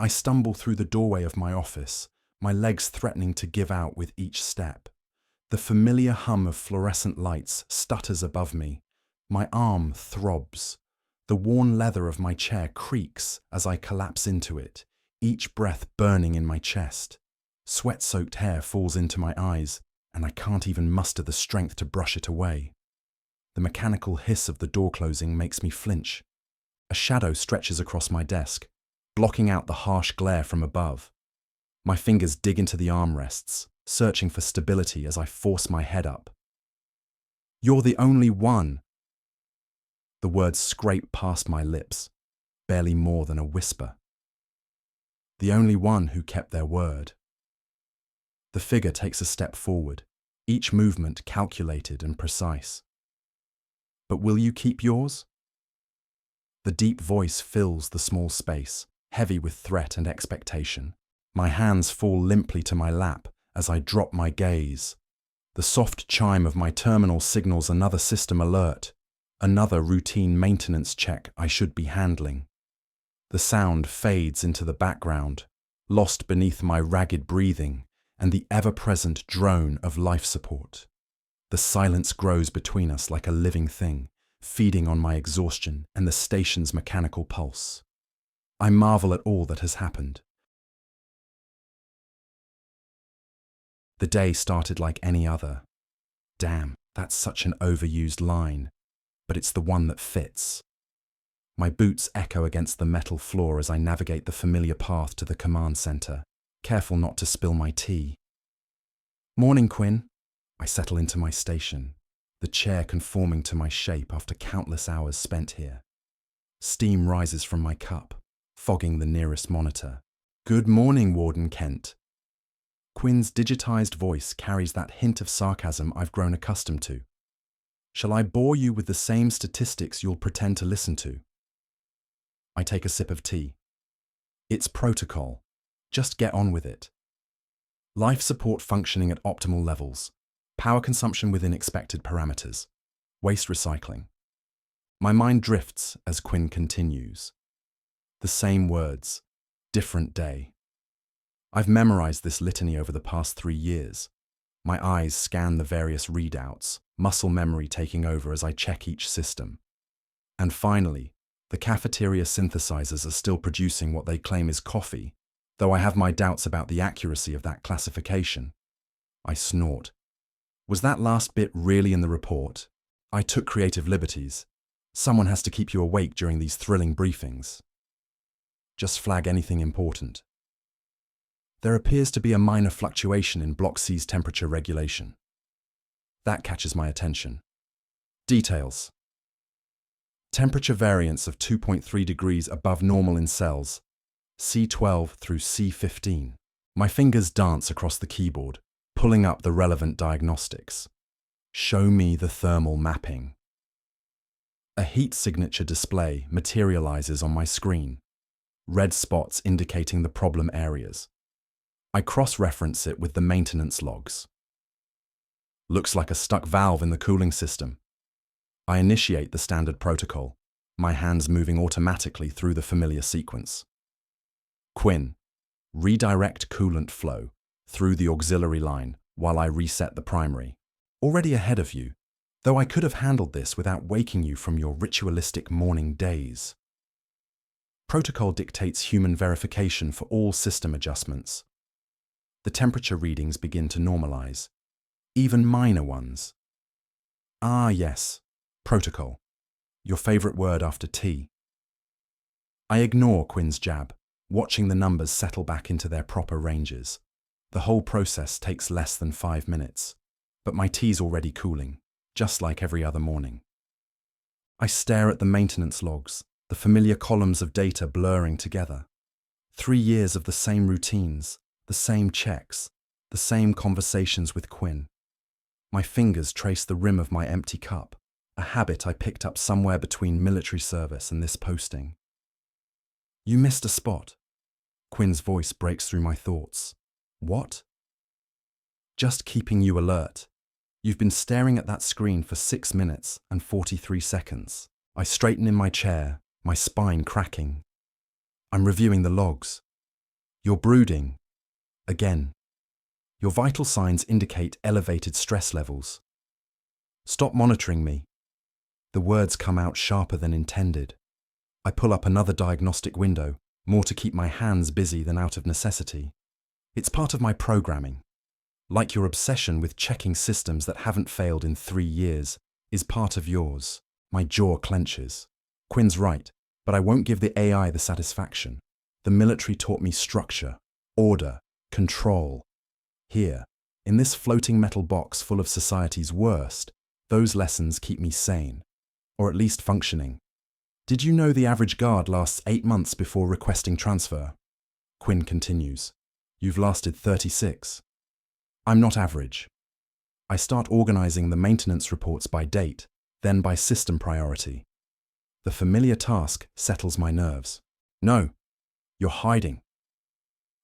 I stumble through the doorway of my office, my legs threatening to give out with each step. The familiar hum of fluorescent lights stutters above me. My arm throbs. The worn leather of my chair creaks as I collapse into it, each breath burning in my chest. Sweat-soaked hair falls into my eyes, and I can't even muster the strength to brush it away. The mechanical hiss of the door closing makes me flinch. A shadow stretches across my desk, blocking out the harsh glare from above. My fingers dig into the armrests, searching for stability as I force my head up. "You're the only one!" The words scrape past my lips, barely more than a whisper. The only one who kept their word. The figure takes a step forward, each movement calculated and precise. "But will you keep yours?" The deep voice fills the small space, heavy with threat and expectation. My hands fall limply to my lap as I drop my gaze. The soft chime of my terminal signals another system alert, another routine maintenance check I should be handling. The sound fades into the background, lost beneath my ragged breathing and the ever-present drone of life support. The silence grows between us like a living thing, feeding on my exhaustion and the station's mechanical pulse. I marvel at all that has happened. The day started like any other. Damn, that's such an overused line, but it's the one that fits. My boots echo against the metal floor as I navigate the familiar path to the command center, careful not to spill my tea. "Morning, Quinn." I settle into my station, the chair conforming to my shape after countless hours spent here. Steam rises from my cup, fogging the nearest monitor. "Good morning, Warden Kent." Quinn's digitized voice carries that hint of sarcasm I've grown accustomed to. "Shall I bore you with the same statistics you'll pretend to listen to?" I take a sip of tea. It's protocol. Just get on with it. Life support functioning at optimal levels. Power consumption within expected parameters. Waste recycling. My mind drifts as Quinn continues. The same words, different day. I've memorized this litany over the past 3 years. My eyes scan the various readouts, muscle memory taking over as I check each system. And finally, the cafeteria synthesizers are still producing what they claim is coffee, though I have my doubts about the accuracy of that classification. I snort. Was that last bit really in the report? I took creative liberties. Someone has to keep you awake during these thrilling briefings. Just flag anything important. There appears to be a minor fluctuation in Block C's temperature regulation. That catches my attention. Details. Temperature variance of 2.3 degrees above normal in cells, C12 through C15. My fingers dance across the keyboard, pulling up the relevant diagnostics. Show me the thermal mapping. A heat signature display materializes on my screen, red spots indicating the problem areas. I cross-reference it with the maintenance logs. Looks like a stuck valve in the cooling system. I initiate the standard protocol, my hands moving automatically through the familiar sequence. Quinn, redirect coolant flow through the auxiliary line while I reset the primary. Already ahead of you, though I could have handled this without waking you from your ritualistic morning daze. Protocol dictates human verification for all system adjustments. The temperature readings begin to normalize, even minor ones. Ah yes, protocol, your favorite word after tea. I ignore Quinn's jab, watching the numbers settle back into their proper ranges. The whole process takes less than 5 minutes, but my tea's already cooling, just like every other morning. I stare at the maintenance logs, the familiar columns of data blurring together. 3 years of the same routines, the same checks, the same conversations with Quinn. My fingers trace the rim of my empty cup, a habit I picked up somewhere between military service and this posting. You missed a spot. Quinn's voice breaks through my thoughts. What? Just keeping you alert. You've been staring at that screen for 6 minutes and 43 seconds. I straighten in my chair, my spine cracking. I'm reviewing the logs. You're brooding. Again. Your vital signs indicate elevated stress levels. Stop monitoring me. The words come out sharper than intended. I pull up another diagnostic window, more to keep my hands busy than out of necessity. It's part of my programming. Like your obsession with checking systems that haven't failed in 3 years is part of yours. My jaw clenches. Quinn's right, but I won't give the AI the satisfaction. The military taught me structure, order, control. Here, in this floating metal box full of society's worst, those lessons keep me sane, or at least functioning. Did you know the average guard lasts 8 months before requesting transfer? Quinn continues. You've lasted 36. I'm not average. I start organizing the maintenance reports by date, then by system priority. The familiar task settles my nerves. No, you're hiding.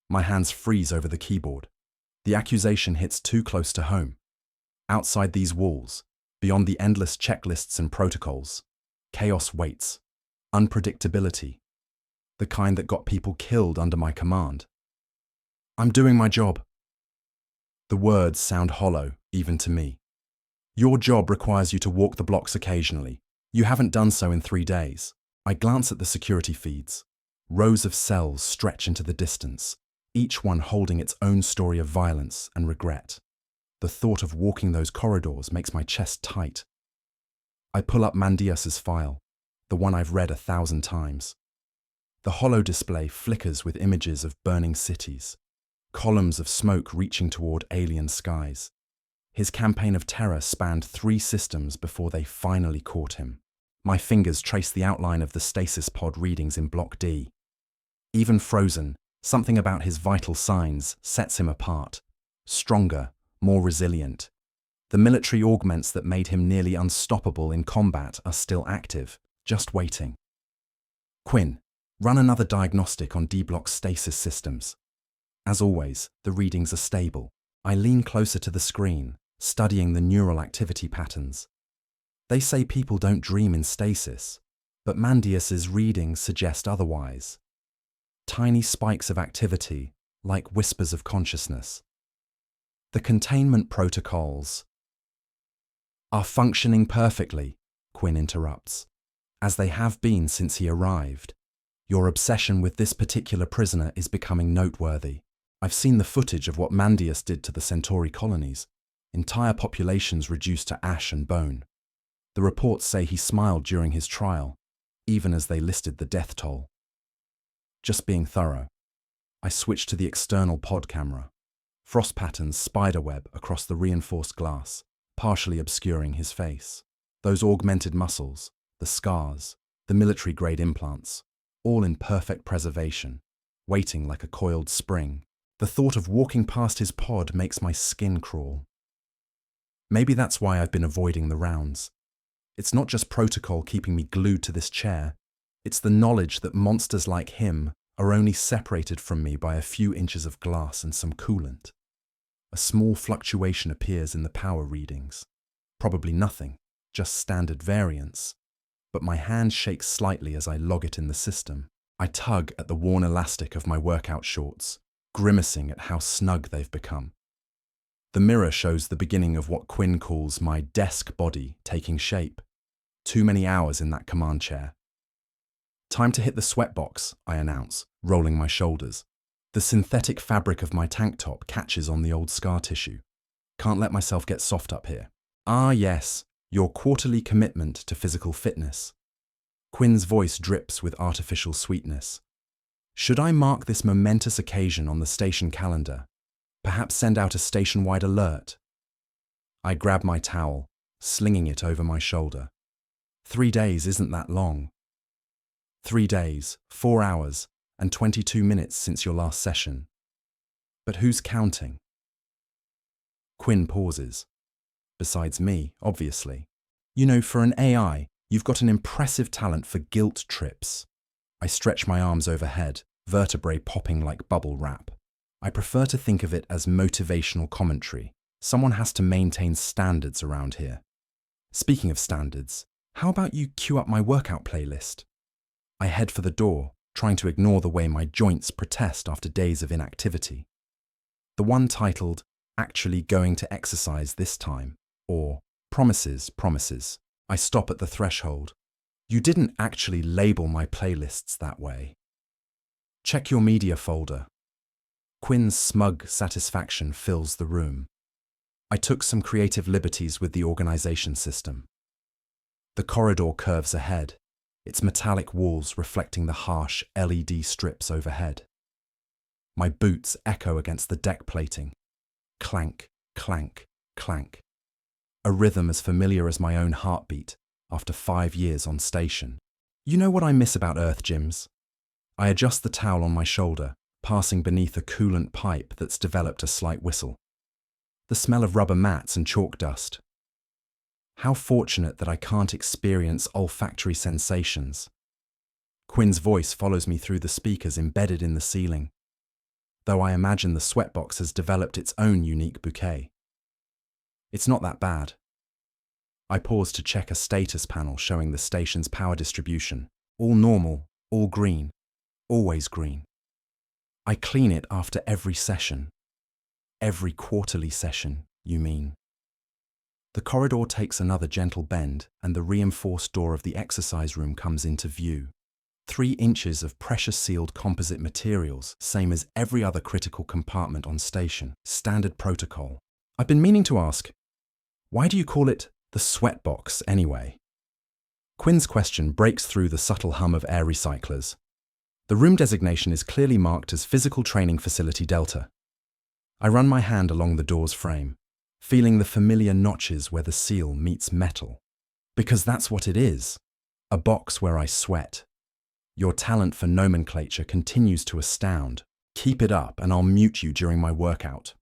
My hands freeze over the keyboard. The accusation hits too close to home. Outside these walls, beyond the endless checklists and protocols, chaos waits. Unpredictability. The kind that got people killed under my command. I'm doing my job. The words sound hollow, even to me. Your job requires you to walk the blocks occasionally. You haven't done so in 3 days. I glance at the security feeds. Rows of cells stretch into the distance, each one holding its own story of violence and regret. The thought of walking those corridors makes my chest tight. I pull up Mandias's file, the one I've read 1,000 times. The hollow display flickers with images of burning cities, columns of smoke reaching toward alien skies. His campaign of terror spanned 3 systems before they finally caught him. My fingers trace the outline of the stasis pod readings in Block D. Even frozen, something about his vital signs sets him apart. Stronger, more resilient. The military augments that made him nearly unstoppable in combat are still active, just waiting. Quinn, run another diagnostic on D-Block's stasis systems. As always, the readings are stable. I lean closer to the screen, studying the neural activity patterns. They say people don't dream in stasis, but Mandias's readings suggest otherwise. Tiny spikes of activity, like whispers of consciousness. The containment protocols are functioning perfectly, Quinn interrupts, as they have been since he arrived. Your obsession with this particular prisoner is becoming noteworthy. I've seen the footage of what Mandias did to the Centauri colonies. Entire populations reduced to ash and bone. The reports say he smiled during his trial, even as they listed the death toll. Just being thorough, I switched to the external pod camera. Frost patterns spiderweb across the reinforced glass, partially obscuring his face. Those augmented muscles, the scars, the military-grade implants, all in perfect preservation, waiting like a coiled spring. The thought of walking past his pod makes my skin crawl. Maybe that's why I've been avoiding the rounds. It's not just protocol keeping me glued to this chair. It's the knowledge that monsters like him are only separated from me by a few inches of glass and some coolant. A small fluctuation appears in the power readings. Probably nothing, just standard variance. But my hand shakes slightly as I log it in the system. I tug at the worn elastic of my workout shorts, grimacing at how snug they've become. The mirror shows the beginning of what Quinn calls my desk body taking shape. Too many hours in that command chair. Time to hit the sweatbox, I announce, rolling my shoulders. The synthetic fabric of my tank top catches on the old scar tissue. Can't let myself get soft up here. Ah yes, your quarterly commitment to physical fitness. Quinn's voice drips with artificial sweetness. Should I mark this momentous occasion on the station calendar? Perhaps send out a station-wide alert? I grab my towel, slinging it over my shoulder. 3 days isn't that long. 3 days, 4 hours, and 22 minutes since your last session. But who's counting? Quinn pauses. Besides me, obviously. You know, for an AI, you've got an impressive talent for guilt trips. I stretch my arms overhead, vertebrae popping like bubble wrap. I prefer to think of it as motivational commentary. Someone has to maintain standards around here. Speaking of standards, how about you cue up my workout playlist? I head for the door, trying to ignore the way my joints protest after days of inactivity. The one titled, "Actually Going to Exercise This Time," or "Promises, Promises." I stop at the threshold. You didn't actually label my playlists that way. Check your media folder. Quinn's smug satisfaction fills the room. I took some creative liberties with the organization system. The corridor curves ahead, its metallic walls reflecting the harsh LED strips overhead. My boots echo against the deck plating. Clank, clank, clank. A rhythm as familiar as my own heartbeat after 5 years on station. You know what I miss about Earth gyms? I adjust the towel on my shoulder, passing beneath a coolant pipe that's developed a slight whistle. The smell of rubber mats and chalk dust. How fortunate that I can't experience olfactory sensations. Quinn's voice follows me through the speakers embedded in the ceiling, though I imagine the sweatbox has developed its own unique bouquet. It's not that bad. I pause to check a status panel showing the station's power distribution. All normal, all green, always green. I clean it after every session. Every quarterly session, you mean. The corridor takes another gentle bend and the reinforced door of the exercise room comes into view. 3 inches of pressure-sealed composite materials, same as every other critical compartment on station. Standard protocol. I've been meaning to ask, why do you call it the sweatbox anyway? Quinn's question breaks through the subtle hum of air recyclers. The room designation is clearly marked as Physical Training Facility Delta. I run my hand along the door's frame, feeling the familiar notches where the seal meets metal. Because that's what it is, a box where I sweat. Your talent for nomenclature continues to astound. Keep it up and I'll mute you during my workout.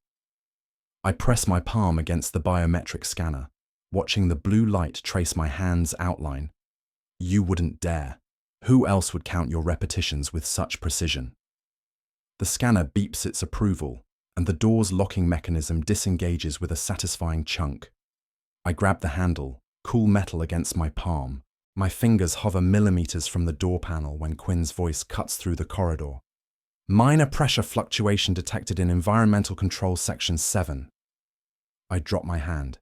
I press my palm against the biometric scanner, watching the blue light trace my hand's outline. You wouldn't dare. Who else would count your repetitions with such precision? The scanner beeps its approval, and the door's locking mechanism disengages with a satisfying chunk. I grab the handle, cool metal against my palm. My fingers hover millimeters from the door panel when Quinn's voice cuts through the corridor. Minor pressure fluctuation detected in Environmental Control Section 7. I drop my hand.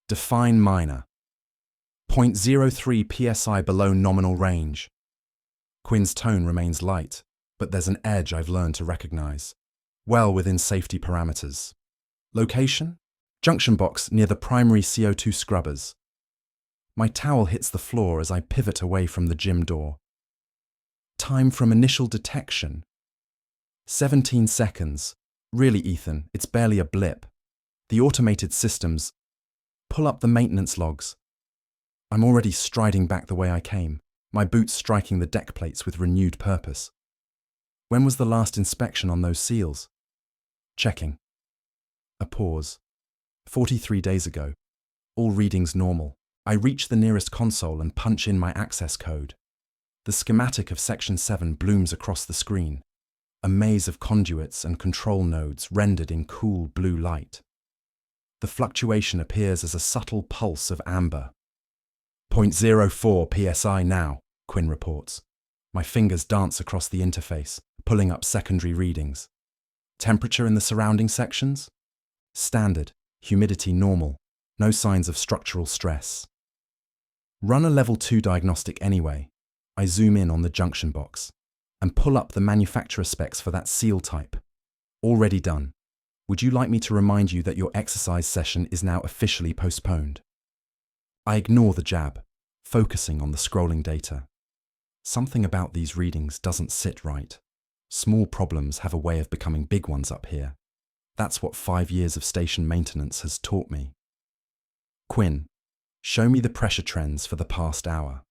Define minor. 0.03 psi below nominal range. Quinn's tone remains light, but there's an edge I've learned to recognize. Well within safety parameters. Location? Junction box near the primary CO2 scrubbers. My towel hits the floor as I pivot away from the gym door. Time from initial detection. 17 seconds. Really, Ethan, it's barely a blip. The automated systems. Pull up the maintenance logs. I'm already striding back the way I came, my boots striking the deck plates with renewed purpose. When was the last inspection on those seals? Checking. A pause. 43 days ago. All readings normal. I reach the nearest console and punch in my access code. The schematic of Section 7 blooms across the screen, a maze of conduits and control nodes rendered in cool blue light. The fluctuation appears as a subtle pulse of amber. 0.04 psi now, Quinn reports. My fingers dance across the interface, pulling up secondary readings. Temperature in the surrounding sections? Standard, humidity normal, no signs of structural stress. Run a level 2 diagnostic anyway. I zoom in on the junction box and pull up the manufacturer specs for that seal type. Already done. Would you like me to remind you that your exercise session is now officially postponed? I ignore the jab, focusing on the scrolling data. Something about these readings doesn't sit right. Small problems have a way of becoming big ones up here. That's what 5 years of station maintenance has taught me. Quinn, show me the pressure trends for the past hour.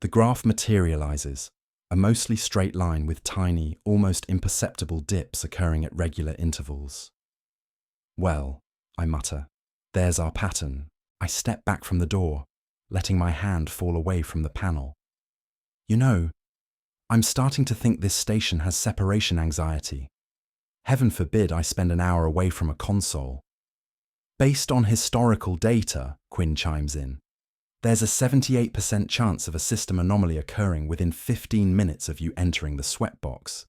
The graph materializes, a mostly straight line with tiny, almost imperceptible dips occurring at regular intervals. Well, I mutter, there's our pattern. I step back from the door, letting my hand fall away from the panel. You know, I'm starting to think this station has separation anxiety. Heaven forbid I spend an hour away from a console. Based on historical data, Quinn chimes in, There's a 78% chance of a system anomaly occurring within 15 minutes of you entering the sweat box.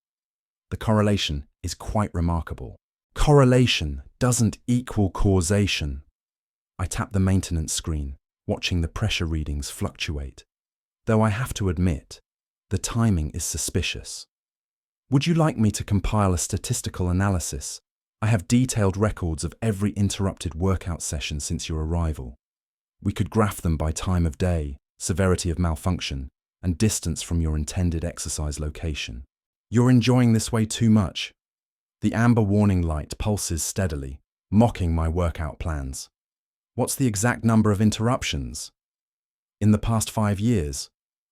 The correlation is quite remarkable. Correlation doesn't equal causation. I tap the maintenance screen, watching the pressure readings fluctuate. Though I have to admit, the timing is suspicious. Would you like me to compile a statistical analysis? I have detailed records of every interrupted workout session since your arrival. We could graph them by time of day, severity of malfunction, and distance from your intended exercise location. You're enjoying this way too much. The amber warning light pulses steadily, mocking my workout plans. What's the exact number of interruptions? In the past 5 years,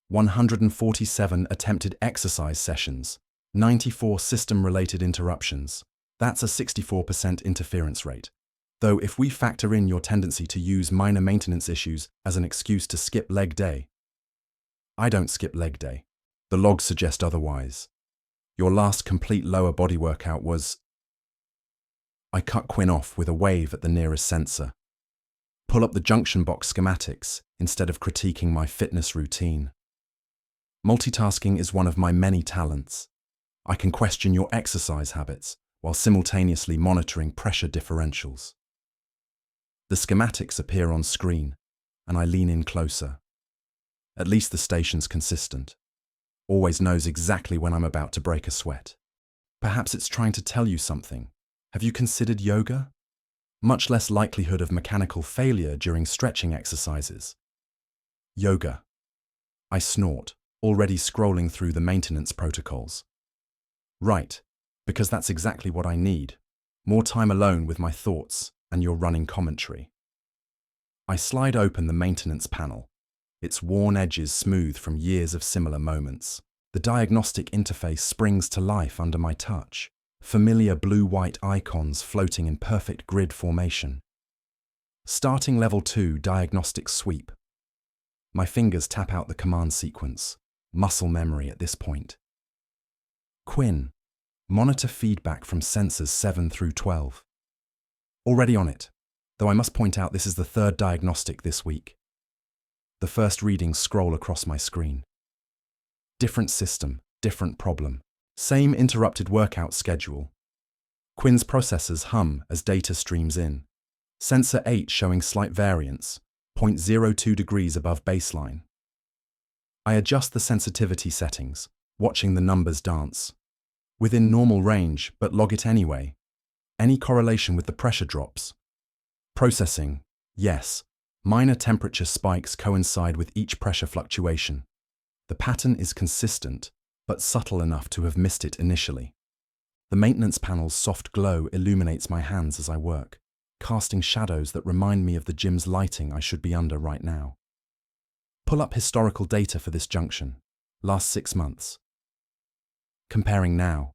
147 attempted exercise sessions, 94 system-related interruptions. That's a 64% interference rate. Though if we factor in your tendency to use minor maintenance issues as an excuse to skip leg day. I don't skip leg day. The logs suggest otherwise. Your last complete lower body workout was… I cut Quinn off with a wave at the nearest sensor. Pull up the junction box schematics instead of critiquing my fitness routine. Multitasking is one of my many talents. I can question your exercise habits while simultaneously monitoring pressure differentials. The schematics appear on screen, and I lean in closer. At least the station's consistent. Always knows exactly when I'm about to break a sweat. Perhaps it's trying to tell you something. Have you considered yoga? Much less likelihood of mechanical failure during stretching exercises. Yoga. I snort, already scrolling through the maintenance protocols. Right, because that's exactly what I need. More time alone with my thoughts and your running commentary. I slide open the maintenance panel, its worn edges smooth from years of similar moments. The diagnostic interface springs to life under my touch, familiar blue-white icons floating in perfect grid formation. Starting Level 2 Diagnostic Sweep. My fingers tap out the command sequence, muscle memory at this point. Quinn, monitor feedback from sensors 7 through 12. Already on it, though I must point out this is the third diagnostic this week. The first readings scroll across my screen. Different system, different problem. Same interrupted workout schedule. Quinn's processors hum as data streams in. Sensor 8 showing slight variance, 0.02 degrees above baseline. I adjust the sensitivity settings, watching the numbers dance. Within normal range, but log it anyway. Any correlation with the pressure drops? Processing, yes. Minor temperature spikes coincide with each pressure fluctuation. The pattern is consistent, but subtle enough to have missed it initially. The maintenance panel's soft glow illuminates my hands as I work, casting shadows that remind me of the gym's lighting I should be under right now. Pull up historical data for this junction. Last 6 months. Comparing now.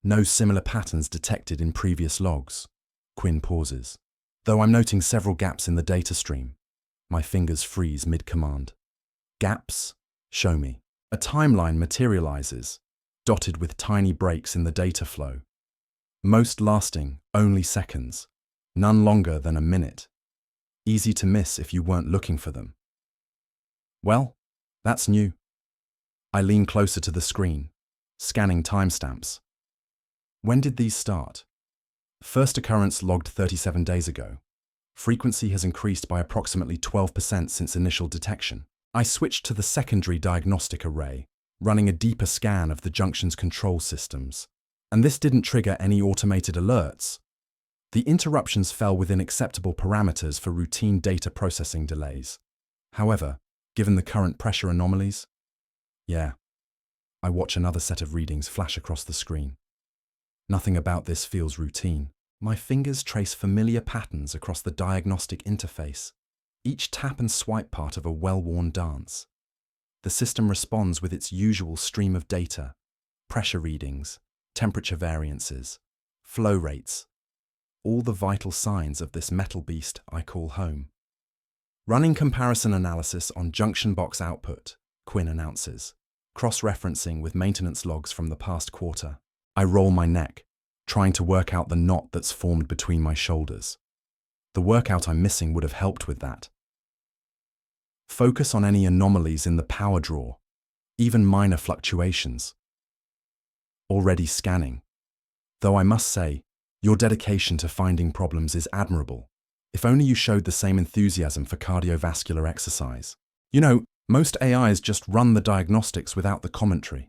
No similar patterns detected in previous logs. Quinn pauses. Though I'm noting several gaps in the data stream, my fingers freeze mid-command. Gaps? Show me. A timeline materializes, dotted with tiny breaks in the data flow. Most lasting only seconds, none longer than a minute. Easy to miss if you weren't looking for them. Well, that's new. I lean closer to the screen, scanning timestamps. When did these start? First occurrence logged 37 days ago. Frequency has increased by approximately 12% since initial detection. I switched to the secondary diagnostic array, running a deeper scan of the junction's control systems. And this didn't trigger any automated alerts. The interruptions fell within acceptable parameters for routine data processing delays. However, given the current pressure anomalies, I watch another set of readings flash across the screen. Nothing about this feels routine. My fingers trace familiar patterns across the diagnostic interface, each tap and swipe part of a well-worn dance. The system responds with its usual stream of data, pressure readings, temperature variances, flow rates, all the vital signs of this metal beast I call home. Running comparison analysis on junction box output, Quinn announces, cross-referencing with maintenance logs from the past quarter. I roll my neck, trying to work out the knot that's formed between my shoulders. The workout I'm missing would have helped with that. Focus on any anomalies in the power draw, even minor fluctuations. Already scanning. Though I must say, your dedication to finding problems is admirable. If only you showed the same enthusiasm for cardiovascular exercise. You know, most AIs just run the diagnostics without the commentary.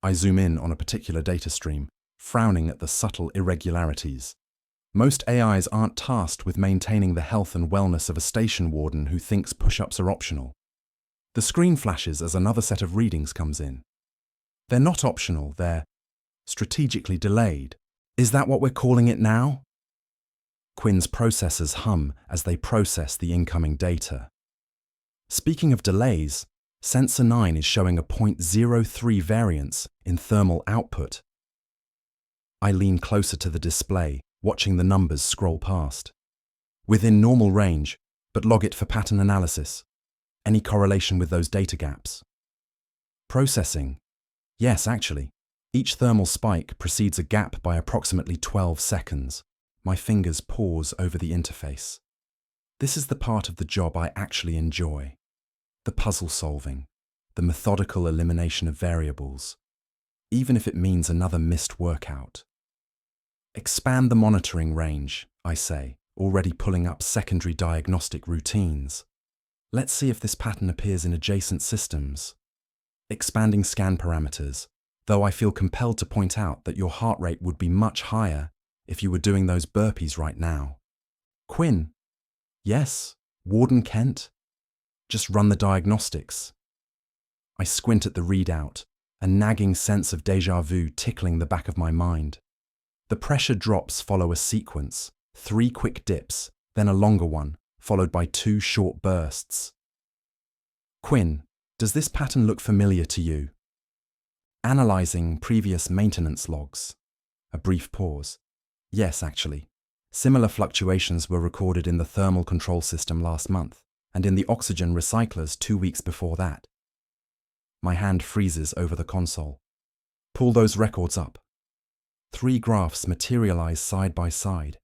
I zoom in on a particular data stream, frowning at the subtle irregularities. Most AIs aren't tasked with maintaining the health and wellness of a station warden who thinks push-ups are optional. The screen flashes as another set of readings comes in. They're not optional, they're strategically delayed. Is that what we're calling it now? Quinn's processors hum as they process the incoming data. Speaking of delays, Sensor 9 is showing a 0.03 variance in thermal output. I lean closer to the display, watching the numbers scroll past. Within normal range, but log it for pattern analysis. Any correlation with those data gaps? Processing. Yes, actually. Each thermal spike precedes a gap by approximately 12 seconds. My fingers pause over the interface. This is the part of the job I actually enjoy. The puzzle solving, the methodical elimination of variables, even if it means another missed workout. Expand the monitoring range, I say, already pulling up secondary diagnostic routines. Let's see if this pattern appears in adjacent systems. Expanding scan parameters, though I feel compelled to point out that your heart rate would be much higher if you were doing those burpees right now. Quinn? Yes, Warden Kent? Just run the diagnostics. I squint at the readout, a nagging sense of déjà vu tickling the back of my mind. The pressure drops follow a sequence, 3 quick dips, then a longer one, followed by 2 short bursts. Quinn, does this pattern look familiar to you? Analyzing previous maintenance logs. A brief pause. Yes, actually. Similar fluctuations were recorded in the thermal control system last month, and in the oxygen recyclers 2 weeks before that. My hand freezes over the console. Pull those records up. 3 graphs materialize side by side.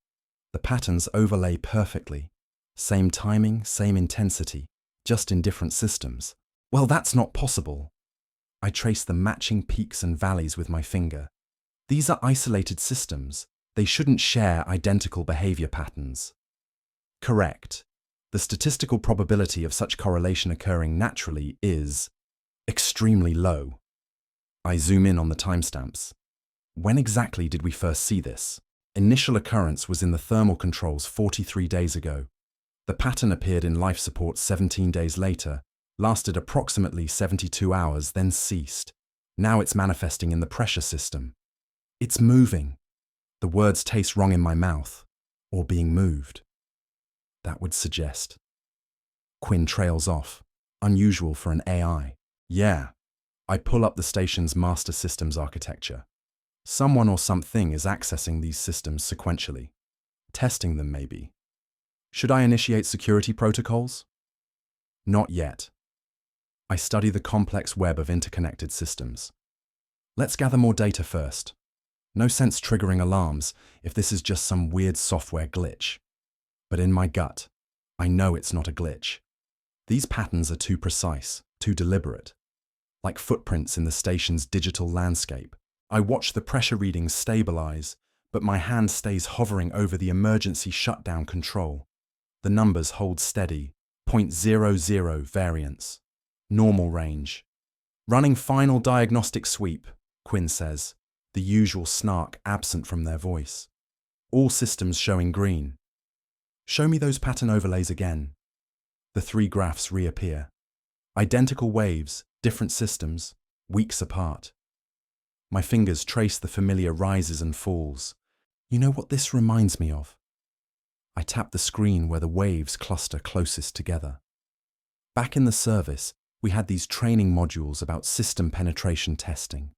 The patterns overlay perfectly. Same timing, same intensity, just in different systems. Well, that's not possible. I trace the matching peaks and valleys with my finger. These are isolated systems. They shouldn't share identical behavior patterns. Correct. The statistical probability of such correlation occurring naturally is extremely low. I zoom in on the timestamps. When exactly did we first see this? Initial occurrence was in the thermal controls 43 days ago. The pattern appeared in life support 17 days later, lasted approximately 72 hours, then ceased. Now it's manifesting in the pressure system. It's moving. The words taste wrong in my mouth, or being moved. That would suggest. Quinn trails off, unusual for an AI. Yeah, I pull up the station's master systems architecture. Someone or something is accessing these systems sequentially. Testing them, maybe. Should I initiate security protocols? Not yet. I study the complex web of interconnected systems. Let's gather more data first. No sense triggering alarms if this is just some weird software glitch. But in my gut, I know it's not a glitch. These patterns are too precise, too deliberate. Like footprints in the station's digital landscape. I watch the pressure readings stabilize, but my hand stays hovering over the emergency shutdown control. The numbers hold steady, 0.00 variance. Normal range. Running final diagnostic sweep, Quinn says, the usual snark absent from their voice. All systems showing green. Show me those pattern overlays again. The 3 graphs reappear. Identical waves, different systems, weeks apart. My fingers trace the familiar rises and falls. You know what this reminds me of? I tap the screen where the waves cluster closest together. Back in the service, we had these training modules about system penetration testing,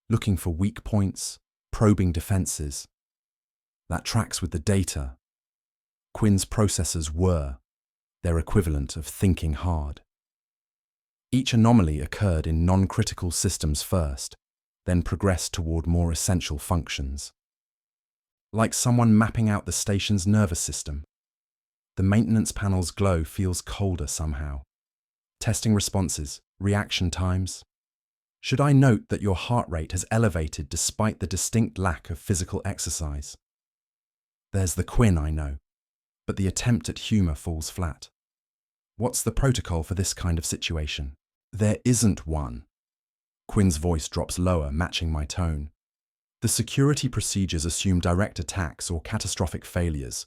looking for weak points, probing defenses. That tracks with the data. Quinn's processors were their equivalent of thinking hard. Each anomaly occurred in non-critical systems first, then progressed toward more essential functions. Like someone mapping out the station's nervous system. The maintenance panel's glow feels colder somehow. Testing responses, reaction times. Should I note that your heart rate has elevated despite the distinct lack of physical exercise? There's the Quinn, I know, but the attempt at humour falls flat. What's the protocol for this kind of situation? There isn't one. Quinn's voice drops lower, matching my tone. The security procedures assume direct attacks or catastrophic failures.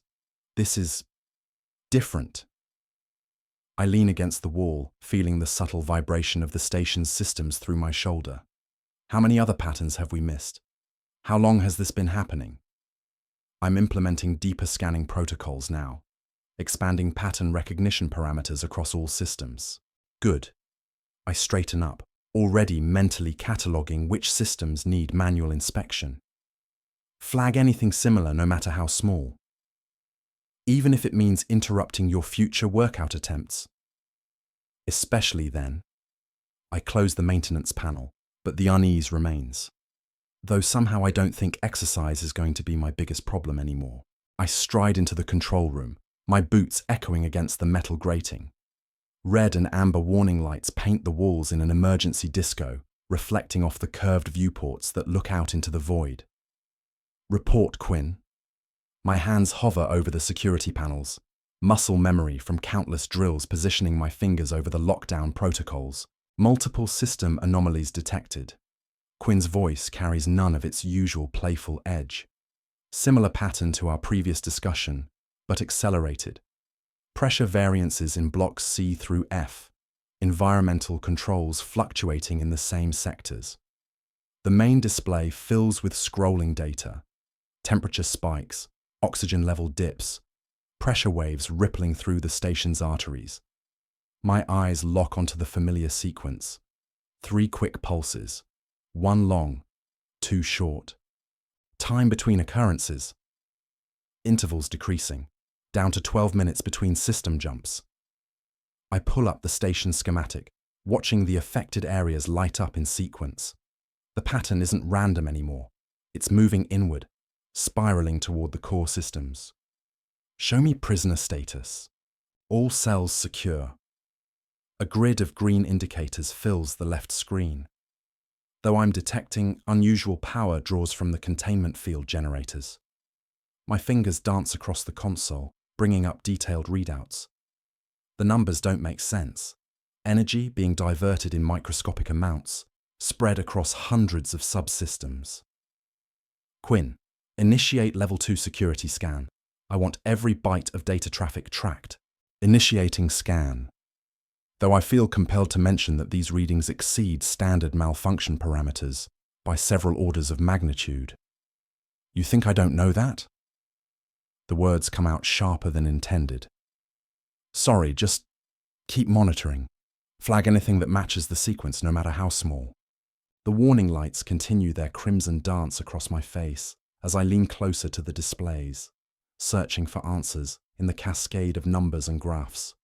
This is different. I lean against the wall, feeling the subtle vibration of the station's systems through my shoulder. How many other patterns have we missed? How long has this been happening? I'm implementing deeper scanning protocols now, expanding pattern recognition parameters across all systems. Good. I straighten up, already mentally cataloguing which systems need manual inspection. Flag anything similar, no matter how small. Even if it means interrupting your future workout attempts. Especially then. I close the maintenance panel, but the unease remains. Though somehow I don't think exercise is going to be my biggest problem anymore. I stride into the control room, my boots echoing against the metal grating. Red and amber warning lights paint the walls in an emergency disco, reflecting off the curved viewports that look out into the void. Report, Quinn. My hands hover over the security panels, muscle memory from countless drills positioning my fingers over the lockdown protocols. Multiple system anomalies detected. Quinn's voice carries none of its usual playful edge. Similar pattern to our previous discussion, but accelerated. Pressure variances in blocks C through F. Environmental controls fluctuating in the same sectors. The main display fills with scrolling data. Temperature spikes, oxygen level dips, pressure waves rippling through the station's arteries. My eyes lock onto the familiar sequence. 3 quick pulses. 1 long, 2 short. Time between occurrences. Intervals decreasing, down to 12 minutes between system jumps. I pull up the station schematic, watching the affected areas light up in sequence. The pattern isn't random anymore. It's moving inward, spiraling toward the core systems. Show me prisoner status. All cells secure. A grid of green indicators fills the left screen. Though I'm detecting unusual power draws from the containment field generators. My fingers dance across the console, bringing up detailed readouts. The numbers don't make sense. Energy being diverted in microscopic amounts, spread across hundreds of subsystems. Quinn, initiate level 2 security scan. I want every byte of data traffic tracked. Initiating scan. Though I feel compelled to mention that these readings exceed standard malfunction parameters by several orders of magnitude. You think I don't know that? The words come out sharper than intended. Sorry, just keep monitoring. Flag anything that matches the sequence, no matter how small. The warning lights continue their crimson dance across my face as I lean closer to the displays, searching for answers in the cascade of numbers and graphs.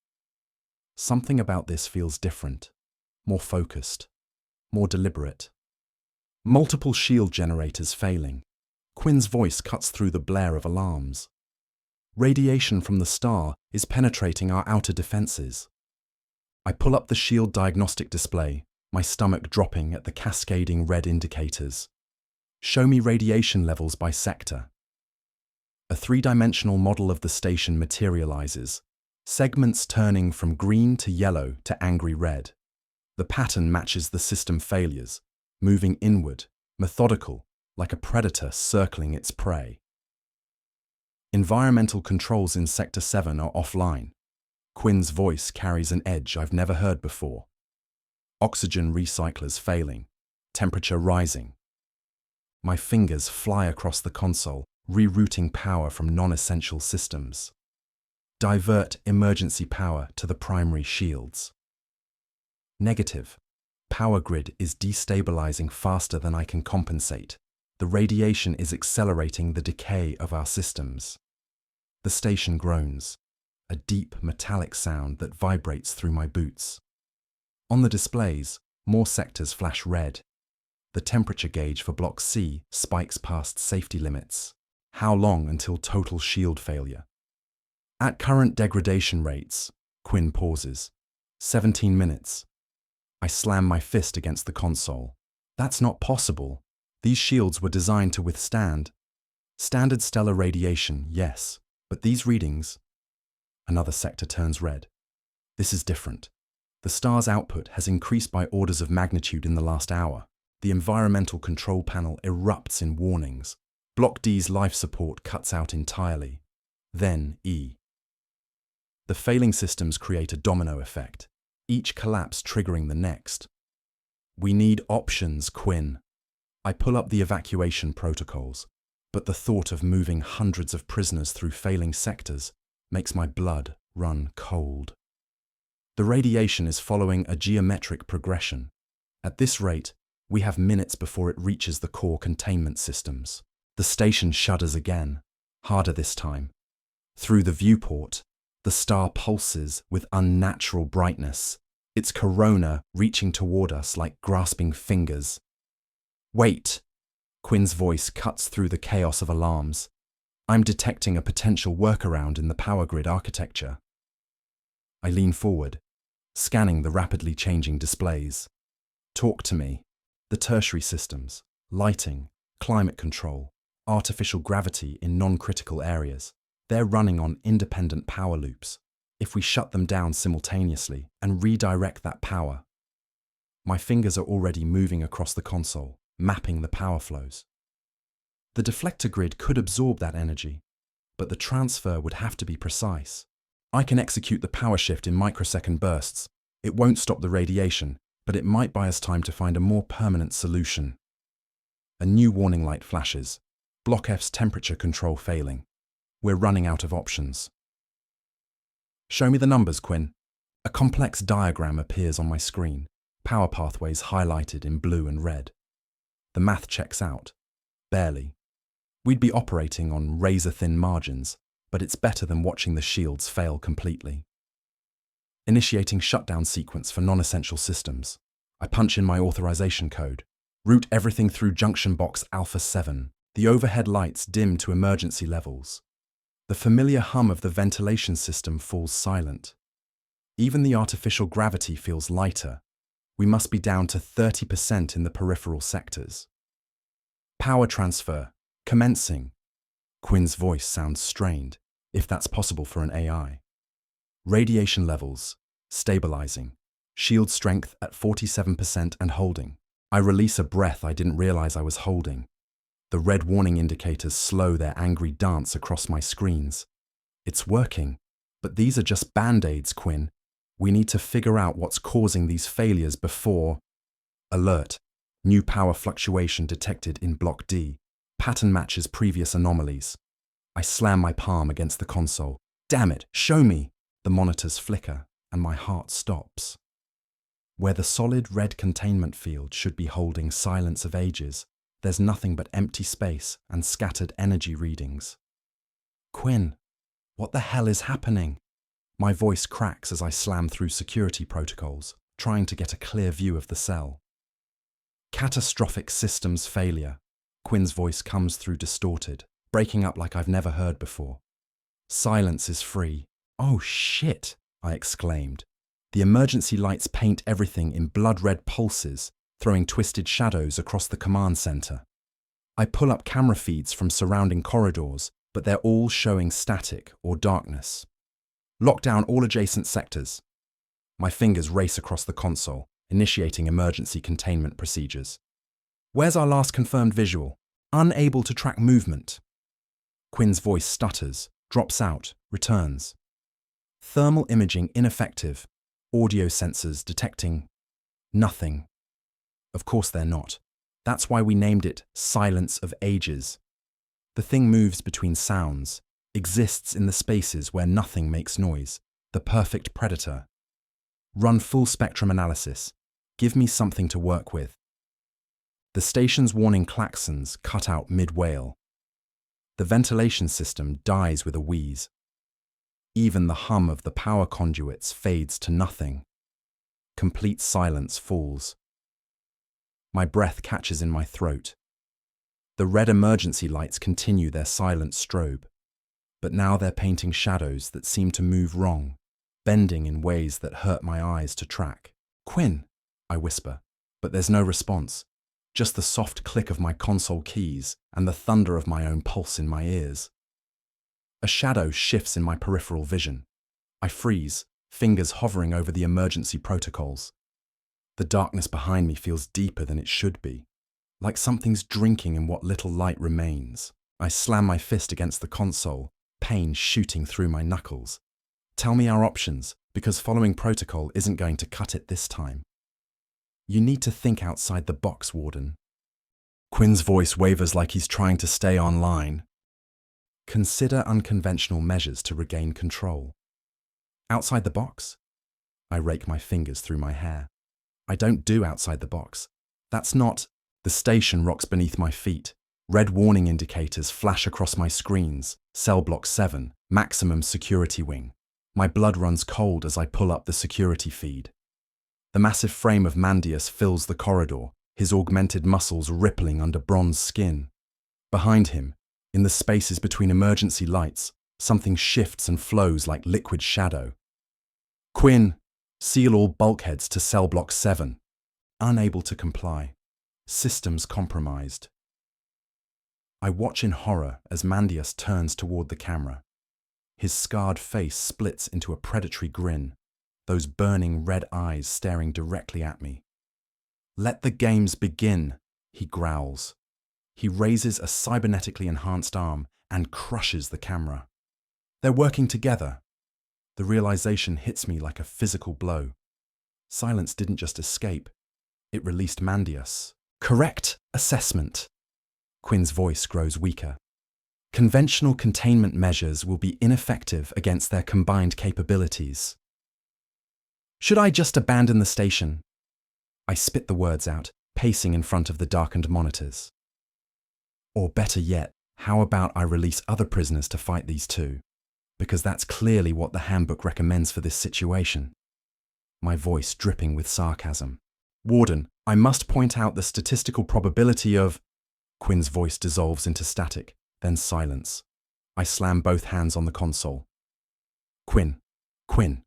Something about this feels different, more focused, more deliberate. Multiple shield generators failing. Quinn's voice cuts through the blare of alarms. Radiation from the star is penetrating our outer defenses. I pull up the shield diagnostic display, my stomach dropping at the cascading red indicators. Show me radiation levels by sector. A 3-dimensional model of the station materializes, segments turning from green to yellow to angry red. The pattern matches the system failures, moving inward, methodical, like a predator circling its prey. Environmental controls in Sector 7 are offline. Quinn's voice carries an edge I've never heard before. Oxygen recyclers failing, temperature rising. My fingers fly across the console, rerouting power from non-essential systems. Divert emergency power to the primary shields. Negative. Power grid is destabilizing faster than I can compensate. The radiation is accelerating the decay of our systems. The station groans, a deep metallic sound that vibrates through my boots. On the displays, more sectors flash red. The temperature gauge for Block C spikes past safety limits. How long until total shield failure? At current degradation rates, Quinn pauses, 17 minutes. I slam my fist against the console. That's not possible. These shields were designed to withstand standard stellar radiation, yes, but these readings... Another sector turns red. This is different. The star's output has increased by orders of magnitude in the last hour. The environmental control panel erupts in warnings. Block D's life support cuts out entirely. Then E. The failing systems create a domino effect, each collapse triggering the next. We need options, Quinn. I pull up the evacuation protocols, but the thought of moving hundreds of prisoners through failing sectors makes my blood run cold. The radiation is following a geometric progression. At this rate, we have minutes before it reaches the core containment systems. The station shudders again, harder this time. Through the viewport, the star pulses with unnatural brightness, its corona reaching toward us like grasping fingers. Wait! Quinn's voice cuts through the chaos of alarms. I'm detecting a potential workaround in the power grid architecture. I lean forward, scanning the rapidly changing displays. Talk to me. The tertiary systems, lighting, climate control, artificial gravity in non-critical areas. They're running on independent power loops. If we shut them down simultaneously and redirect that power... My fingers are already moving across the console, mapping the power flows. The deflector grid could absorb that energy, but the transfer would have to be precise. I can execute the power shift in microsecond bursts. It won't stop the radiation, but it might buy us time to find a more permanent solution. A new warning light flashes. Block F's temperature control failing. We're running out of options. Show me the numbers, Quinn. A complex diagram appears on my screen, power pathways highlighted in blue and red. The math checks out. Barely. We'd be operating on razor-thin margins, but it's better than watching the shields fail completely. Initiating shutdown sequence for non-essential systems. I punch in my authorization code. Route everything through junction box Alpha 7. The overhead lights dim to emergency levels. The familiar hum of the ventilation system falls silent. Even the artificial gravity feels lighter. We must be down to 30% in the peripheral sectors. Power transfer. Commencing. Quinn's voice sounds strained, if that's possible for an AI. Radiation levels. Stabilizing. Shield strength at 47% and holding. I release a breath I didn't realize I was holding. The red warning indicators slow their angry dance across my screens. It's working, but these are just band-aids, Quinn. We need to figure out what's causing these failures before... Alert. New power fluctuation detected in Block D. Pattern matches previous anomalies. I slam my palm against the console. Damn it, show me! The monitors flicker, and my heart stops. Where the solid red containment field should be holding silence of ages, there's nothing but empty space and scattered energy readings. Quinn, what the hell is happening? My voice cracks as I slam through security protocols, trying to get a clear view of the cell. Catastrophic systems failure. Quinn's voice comes through distorted, breaking up like I've never heard before. Silence is free. Oh shit, I exclaimed. The emergency lights paint everything in blood-red pulses, throwing twisted shadows across the command center. I pull up camera feeds from surrounding corridors, but they're all showing static or darkness. Lock down all adjacent sectors. My fingers race across the console, initiating emergency containment procedures. Where's our last confirmed visual? Unable to track movement. Quinn's voice stutters, drops out, returns. Thermal imaging ineffective. Audio sensors detecting nothing. Of course they're not. That's why we named it Silence of Ages. The thing moves between sounds, exists in the spaces where nothing makes noise, the perfect predator. Run full spectrum analysis. Give me something to work with. The station's warning klaxons cut out mid-wail. The ventilation system dies with a wheeze. Even the hum of the power conduits fades to nothing. Complete silence falls. My breath catches in my throat. The red emergency lights continue their silent strobe, but now they're painting shadows that seem to move wrong. bending in ways that hurt my eyes to track. "Quinn," I whisper, but there's no response, just the soft click of my console keys and the thunder of my own pulse in my ears. A shadow shifts in my peripheral vision. I freeze, fingers hovering over the emergency protocols. The darkness behind me feels deeper than it should be, like something's drinking in what little light remains. I slam my fist against the console, pain shooting through my knuckles. "Tell me our options, because following protocol isn't going to cut it this time." "You need to think outside the box, Warden." Quinn's voice wavers like he's trying to stay online. "Consider unconventional measures to regain control." "Outside the box?" I rake my fingers through my hair. "I don't do outside the box. That's not—" The station rocks beneath my feet. Red warning indicators flash across my screens. Cell Block 7, maximum security wing. My blood runs cold as I pull up the security feed. The massive frame of Mandius fills the corridor, his augmented muscles rippling under bronze skin. Behind him, in the spaces between emergency lights, something shifts and flows like liquid shadow. "Quinn, seal all bulkheads to Cell Block 7. Unable to comply. Systems compromised. I watch in horror as Mandius turns toward the camera. His scarred face splits into a predatory grin, those burning red eyes staring directly at me. "Let the games begin," he growls. He raises a cybernetically enhanced arm and crushes the camera. They're working together. The realization hits me like a physical blow. Silence didn't just escape, it released Mandius. "Correct assessment." Quinn's voice grows weaker. "Conventional containment measures will be ineffective against their combined capabilities." "Should I just abandon the station?" I spit the words out, pacing in front of the darkened monitors. "Or better yet, how about I release other prisoners to fight these two? Because that's clearly what the handbook recommends for this situation." My voice dripping with sarcasm. "Warden, I must point out the statistical probability of—" Quinn's voice dissolves into static, then silence. I slam both hands on the console. "Quinn, Quinn."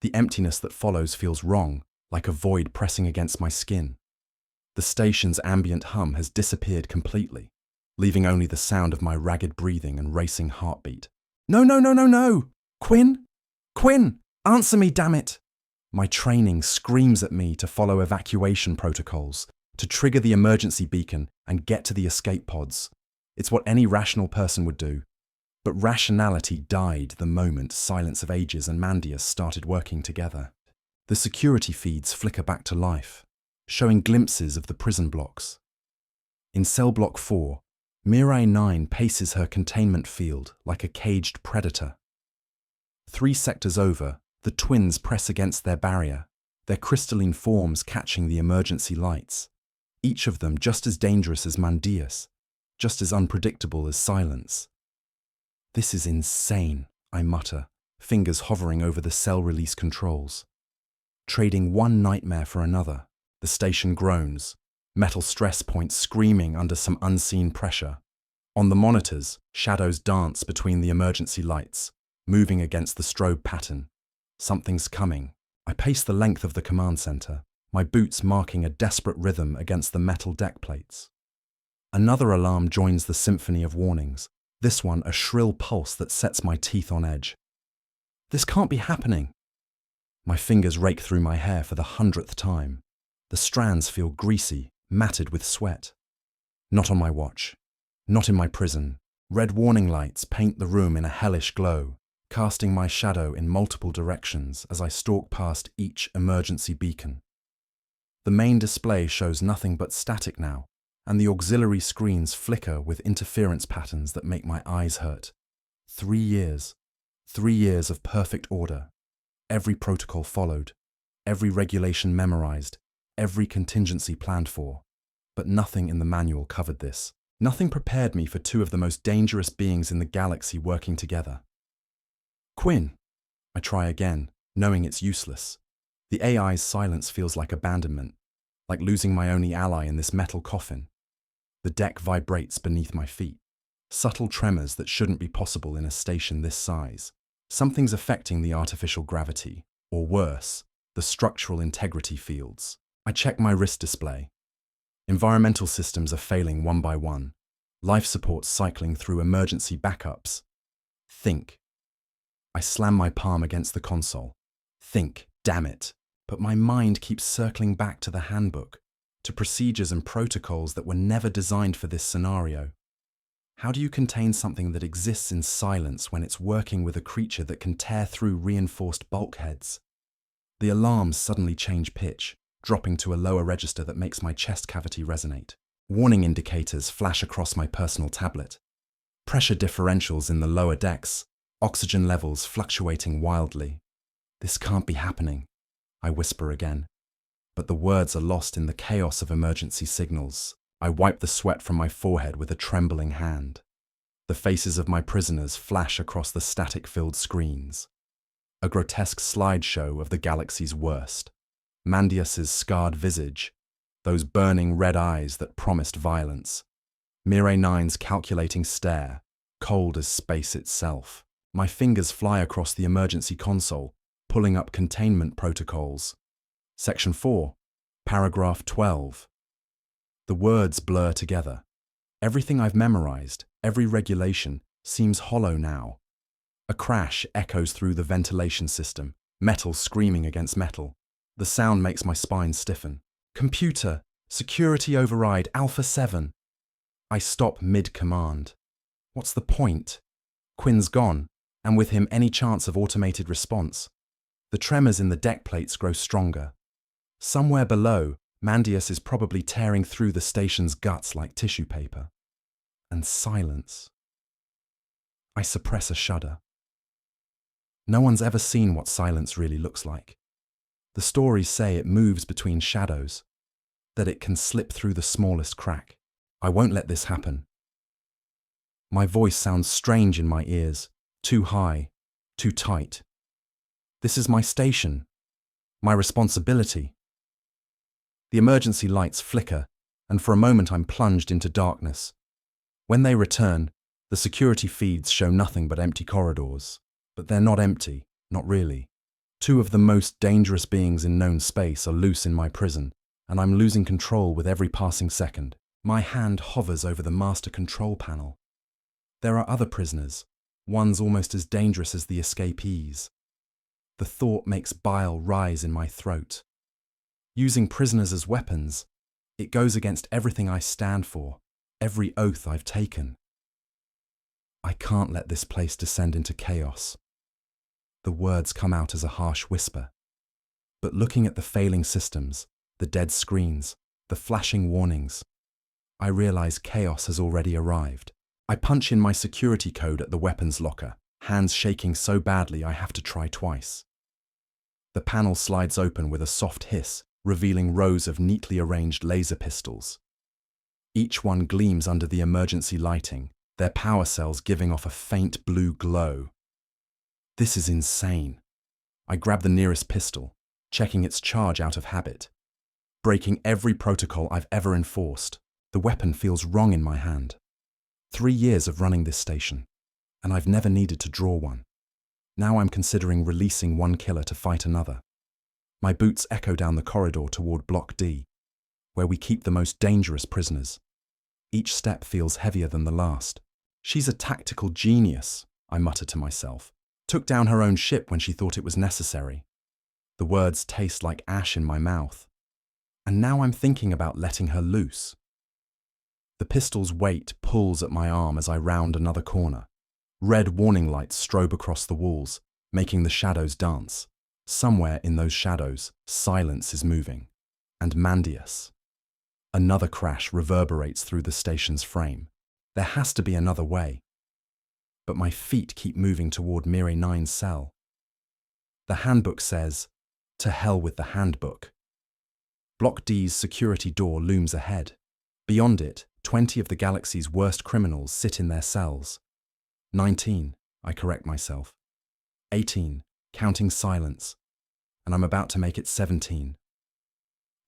The emptiness that follows feels wrong, like a void pressing against my skin. The station's ambient hum has disappeared completely, leaving only the sound of my ragged breathing and racing heartbeat. "No, no, no, no, no! Quinn! Quinn! Answer me, damn it!" My training screams at me to follow evacuation protocols, to trigger the emergency beacon and get to the escape pods. It's what any rational person would do. But rationality died the moment Silence of Ages and Mandius started working together. The security feeds flicker back to life, showing glimpses of the prison blocks. In Cell Block 4, Mirai 9 paces her containment field like a caged predator. 3 sectors over, the twins press against their barrier, their crystalline forms catching the emergency lights. Each of them just as dangerous as Mandius, just as unpredictable as Silence. "This is insane," I mutter, fingers hovering over the cell release controls. Trading one nightmare for another, the station groans, metal stress points screaming under some unseen pressure. On the monitors, shadows dance between the emergency lights, moving against the strobe pattern. Something's coming. I pace the length of the command center, my boots marking a desperate rhythm against the metal deck plates. Another alarm joins the symphony of warnings, this one a shrill pulse that sets my teeth on edge. This can't be happening. My fingers rake through my hair for the 100th time. The strands feel greasy, matted with sweat. Not on my watch. Not in my prison. Red warning lights paint the room in a hellish glow, casting my shadow in multiple directions as I stalk past each emergency beacon. The main display shows nothing but static now, and the auxiliary screens flicker with interference patterns that make my eyes hurt. 3 years. 3 years of perfect order. Every protocol followed, every regulation memorized, every contingency planned for. But nothing in the manual covered this. Nothing prepared me for 2 of the most dangerous beings in the galaxy working together. "Quinn." I try again, knowing it's useless. The AI's silence feels like abandonment, like losing my only ally in this metal coffin. The deck vibrates beneath my feet, subtle tremors that shouldn't be possible in a station this size. Something's affecting the artificial gravity, or worse, the structural integrity fields. I check my wrist display. Environmental systems are failing one by one. Life support's cycling through emergency backups. Think. I slam my palm against the console. Think, damn it. But my mind keeps circling back to the handbook, to procedures and protocols that were never designed for this scenario. How do you contain something that exists in silence when it's working with a creature that can tear through reinforced bulkheads? The alarms suddenly change pitch, dropping to a lower register that makes my chest cavity resonate. Warning indicators flash across my personal tablet. Pressure differentials in the lower decks, oxygen levels fluctuating wildly. This can't be happening, I whisper again. But the words are lost in the chaos of emergency signals. I wipe the sweat from my forehead with a trembling hand. The faces of my prisoners flash across the static-filled screens. A grotesque slideshow of the galaxy's worst. Mandius's scarred visage, those burning red eyes that promised violence. Mire 9's calculating stare, cold as space itself. My fingers fly across the emergency console, pulling up containment protocols. Section 4, paragraph 12. The words blur together. Everything I've memorized, every regulation, seems hollow now. A crash echoes through the ventilation system, metal screaming against metal. The sound makes my spine stiffen. Computer, security override, Alpha 7. I stop mid-command. What's the point? Quinn's gone, and with him any chance of automated response. The tremors in the deck plates grow stronger. Somewhere below, Mandius is probably tearing through the station's guts like tissue paper. And silence. I suppress a shudder. No one's ever seen what silence really looks like. The stories say it moves between shadows, that it can slip through the smallest crack. I won't let this happen. My voice sounds strange in my ears, too high, too tight. This is my station, my responsibility. The emergency lights flicker, and for a moment I'm plunged into darkness. When they return, the security feeds show nothing but empty corridors. But they're not empty, not really. Two of the most dangerous beings in known space are loose in my prison, and I'm losing control with every passing second. My hand hovers over the master control panel. There are other prisoners, ones almost as dangerous as the escapees. The thought makes bile rise in my throat. Using prisoners as weapons, it goes against everything I stand for, every oath I've taken. I can't let this place descend into chaos. The words come out as a harsh whisper. But looking at the failing systems, the dead screens, the flashing warnings, I realize chaos has already arrived. I punch in my security code at the weapons locker, hands shaking so badly I have to try twice. The panel slides open with a soft hiss, revealing rows of neatly arranged laser pistols. Each one gleams under the emergency lighting, their power cells giving off a faint blue glow. This is insane. I grab the nearest pistol, checking its charge out of habit. Breaking every protocol I've ever enforced, the weapon feels wrong in my hand. 3 years of running this station, and I've never needed to draw one. Now I'm considering releasing one killer to fight another. My boots echo down the corridor toward Block D, where we keep the most dangerous prisoners. Each step feels heavier than the last. She's a tactical genius, I mutter to myself. Took down her own ship when she thought it was necessary. The words taste like ash in my mouth. And now I'm thinking about letting her loose. The pistol's weight pulls at my arm as I round another corner. Red warning lights strobe across the walls, making the shadows dance. Somewhere in those shadows, silence is moving. And Mandius. Another crash reverberates through the station's frame. There has to be another way. But my feet keep moving toward Mire 9's cell. The handbook says, "To hell with the handbook." Block D's security door looms ahead. Beyond it, 20 of the galaxy's worst criminals sit in their cells. 19, I correct myself. 18, counting silence. And I'm about to make it 17.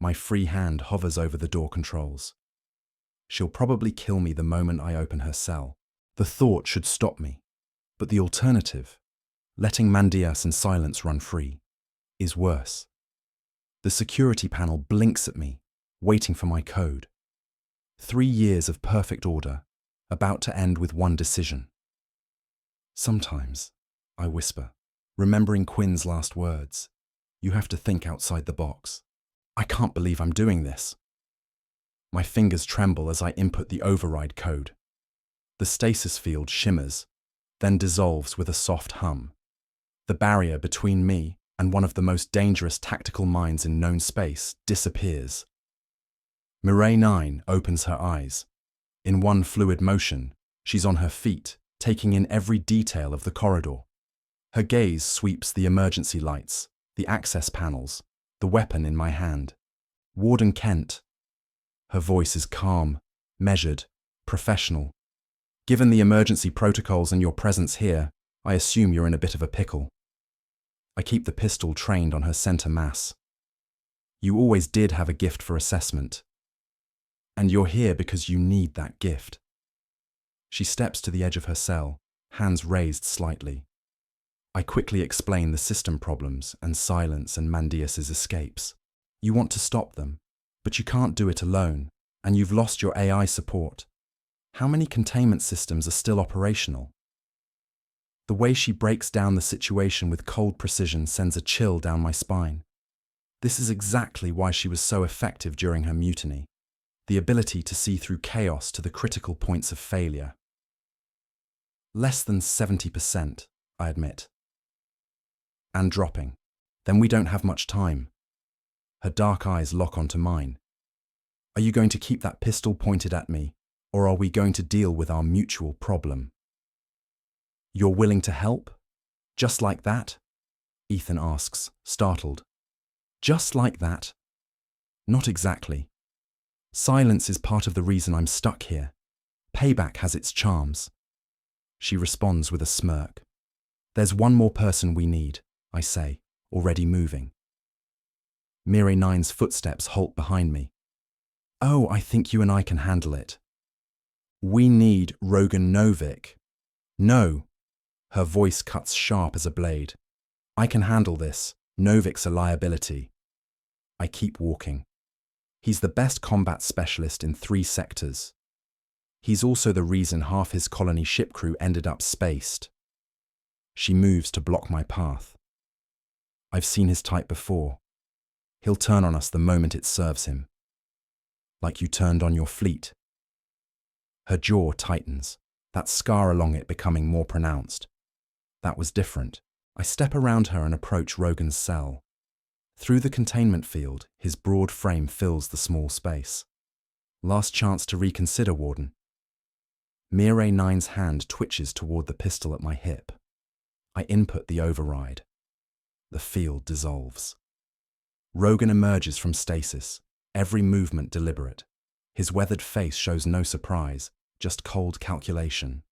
My free hand hovers over the door controls. She'll probably kill me the moment I open her cell. The thought should stop me. But the alternative, letting Mandias and Silence run free, is worse. The security panel blinks at me, waiting for my code. 3 years of perfect order, about to end with one decision. Sometimes, I whisper, remembering Quinn's last words, you have to think outside the box. I can't believe I'm doing this. My fingers tremble as I input the override code. The stasis field shimmers, then dissolves with a soft hum. The barrier between me and one of the most dangerous tactical minds in known space disappears. Mireille 9 opens her eyes. In one fluid motion, she's on her feet, taking in every detail of the corridor. Her gaze sweeps the emergency lights, the access panels, the weapon in my hand. Warden Kent. Her voice is calm, measured, professional. Given the emergency protocols and your presence here, I assume you're in a bit of a pickle. I keep the pistol trained on her center mass. You always did have a gift for assessment. And you're here because you need that gift. She steps to the edge of her cell, hands raised slightly. I quickly explain the system problems and Silence and Mandias's escapes. You want to stop them, but you can't do it alone, and you've lost your AI support. How many containment systems are still operational? The way she breaks down the situation with cold precision sends a chill down my spine. This is exactly why she was so effective during her mutiny. The ability to see through chaos to the critical points of failure. Less than 70%, I admit. And dropping. Then we don't have much time. Her dark eyes lock onto mine. Are you going to keep that pistol pointed at me, or are we going to deal with our mutual problem? You're willing to help? Just like that? Ethan asks, startled. Just like that? Not exactly. Silence is part of the reason I'm stuck here. Payback has its charms. She responds with a smirk. There's one more person we need, I say, already moving. Mireille 9's footsteps halt behind me. Oh, I think you and I can handle it. We need Rogan Novik. No. Her voice cuts sharp as a blade. I can handle this. Novik's a liability. I keep walking. He's the best combat specialist in 3 sectors. He's also the reason half his colony ship crew ended up spaced. She moves to block my path. I've seen his type before. He'll turn on us the moment it serves him. Like you turned on your fleet. Her jaw tightens, that scar along it becoming more pronounced. That was different. I step around her and approach Rogan's cell. Through the containment field, his broad frame fills the small space. Last chance to reconsider, Warden. Mireille 9's hand twitches toward the pistol at my hip. I input the override. The field dissolves. Rogan emerges from stasis, every movement deliberate. His weathered face shows no surprise, just cold calculation.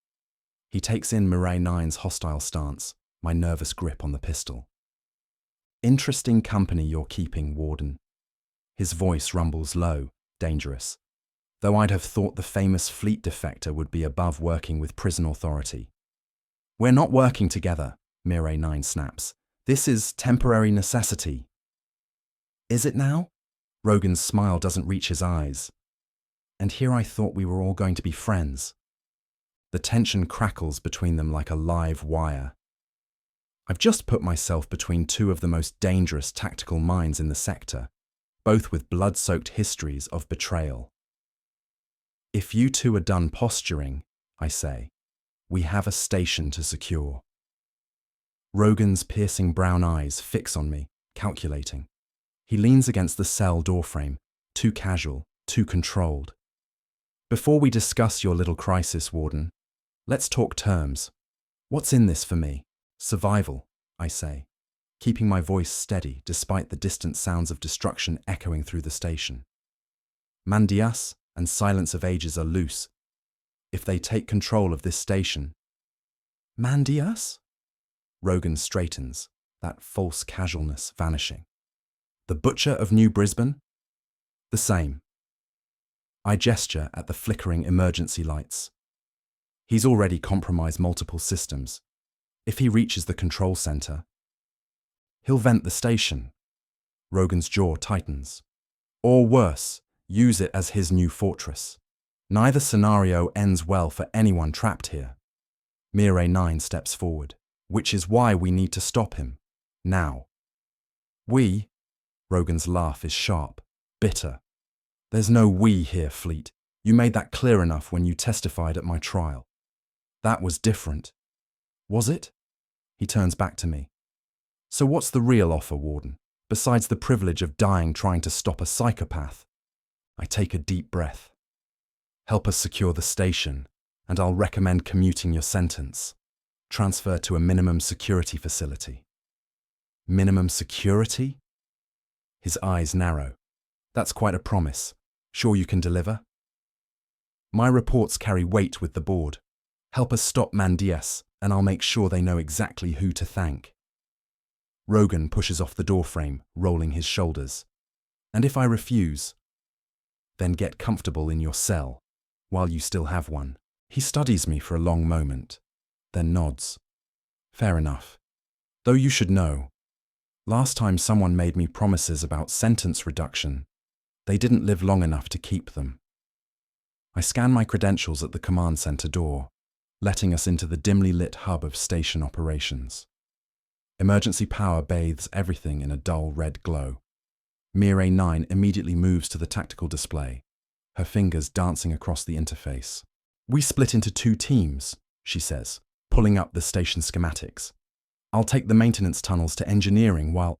He takes in Mireille 9's hostile stance, my nervous grip on the pistol. Interesting company you're keeping, Warden. His voice rumbles low, dangerous. Though I'd have thought the famous fleet defector would be above working with prison authority. We're not working together, Mireille 9 snaps. This is temporary necessity. Is it now? Rogan's smile doesn't reach his eyes. And here I thought we were all going to be friends. The tension crackles between them like a live wire. I've just put myself between 2 of the most dangerous tactical minds in the sector, both with blood-soaked histories of betrayal. If you 2 are done posturing, I say, we have a station to secure. Rogan's piercing brown eyes fix on me, calculating. He leans against the cell doorframe, too casual, too controlled. Before we discuss your little crisis, Warden, let's talk terms. What's in this for me? Survival, I say, keeping my voice steady despite the distant sounds of destruction echoing through the station. Mandias and Silence of Ages are loose. If they take control of this station... Mandias? Rogan straightens, that false casualness vanishing. The Butcher of New Brisbane? The same. I gesture at the flickering emergency lights. He's already compromised multiple systems. If he reaches the control center, he'll vent the station. Rogan's jaw tightens. Or worse, use it as his new fortress. Neither scenario ends well for anyone trapped here. Mirai 9 steps forward, which is why we need to stop him. Now. We? Rogan's laugh is sharp, bitter. There's no we here, Fleet. You made that clear enough when you testified at my trial. That was different. Was it? He turns back to me. So what's the real offer, Warden, besides the privilege of dying trying to stop a psychopath? I take a deep breath. Help us secure the station, and I'll recommend commuting your sentence. Transfer to a minimum security facility. Minimum security? His eyes narrow. That's quite a promise. Sure you can deliver? My reports carry weight with the board. Help us stop Mandias, and I'll make sure they know exactly who to thank. Rogan pushes off the doorframe, rolling his shoulders. And if I refuse? Then get comfortable in your cell, while you still have one. He studies me for a long moment, then nods. Fair enough. Though you should know, last time someone made me promises about sentence reduction, they didn't live long enough to keep them. I scan my credentials at the command center door, letting us into the dimly lit hub of station operations. Emergency power bathes everything in a dull red glow. Mirai 9 immediately moves to the tactical display, her fingers dancing across the interface. We split into 2 teams, she says, pulling up the station schematics. I'll take the maintenance tunnels to engineering while…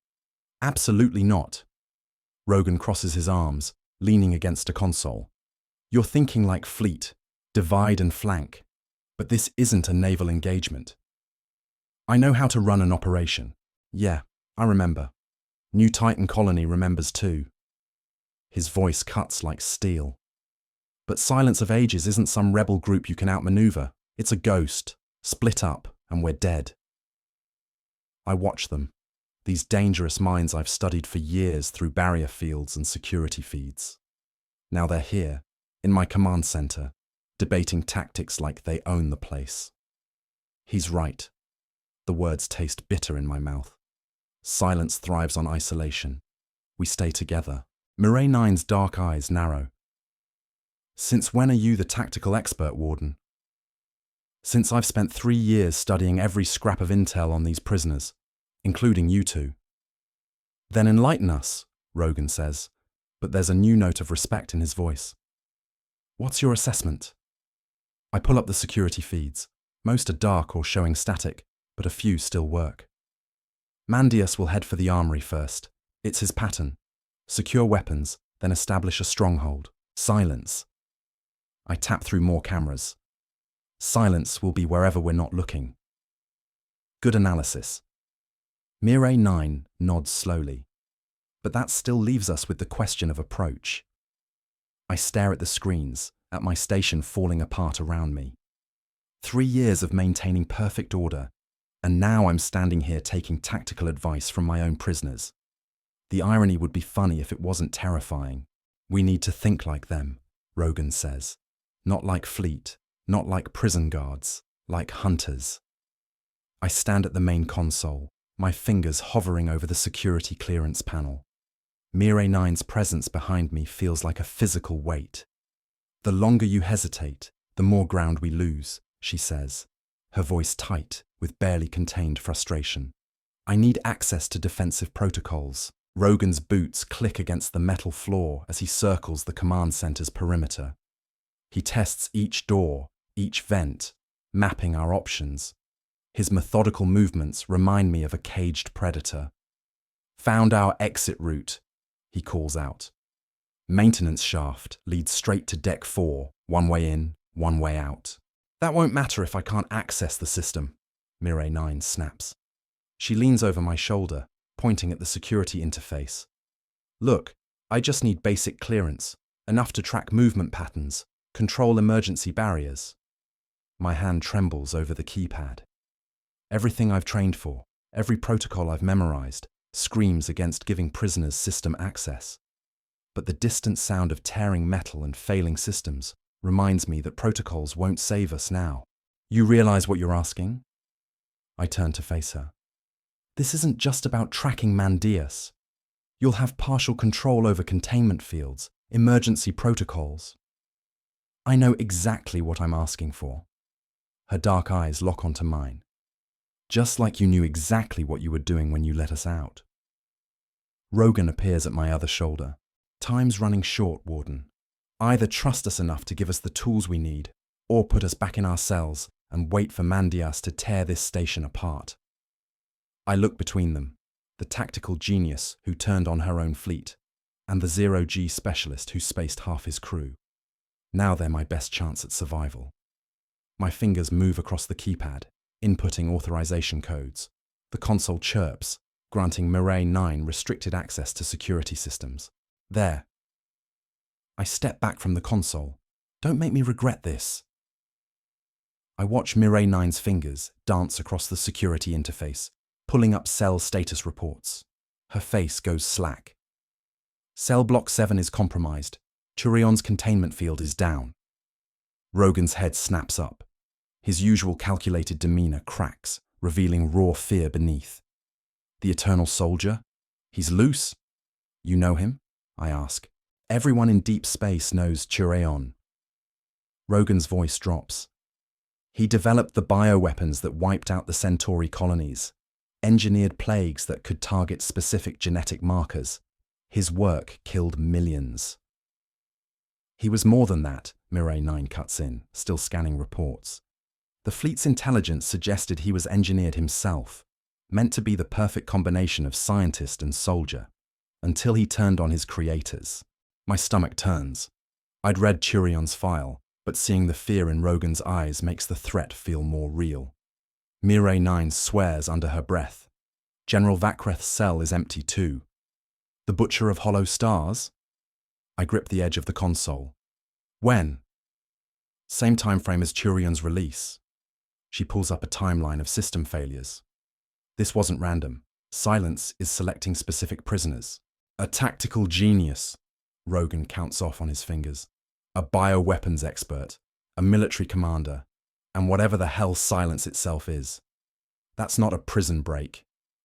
Absolutely not. Rogan crosses his arms, leaning against a console. You're thinking like Fleet, divide and flank. But this isn't a naval engagement. I know how to run an operation. Yeah, I remember. New Titan Colony remembers too. His voice cuts like steel. But Silence of Ages isn't some rebel group you can outmaneuver. It's a ghost, split up, and we're dead. I watch them, these dangerous minds I've studied for years through barrier fields and security feeds. Now they're here, in my command center, debating tactics like they own the place. He's right. The words taste bitter in my mouth. Silence thrives on isolation. We stay together. Mirai 9's dark eyes narrow. Since when are you the tactical expert, Warden? Since I've spent 3 years studying every scrap of intel on these prisoners, including you two. Then enlighten us, Rogan says, but there's a new note of respect in his voice. What's your assessment? I pull up the security feeds. Most are dark or showing static, but a few still work. Mandias will head for the armory first. It's his pattern. Secure weapons, then establish a stronghold. Silence. I tap through more cameras. Silence will be wherever we're not looking. Good analysis. Mirai 9 nods slowly, but that still leaves us with the question of approach. I stare at the screens, at my station falling apart around me. 3 years of maintaining perfect order, and now I'm standing here taking tactical advice from my own prisoners. The irony would be funny if it wasn't terrifying. We need to think like them, Rogan says. Not like Fleet, not like prison guards, like hunters. I stand at the main console, my fingers hovering over the security clearance panel. Mirai 9's presence behind me feels like a physical weight. The longer you hesitate, the more ground we lose, she says, her voice tight with barely contained frustration. I need access to defensive protocols. Rogan's boots click against the metal floor as he circles the command center's perimeter. He tests each door, each vent, mapping our options. His methodical movements remind me of a caged predator. Found our exit route, he calls out. Maintenance shaft leads straight to deck 4, one way in, one way out. That won't matter if I can't access the system, Mirai 9 snaps. She leans over my shoulder, pointing at the security interface. Look, I just need basic clearance, enough to track movement patterns, control emergency barriers. My hand trembles over the keypad. Everything I've trained for, every protocol I've memorized, screams against giving prisoners system access. But the distant sound of tearing metal and failing systems reminds me that protocols won't save us now. You realize what you're asking? I turn to face her. This isn't just about tracking Mandias. You'll have partial control over containment fields, emergency protocols. I know exactly what I'm asking for. Her dark eyes lock onto mine. Just like you knew exactly what you were doing when you let us out. Rogan appears at my other shoulder. Time's running short, Warden. Either trust us enough to give us the tools we need, or put us back in our cells and wait for Mandias to tear this station apart. I look between them, the tactical genius who turned on her own fleet, and the zero-G specialist who spaced half his crew. Now they're my best chance at survival. My fingers move across the keypad, inputting authorization codes. The console chirps, granting Mirai 9 restricted access to security systems. There. I step back from the console. Don't make me regret this. I watch Mirai 9's fingers dance across the security interface, pulling up cell status reports. Her face goes slack. Cell Block 7 is compromised. Turion's containment field is down. Rogan's head snaps up. His usual calculated demeanor cracks, revealing raw fear beneath. The Eternal Soldier? He's loose? You know him? I ask. Everyone in deep space knows Turion. Rogan's voice drops. He developed the bioweapons that wiped out the Centauri colonies, engineered plagues that could target specific genetic markers. His work killed millions. He was more than that, Mirai 9 cuts in, still scanning reports. The fleet's intelligence suggested he was engineered himself, meant to be the perfect combination of scientist and soldier, until he turned on his creators. My stomach turns. I'd read Turion's file, but seeing the fear in Rogan's eyes makes the threat feel more real. Mirai 9 swears under her breath. General Vakreth's cell is empty too. The Butcher of Hollow Stars? I grip the edge of the console. When? Same time frame as Turion's release. She pulls up a timeline of system failures. This wasn't random. Silence is selecting specific prisoners. A tactical genius, Rogan counts off on his fingers. A bioweapons expert, a military commander, and whatever the hell Silence itself is. That's not a prison break.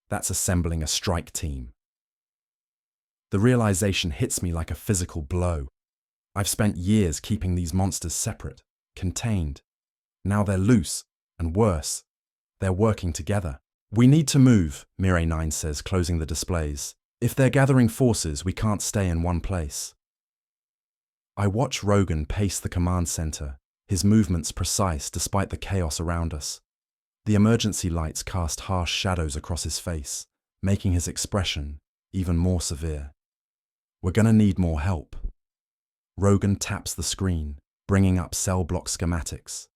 That's assembling a strike team. The realization hits me like a physical blow. I've spent years keeping these monsters separate, contained. Now they're loose, and worse, they're working together. We need to move, Mirai 9 says, closing the displays. If they're gathering forces, we can't stay in one place. I watch Rogan pace the command center, his movements precise despite the chaos around us. The emergency lights cast harsh shadows across his face, making his expression even more severe. We're gonna need more help. Rogan taps the screen, bringing up cell block schematics.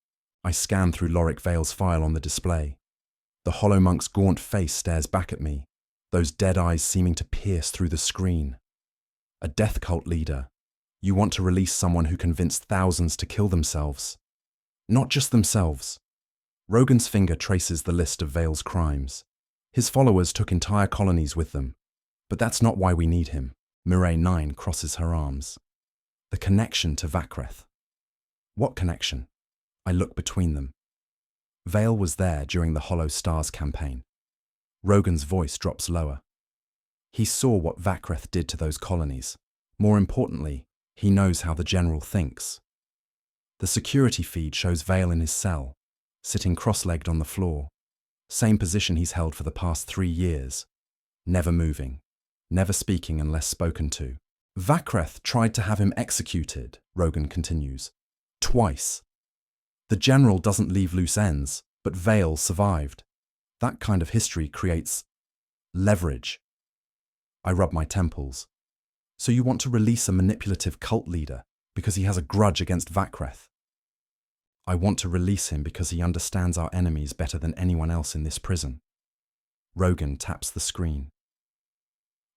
I scan through Lorik Vale's file on the display. The Hollow Monk's gaunt face stares back at me, those dead eyes seeming to pierce through the screen. A death cult leader. You want to release someone who convinced thousands to kill themselves. Not just themselves. Rogan's finger traces the list of Vale's crimes. His followers took entire colonies with them. But that's not why we need him. Mirai 9 crosses her arms. The connection to Vakreth. What connection? I look between them. Vale was there during the Hollow Stars campaign. Rogan's voice drops lower. He saw what Vakreth did to those colonies. More importantly, he knows how the General thinks. The security feed shows Vale in his cell, sitting cross-legged on the floor. Same position he's held for the past 3 years. Never moving, never speaking unless spoken to. Vakreth tried to have him executed, Rogan continues. Twice. The General doesn't leave loose ends, but Vale survived. That kind of history creates leverage. I rub my temples. So you want to release a manipulative cult leader because he has a grudge against Vakreth? I want to release him because he understands our enemies better than anyone else in this prison. Rogan taps the screen.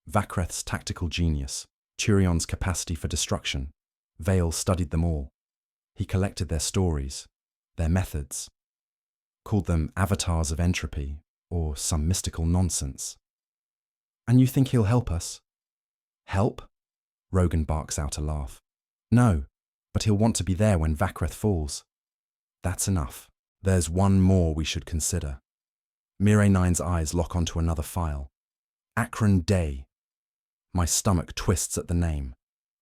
Vakreth's tactical genius, Turion's capacity for destruction. Vale studied them all. He collected their stories, their methods, called them avatars of entropy or some mystical nonsense. And you think he'll help us? Help? Rogan barks out a laugh. No, but he'll want to be there when Vakreth falls. That's enough. There's one more we should consider. Mirai 9's eyes lock onto another file. Akron Day. My stomach twists at the name.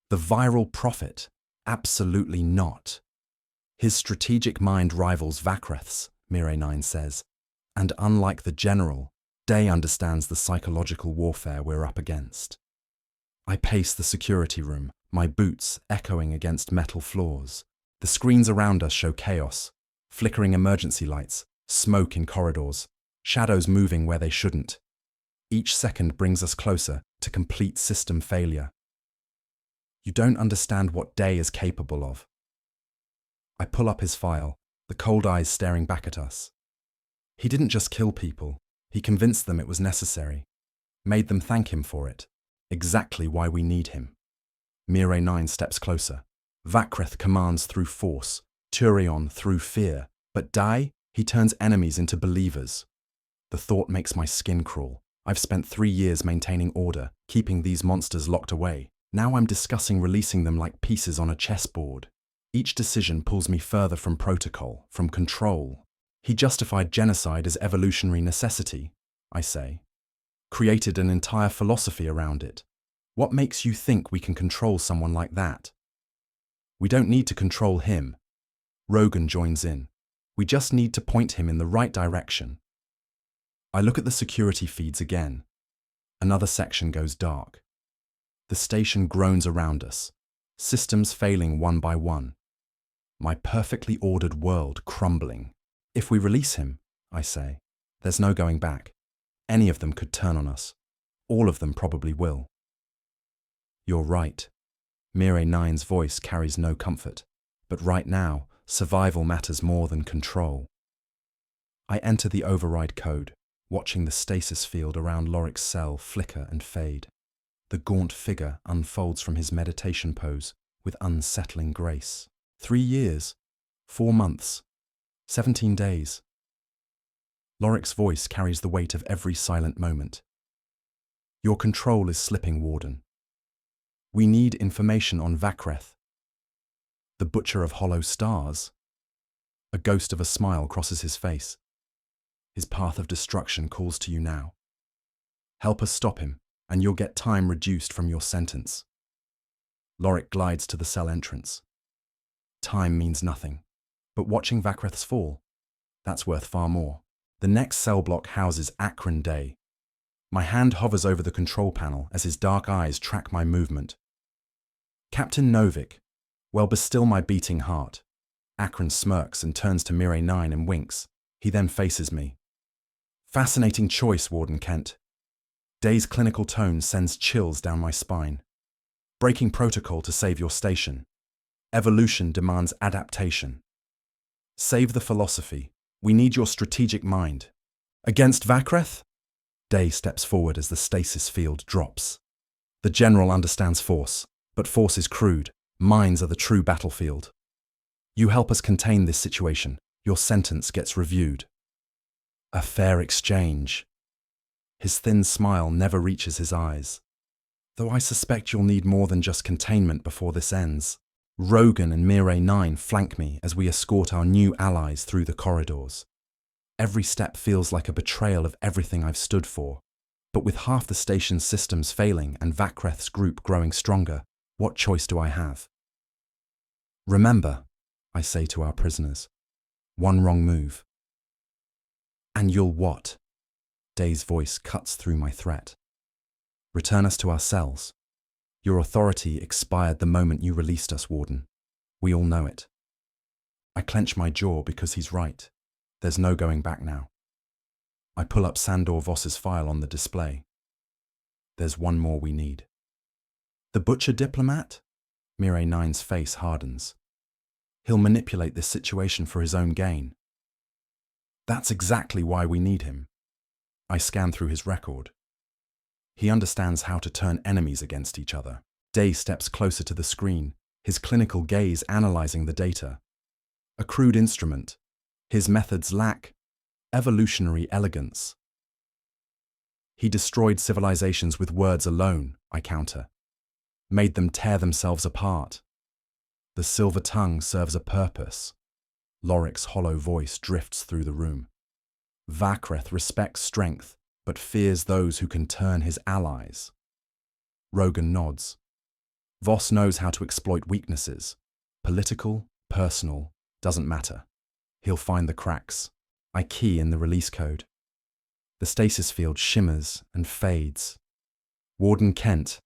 The viral prophet? Absolutely not. His strategic mind rivals Vakreth's, Mirai 9 says. And unlike the general, Day understands the psychological warfare we're up against. I pace the security room, my boots echoing against metal floors. The screens around us show chaos, flickering emergency lights, smoke in corridors, shadows moving where they shouldn't. Each second brings us closer to complete system failure. You don't understand what Day is capable of. I pull up his file, the cold eyes staring back at us. He didn't just kill people, he convinced them it was necessary, made them thank him for it. Exactly why we need him. Mirai 9 steps closer. Vakreth commands through force, Turion through fear, but Dai, he turns enemies into believers. The thought makes my skin crawl. I've spent 3 years maintaining order, keeping these monsters locked away. Now I'm discussing releasing them like pieces on a chessboard. Each decision pulls me further from protocol, from control. He justified genocide as evolutionary necessity, I say. Created an entire philosophy around it. What makes you think we can control someone like that? We don't need to control him. Rogan joins in. We just need to point him in the right direction. I look at the security feeds again. Another section goes dark. The station groans around us, systems failing one by one. My perfectly ordered world crumbling. If we release him, I say, there's no going back. Any of them could turn on us. All of them probably will. You're right. Mirai 9's voice carries no comfort. But right now, survival matters more than control. I enter the override code, watching the stasis field around Loric's cell flicker and fade. The gaunt figure unfolds from his meditation pose with unsettling grace. 3 years, 4 months, 17 days. Loric's voice carries the weight of every silent moment. Your control is slipping, Warden. We need information on Vakreth. The Butcher of Hollow Stars. A ghost of a smile crosses his face. His path of destruction calls to you now. Help us stop him, and you'll get time reduced from your sentence. Loric glides to the cell entrance. Time means nothing, but watching Vakreth's fall, that's worth far more. The next cell block houses Akron Day. My hand hovers over the control panel as his dark eyes track my movement. Captain Novik, well, bestill my beating heart. Akron smirks and turns to Mirai 9 and winks. He then faces me. Fascinating choice, Warden Kent. Day's clinical tone sends chills down my spine. Breaking protocol to save your station. Evolution demands adaptation. Save the philosophy. We need your strategic mind. Against Vakreth? Day steps forward as the stasis field drops. The general understands force, but force is crude. Minds are the true battlefield. You help us contain this situation. Your sentence gets reviewed. A fair exchange. His thin smile never reaches his eyes. Though I suspect you'll need more than just containment before this ends. Rogan and Mirai 9 flank me as we escort our new allies through the corridors. Every step feels like a betrayal of everything I've stood for. But with half the station's systems failing and Vakreth's group growing stronger, what choice do I have? Remember, I say to our prisoners, one wrong move. And you'll what? Day's voice cuts through my threat. Return us to our cells. Your authority expired the moment you released us, Warden. We all know it. I clench my jaw because he's right. There's no going back now. I pull up Sandor Voss's file on the display. There's one more we need. The Butcher diplomat? Mirai 9's face hardens. He'll manipulate this situation for his own gain. That's exactly why we need him. I scan through his record. He understands how to turn enemies against each other. Day steps closer to the screen, his clinical gaze analyzing the data. A crude instrument. His methods lack evolutionary elegance. He destroyed civilizations with words alone, I counter. Made them tear themselves apart. The silver tongue serves a purpose. Loric's hollow voice drifts through the room. Vakreth respects strength, but fears those who can turn his allies. Rogan nods. Voss knows how to exploit weaknesses. Political, personal, doesn't matter. He'll find the cracks. I key in the release code. The stasis field shimmers and fades. Warden Kent.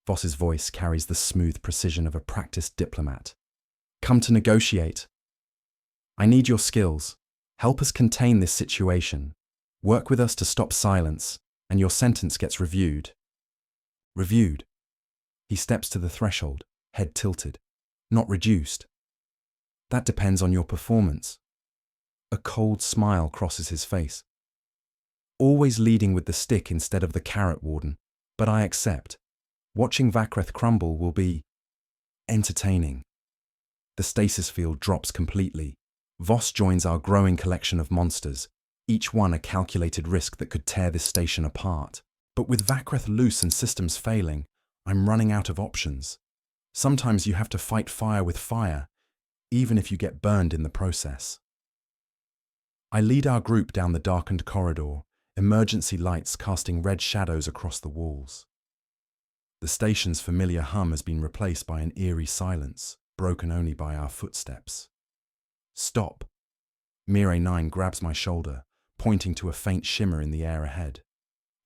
Voss's voice carries the smooth precision of a practiced diplomat. Come to negotiate. I need your skills. Help us contain this situation. Work with us to stop silence, and your sentence gets reviewed. Reviewed. He steps to the threshold, head tilted. Not reduced. That depends on your performance. A cold smile crosses his face. Always leading with the stick instead of the carrot, Warden, but I accept. Watching Vakreth crumble will be entertaining. The stasis field drops completely. Voss joins our growing collection of monsters, each one a calculated risk that could tear this station apart. But with Vakreth loose and systems failing, I'm running out of options. Sometimes you have to fight fire with fire, even if you get burned in the process. I lead our group down the darkened corridor, emergency lights casting red shadows across the walls. The station's familiar hum has been replaced by an eerie silence, broken only by our footsteps. Stop. Mirai 9 grabs my shoulder, pointing to a faint shimmer in the air ahead.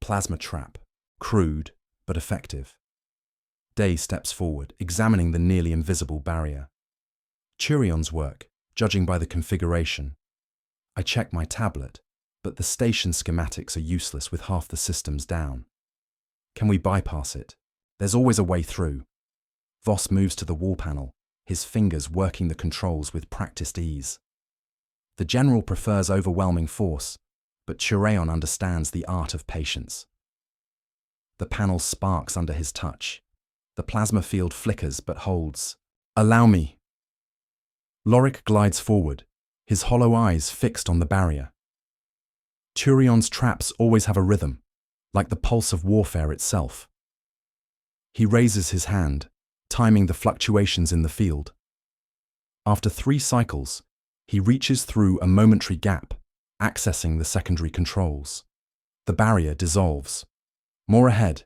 Plasma trap. Crude, but effective. Day steps forward, examining the nearly invisible barrier. Turion's work, judging by the configuration. I check my tablet, but the station schematics are useless with half the systems down. Can we bypass it? There's always a way through. Voss moves to the wall panel, his fingers working the controls with practiced ease. The general prefers overwhelming force, but Turion understands the art of patience. The panel sparks under his touch. The plasma field flickers but holds. Allow me. Lorik glides forward, his hollow eyes fixed on the barrier. Turion's traps always have a rhythm, like the pulse of warfare itself. He raises his hand, timing the fluctuations in the field. After 3 cycles, he reaches through a momentary gap, accessing the secondary controls. The barrier dissolves. More ahead.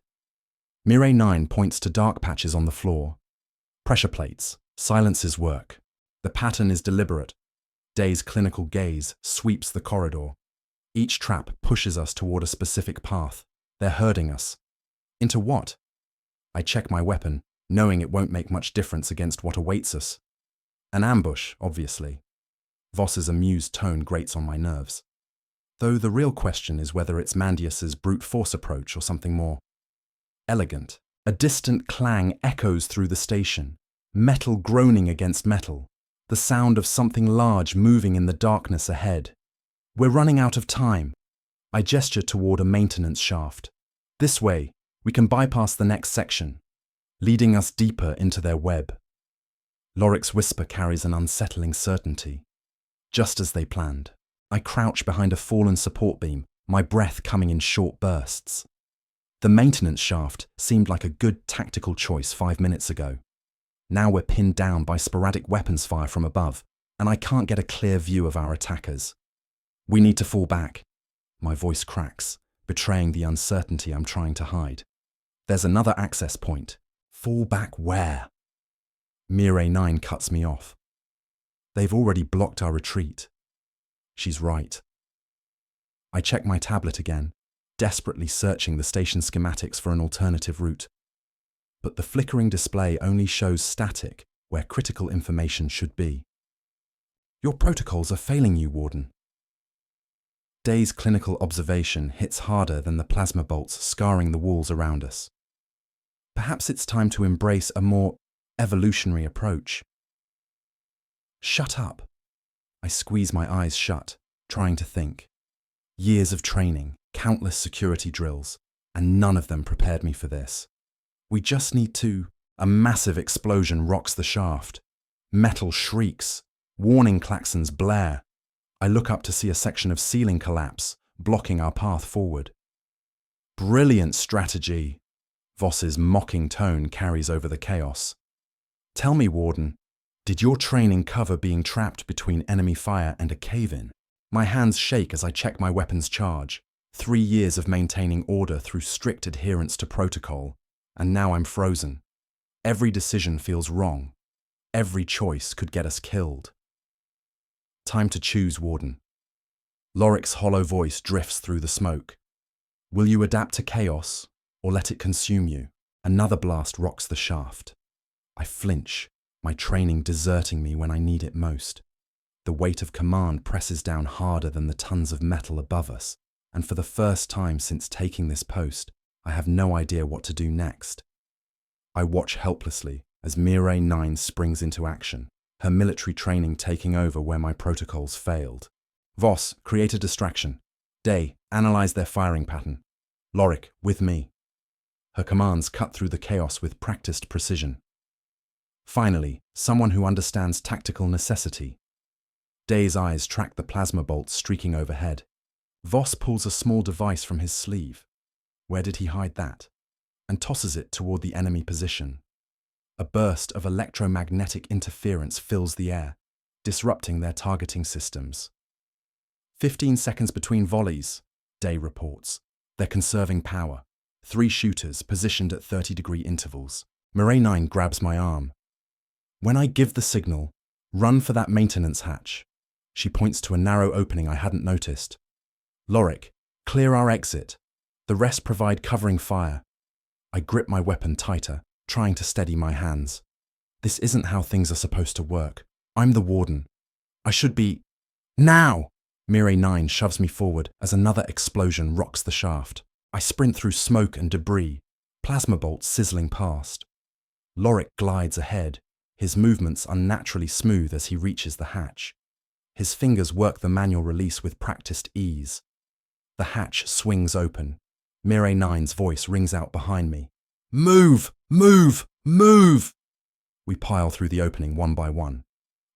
Mirai 9 points to dark patches on the floor. Pressure plates, silences work. The pattern is deliberate. Day's clinical gaze sweeps the corridor. Each trap pushes us toward a specific path. They're herding us. Into what? I check my weapon, knowing it won't make much difference against what awaits us. An ambush, obviously. Voss's amused tone grates on my nerves. Though the real question is whether it's Mandius's brute force approach or something more elegant. A distant clang echoes through the station, metal groaning against metal, the sound of something large moving in the darkness ahead. We're running out of time. I gesture toward a maintenance shaft. This way, we can bypass the next section, leading us deeper into their web. Lorik's whisper carries an unsettling certainty. Just as they planned, I crouch behind a fallen support beam, my breath coming in short bursts. The maintenance shaft seemed like a good tactical choice 5 minutes ago. Now we're pinned down by sporadic weapons fire from above, and I can't get a clear view of our attackers. We need to fall back. My voice cracks, betraying the uncertainty I'm trying to hide. There's another access point. Fall back where? Mirai 9 cuts me off. They've already blocked our retreat. She's right. I check my tablet again, desperately searching the station schematics for an alternative route. But the flickering display only shows static where critical information should be. Your protocols are failing you, Warden. Day's clinical observation hits harder than the plasma bolts scarring the walls around us. Perhaps it's time to embrace a more evolutionary approach. Shut up. I squeeze my eyes shut, trying to think. Years of training, countless security drills, and none of them prepared me for this. We just need to. A massive explosion rocks the shaft. Metal shrieks. Warning klaxons blare. I look up to see a section of ceiling collapse, blocking our path forward. Brilliant strategy. Voss's mocking tone carries over the chaos. Tell me, Warden, did your training cover being trapped between enemy fire and a cave-in? My hands shake as I check my weapon's charge. 3 years of maintaining order through strict adherence to protocol, and now I'm frozen. Every decision feels wrong. Every choice could get us killed. Time to choose, Warden. Lorik's hollow voice drifts through the smoke. Will you adapt to chaos, or let it consume you? Another blast rocks the shaft. I flinch, my training deserting me when I need it most. The weight of command presses down harder than the tons of metal above us, and for the first time since taking this post, I have no idea what to do next. I watch helplessly as Mirai 9 springs into action, her military training taking over where my protocols failed. Voss, create a distraction. Day, analyze their firing pattern. Lorik, with me. Her commands cut through the chaos with practiced precision. Finally, someone who understands tactical necessity. Day's eyes track the plasma bolts streaking overhead. Voss pulls a small device from his sleeve. Where did he hide that? And tosses it toward the enemy position. A burst of electromagnetic interference fills the air, disrupting their targeting systems. 15 seconds between volleys, Day reports. They're conserving power. 3 shooters positioned at 30-degree intervals. Mirai 9 grabs my arm. When I give the signal, run for that maintenance hatch. She points to a narrow opening I hadn't noticed. Lorik, clear our exit. The rest provide covering fire. I grip my weapon tighter, trying to steady my hands. This isn't how things are supposed to work. I'm the Warden. I should be... Now! Mirai 9 shoves me forward as another explosion rocks the shaft. I sprint through smoke and debris, plasma bolts sizzling past. Lorik glides ahead, his movements unnaturally smooth as he reaches the hatch. His fingers work the manual release with practiced ease. The hatch swings open. Mirai 9's voice rings out behind me. Move! Move! Move! We pile through the opening one by one.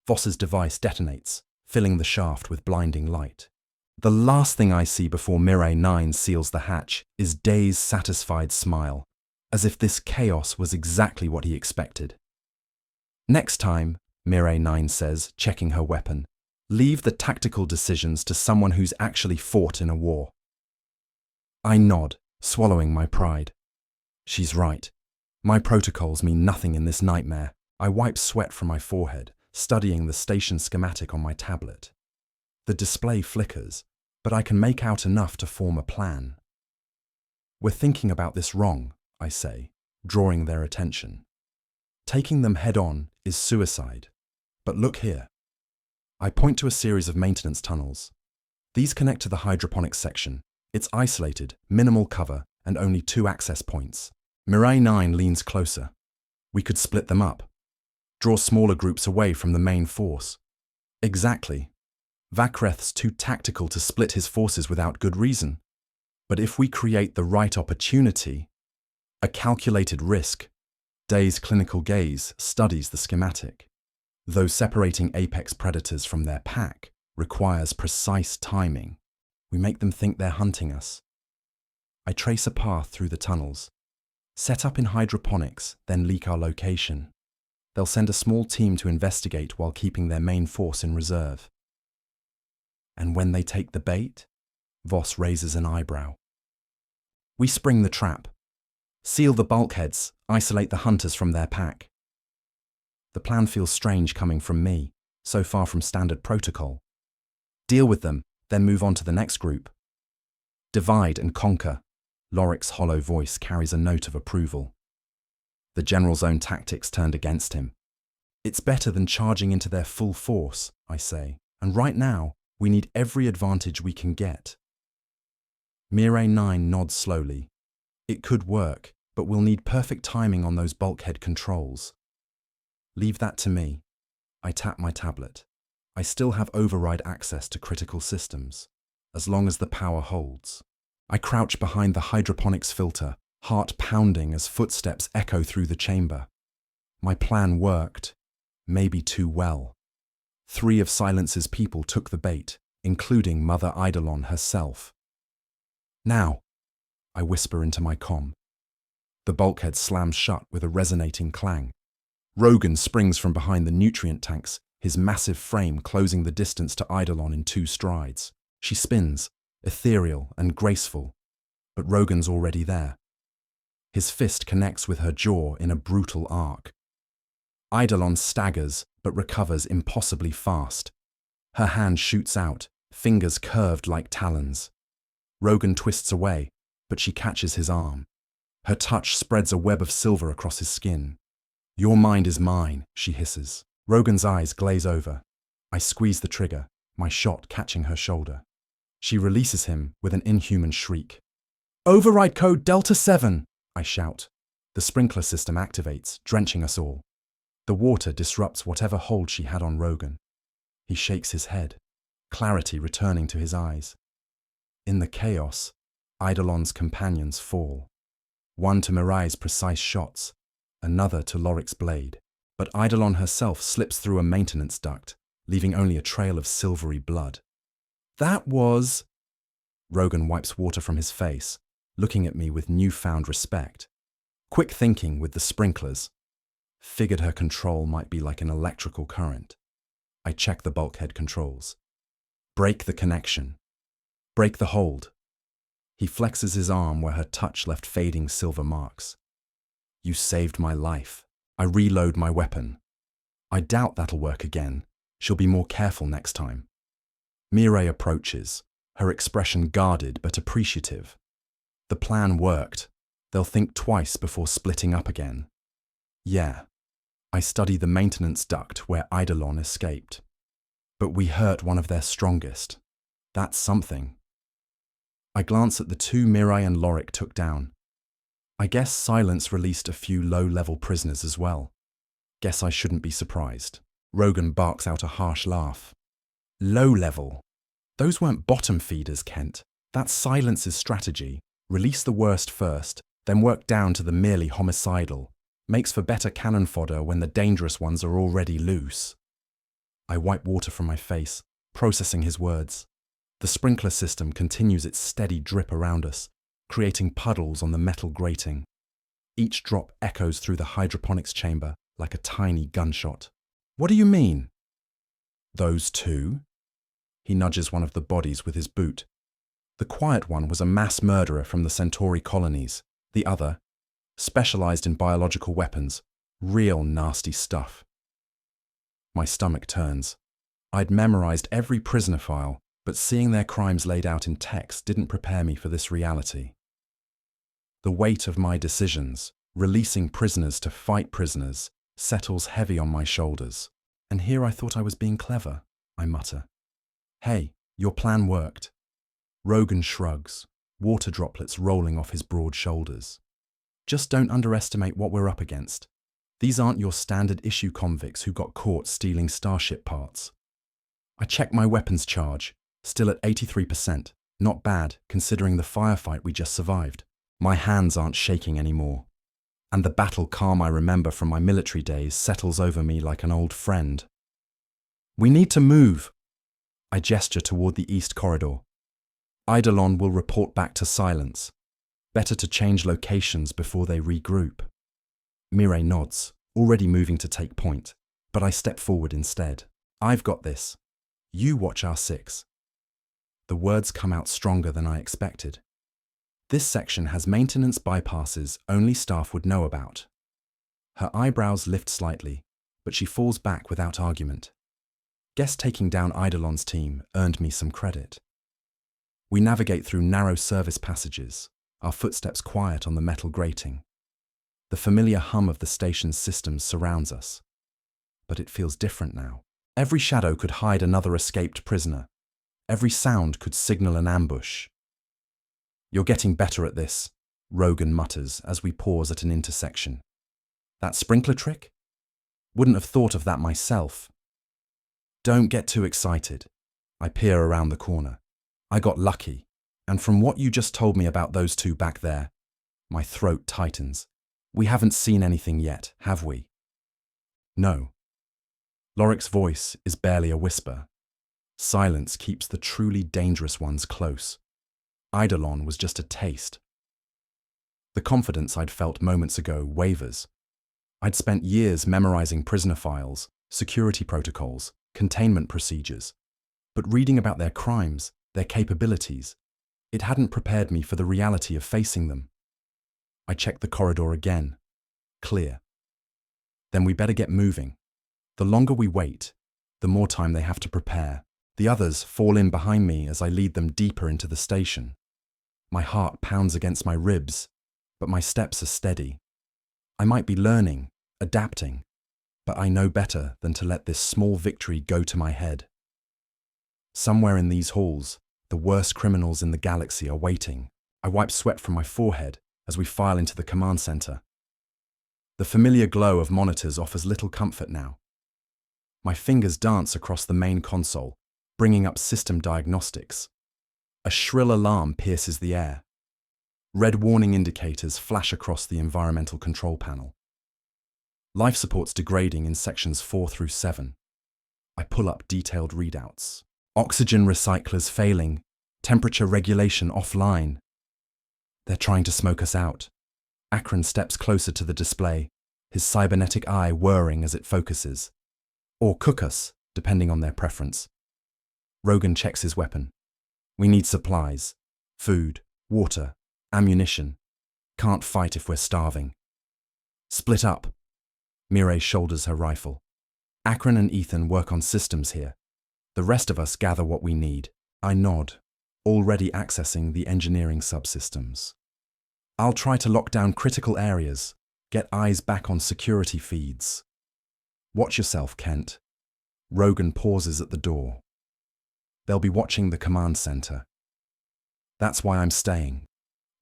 Voss's device detonates, filling the shaft with blinding light. The last thing I see before Mirai 9 seals the hatch is Day's satisfied smile, as if this chaos was exactly what he expected. Next time, Mirai 9 says, checking her weapon, leave the tactical decisions to someone who's actually fought in a war. I nod, swallowing my pride. She's right. My protocols mean nothing in this nightmare. I wipe sweat from my forehead, studying the station schematic on my tablet. The display flickers, but I can make out enough to form a plan. We're thinking about this wrong, I say, drawing their attention. Taking them head-on is suicide. But look here. I point to a series of maintenance tunnels. These connect to the hydroponics section. It's isolated, minimal cover, and only 2 access points. Mirai 9 leans closer. We could split them up. Draw smaller groups away from the main force. Exactly. Vakreth's too tactical to split his forces without good reason. But if we create the right opportunity, a calculated risk, Day's clinical gaze studies the schematic. Though separating apex predators from their pack requires precise timing, we make them think they're hunting us. I trace a path through the tunnels. Set up in hydroponics, then leak our location. They'll send a small team to investigate while keeping their main force in reserve. And when they take the bait, Voss raises an eyebrow. We spring the trap. Seal the bulkheads, isolate the hunters from their pack. The plan feels strange coming from me, so far from standard protocol. Deal with them, then move on to the next group. Divide and conquer. Lorik's hollow voice carries a note of approval. The general's own tactics turned against him. It's better than charging into their full force, I say, and right now, we need every advantage we can get. Mirai 9 nods slowly. It could work, but we'll need perfect timing on those bulkhead controls. Leave that to me. I tap my tablet. I still have override access to critical systems, as long as the power holds. I crouch behind the hydroponics filter, heart pounding as footsteps echo through the chamber. My plan worked, maybe too well. 3 of Silence's people took the bait, including Mother Eidolon herself. Now, I whisper into my comm. The bulkhead slams shut with a resonating clang. Rogan springs from behind the nutrient tanks, his massive frame closing the distance to Eidolon in 2 strides. She spins, ethereal and graceful, but Rogan's already there. His fist connects with her jaw in a brutal arc. Eidolon staggers, but recovers impossibly fast. Her hand shoots out, fingers curved like talons. Rogan twists away, but she catches his arm. Her touch spreads a web of silver across his skin. "Your mind is mine," she hisses. Rogan's eyes glaze over. I squeeze the trigger, my shot catching her shoulder. She releases him with an inhuman shriek. "Override code Delta 7, I shout. The sprinkler system activates, drenching us all. The water disrupts whatever hold she had on Rogan. He shakes his head, clarity returning to his eyes. In the chaos, Eidolon's companions fall. One to Mirai's precise shots, another to Loric's blade. But Eidolon herself slips through a maintenance duct, leaving only a trail of silvery blood. "That was—" Rogan wipes water from his face, looking at me with newfound respect. Quick thinking with the sprinklers. Figured her control might be like an electrical current. I check the bulkhead controls. Break the connection. Break the hold. He flexes his arm where her touch left fading silver marks. "You saved my life." I reload my weapon. I doubt that'll work again. She'll be more careful next time. Mirai approaches, her expression guarded but appreciative. The plan worked. They'll think twice before splitting up again. Yeah, I study the maintenance duct where Eidolon escaped. But we hurt one of their strongest. That's something. I glance at the 2 Mirai and Loric took down. I guess Silence released a few low-level prisoners as well. Guess I shouldn't be surprised. Rogan barks out a harsh laugh. Low-level? Those weren't bottom feeders, Kent. That's Silence's strategy. Release the worst first, then work down to the merely homicidal. Makes for better cannon fodder when the dangerous ones are already loose. I wipe water from my face, processing his words. The sprinkler system continues its steady drip around us, creating puddles on the metal grating. Each drop echoes through the hydroponics chamber like a tiny gunshot. "What do you mean?" "Those 2? He nudges one of the bodies with his boot. The quiet one was a mass murderer from the Centauri colonies. The other, specialized in biological weapons, real nasty stuff. My stomach turns. I'd memorized every prisoner file, but seeing their crimes laid out in text didn't prepare me for this reality. The weight of my decisions, releasing prisoners to fight prisoners, settles heavy on my shoulders. And here I thought I was being clever, I mutter. "Hey, your plan worked." Rogan shrugs, water droplets rolling off his broad shoulders. "Just don't underestimate what we're up against. These aren't your standard issue convicts who got caught stealing starship parts." I check my weapons charge, still at 83%. Not bad, considering the firefight we just survived. My hands aren't shaking anymore. And the battle calm I remember from my military days settles over me like an old friend. "We need to move." I gesture toward the east corridor. Eidolon will report back to Silence. Better to change locations before they regroup. Mirai nods, already moving to take point, but I step forward instead. "I've got this. You watch our 6. The words come out stronger than I expected. This section has maintenance bypasses only staff would know about. Her eyebrows lift slightly, but she falls back without argument. Guess taking down Eidolon's team earned me some credit. We navigate through narrow service passages, our footsteps quiet on the metal grating. The familiar hum of the station's systems surrounds us. But it feels different now. Every shadow could hide another escaped prisoner. Every sound could signal an ambush. "You're getting better at this," Rogan mutters as we pause at an intersection. "That sprinkler trick? Wouldn't have thought of that myself." "Don't get too excited." I peer around the corner. "I got lucky, and from what you just told me about those 2 back there," my throat tightens. "We haven't seen anything yet, have we?" "No." Loric's voice is barely a whisper. Silence keeps the truly dangerous ones close. Eidolon was just a taste. The confidence I'd felt moments ago wavers. I'd spent years memorizing prisoner files, security protocols, containment procedures. But reading about their crimes, their capabilities, it hadn't prepared me for the reality of facing them. I checked the corridor again. Clear. Then we better get moving. The longer we wait, the more time they have to prepare. The others fall in behind me as I lead them deeper into the station. My heart pounds against my ribs, but my steps are steady. I might be learning, adapting, but I know better than to let this small victory go to my head. Somewhere in these halls, the worst criminals in the galaxy are waiting. I wipe sweat from my forehead as we file into the command center. The familiar glow of monitors offers little comfort now. My fingers dance across the main console, bringing up system diagnostics. A shrill alarm pierces the air. Red warning indicators flash across the environmental control panel. Life support's degrading in sections 4 through 7. I pull up detailed readouts. Oxygen recyclers failing, temperature regulation offline. They're trying to smoke us out. Akron steps closer to the display, his cybernetic eye whirring as it focuses. Or cook us, depending on their preference. Rogan checks his weapon. We need supplies, food, water, ammunition. Can't fight if we're starving. Split up. Mireille shoulders her rifle. Akron and Ethan work on systems here. The rest of us gather what we need. I nod, already accessing the engineering subsystems. I'll try to lock down critical areas, get eyes back on security feeds. Watch yourself, Kent. Rogan pauses at the door. They'll be watching the command center. That's why I'm staying.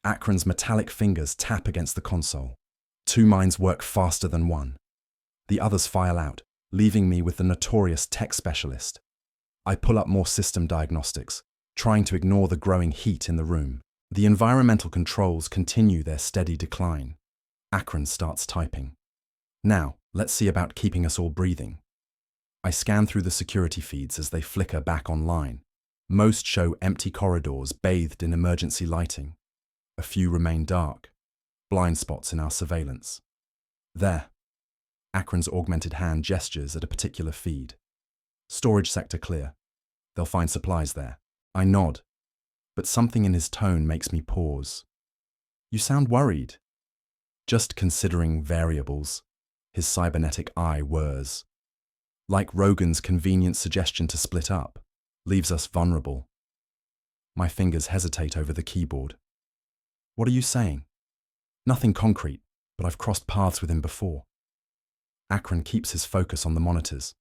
Akron's metallic fingers tap against the console. 2 minds work faster than one. The others file out, leaving me with the notorious tech specialist. I pull up more system diagnostics, trying to ignore the growing heat in the room. The environmental controls continue their steady decline. Akron starts typing. Now, let's see about keeping us all breathing. I scan through the security feeds as they flicker back online. Most show empty corridors bathed in emergency lighting. A few remain dark, blind spots in our surveillance. There. Akron's augmented hand gestures at a particular feed. Storage sector clear. They'll find supplies there. I nod, but something in his tone makes me pause. You sound worried. Just considering variables. His cybernetic eye whirs. Like Rogan's convenient suggestion to split up, leaves us vulnerable. My fingers hesitate over the keyboard. What are you saying? Nothing concrete, but I've crossed paths with him before. Akron keeps his focus on the monitors.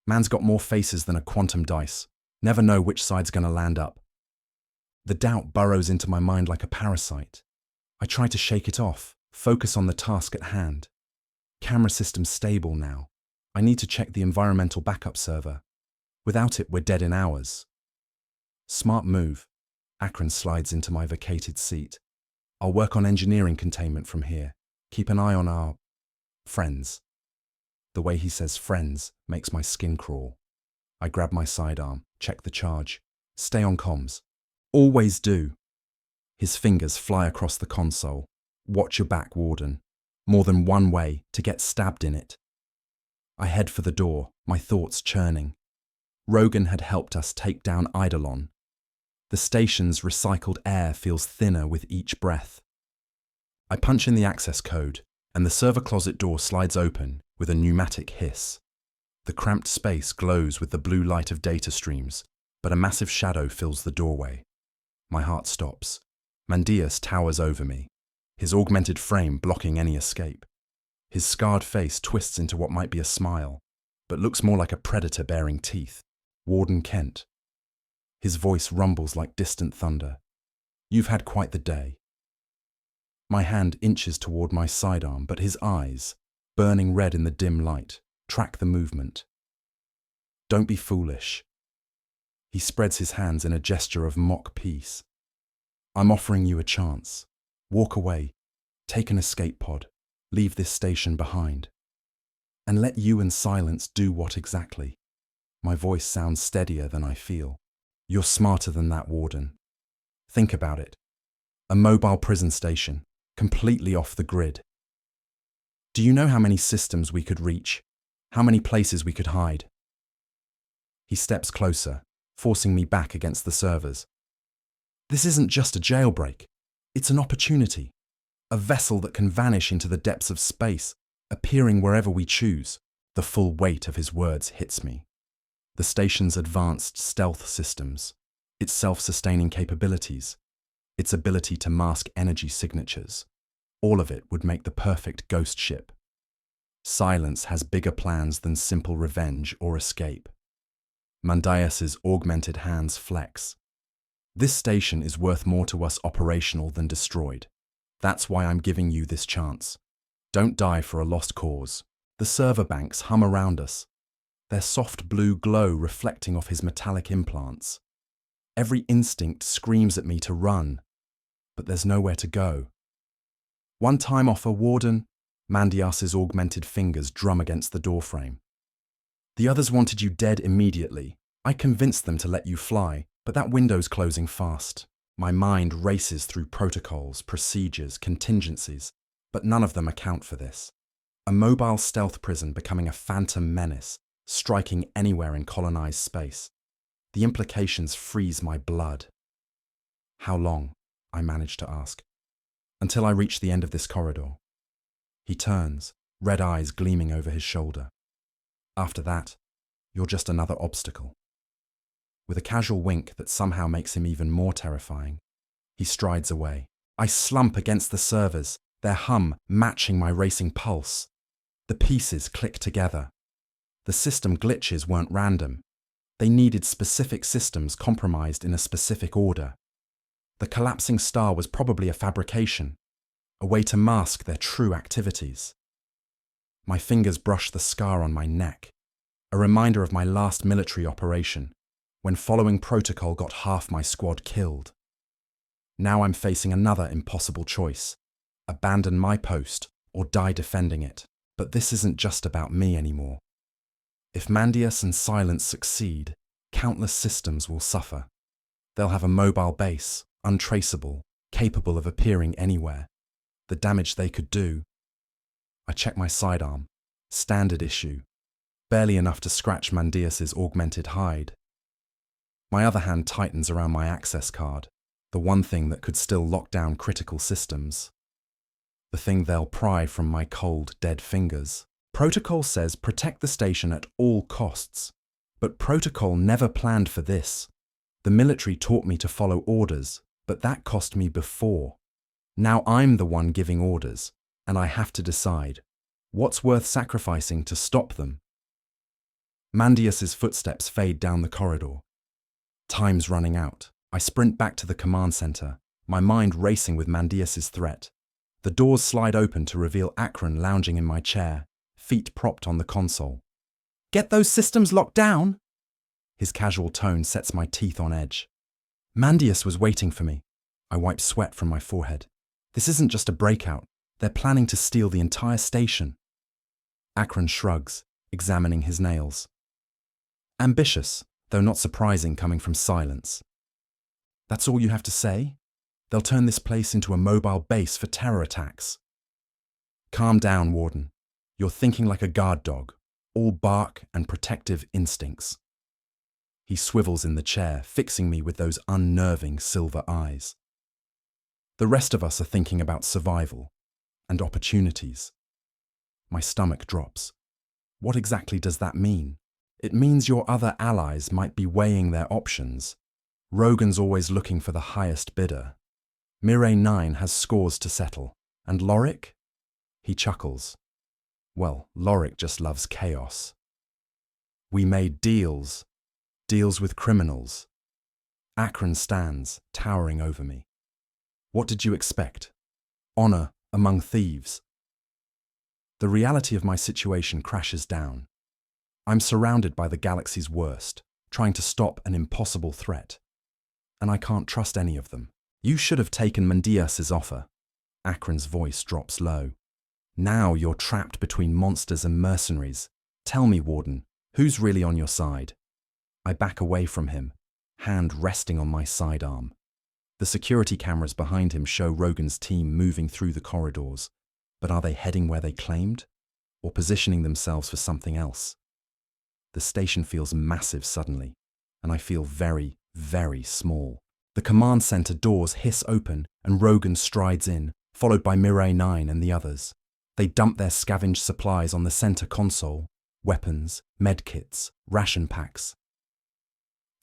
Man's got more faces than a quantum dice. Never know which side's gonna land up. The doubt burrows into my mind like a parasite. I try to shake it off, focus on the task at hand. Camera system's stable now. I need to check the environmental backup server. Without it, we're dead in hours. Smart move. Akron slides into my vacated seat. I'll work on engineering containment from here. Keep an eye on our friends. The way he says friends makes my skin crawl. I grab my sidearm, check the charge. Stay on comms. Always do. His fingers fly across the console. Watch your back, Warden. More than one way to get stabbed in it. I head for the door, my thoughts churning. Rogan had helped us take down Eidolon. The station's recycled air feels thinner with each breath. I punch in the access code, and the server closet door slides open with a pneumatic hiss. The cramped space glows with the blue light of data streams, but a massive shadow fills the doorway. My heart stops. Mandius towers over me, his augmented frame blocking any escape. His scarred face twists into what might be a smile, but looks more like a predator baring teeth. Warden Kent. His voice rumbles like distant thunder. You've had quite the day. My hand inches toward my sidearm, but his eyes, burning red in the dim light, track the movement. Don't be foolish. He spreads his hands in a gesture of mock peace. I'm offering you a chance. Walk away, take an escape pod, leave this station behind. And let you and silence do what exactly? My voice sounds steadier than I feel. You're smarter than that, Warden. Think about it. A mobile prison station, completely off the grid. Do you know how many systems we could reach? How many places we could hide? He steps closer, forcing me back against the servers. This isn't just a jailbreak. It's an opportunity. A vessel that can vanish into the depths of space, appearing wherever we choose. The full weight of his words hits me. The station's advanced stealth systems, its self-sustaining capabilities, its ability to mask energy signatures, all of it would make the perfect ghost ship. Silence has bigger plans than simple revenge or escape. Mandias's augmented hands flex. This station is worth more to us operational than destroyed. That's why I'm giving you this chance. Don't die for a lost cause. The server banks hum around us, their soft blue glow reflecting off his metallic implants. Every instinct screams at me to run, but there's nowhere to go. One time offer, Warden. Mandias's augmented fingers drum against the doorframe. The others wanted you dead immediately. I convinced them to let you fly, but that window's closing fast. My mind races through protocols, procedures, contingencies, but none of them account for this. A mobile stealth prison becoming a phantom menace, striking anywhere in colonized space. The implications freeze my blood. How long? I manage to ask. Until I reach the end of this corridor. He turns, red eyes gleaming over his shoulder. After that, you're just another obstacle. With a casual wink that somehow makes him even more terrifying, he strides away. I slump against the servers, their hum matching my racing pulse. The pieces click together. The system glitches weren't random. They needed specific systems compromised in a specific order. The collapsing star was probably a fabrication, a way to mask their true activities. My fingers brush the scar on my neck, a reminder of my last military operation, when following protocol got half my squad killed. Now I'm facing another impossible choice: abandon my post or die defending it. But this isn't just about me anymore. If Mandias and Silence succeed, countless systems will suffer. They'll have a mobile base, untraceable, capable of appearing anywhere. The damage they could do. I check my sidearm. Standard issue. Barely enough to scratch Mandias's augmented hide. My other hand tightens around my access card, the one thing that could still lock down critical systems. The thing they'll pry from my cold, dead fingers. Protocol says protect the station at all costs. But Protocol never planned for this. The military taught me to follow orders, but that cost me before. Now I'm the one giving orders, and I have to decide what's worth sacrificing to stop them. Mandias's footsteps fade down the corridor. Time's running out. I sprint back to the command center, my mind racing with Mandias's threat. The doors slide open to reveal Akron lounging in my chair, feet propped on the console. Get those systems locked down! His casual tone sets my teeth on edge. Mandias was waiting for me. I wipe sweat from my forehead. This isn't just a breakout. They're planning to steal the entire station. Akron shrugs, examining his nails. Ambitious, though not surprising coming from Silence. That's all you have to say? They'll turn this place into a mobile base for terror attacks. Calm down, Warden. You're thinking like a guard dog, all bark and protective instincts. He swivels in the chair, fixing me with those unnerving silver eyes. The rest of us are thinking about survival and opportunities. My stomach drops. What exactly does that mean? It means your other allies might be weighing their options. Rogan's always looking for the highest bidder. Mirai 9 has scores to settle. And Lorik? He chuckles. Well, Lorik just loves chaos. We made deals. Deals with criminals. Akron stands, towering over me. What did you expect? Honor among thieves. The reality of my situation crashes down. I'm surrounded by the galaxy's worst, trying to stop an impossible threat. And I can't trust any of them. You should have taken Mandias's offer. Akron's voice drops low. Now you're trapped between monsters and mercenaries. Tell me, Warden, who's really on your side? I back away from him, hand resting on my sidearm. The security cameras behind him show Rogan's team moving through the corridors. But are they heading where they claimed? or positioning themselves for something else. The station feels massive suddenly, and I feel very, very small. The command center doors hiss open and Rogan strides in, followed by Mirai 9 and the others. They dump their scavenged supplies on the center console: weapons, medkits, ration packs.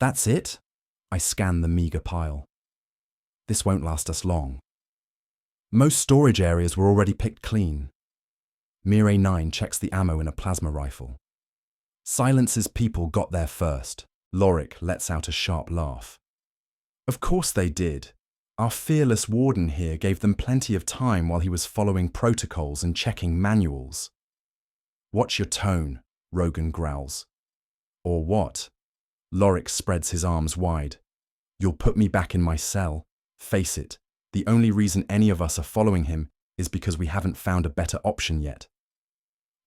That's it? I scan the meager pile. This won't last us long. Most storage areas were already picked clean. Mirai 9 checks the ammo in a plasma rifle. Silence's people got there first. Lorik lets out a sharp laugh. Of course they did. Our fearless warden here gave them plenty of time while he was following protocols and checking manuals. Watch your tone, Rogan growls. Or what? Lorik spreads his arms wide. You'll put me back in my cell. Face it, the only reason any of us are following him is because we haven't found a better option yet.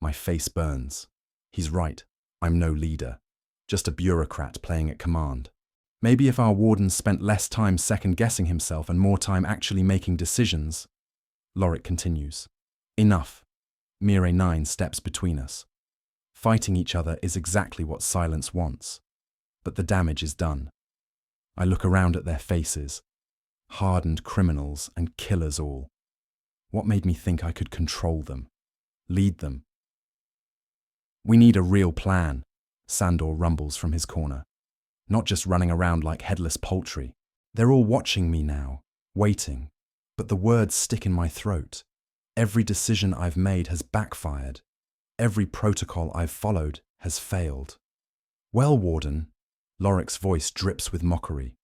My face burns. He's right. I'm no leader. Just a bureaucrat playing at command. Maybe if our warden spent less time second-guessing himself and more time actually making decisions. Lorik continues. Enough. Mirai 9 steps between us. Fighting each other is exactly what Silence wants. But the damage is done. I look around at their faces. Hardened criminals and killers all. What made me think I could control them? Lead them? We need a real plan, Sandor rumbles from his corner. Not just running around like headless poultry. They're all watching me now, waiting. But the words stick in my throat. Every decision I've made has backfired. Every protocol I've followed has failed. Well, Warden, Lorik's voice drips with mockery.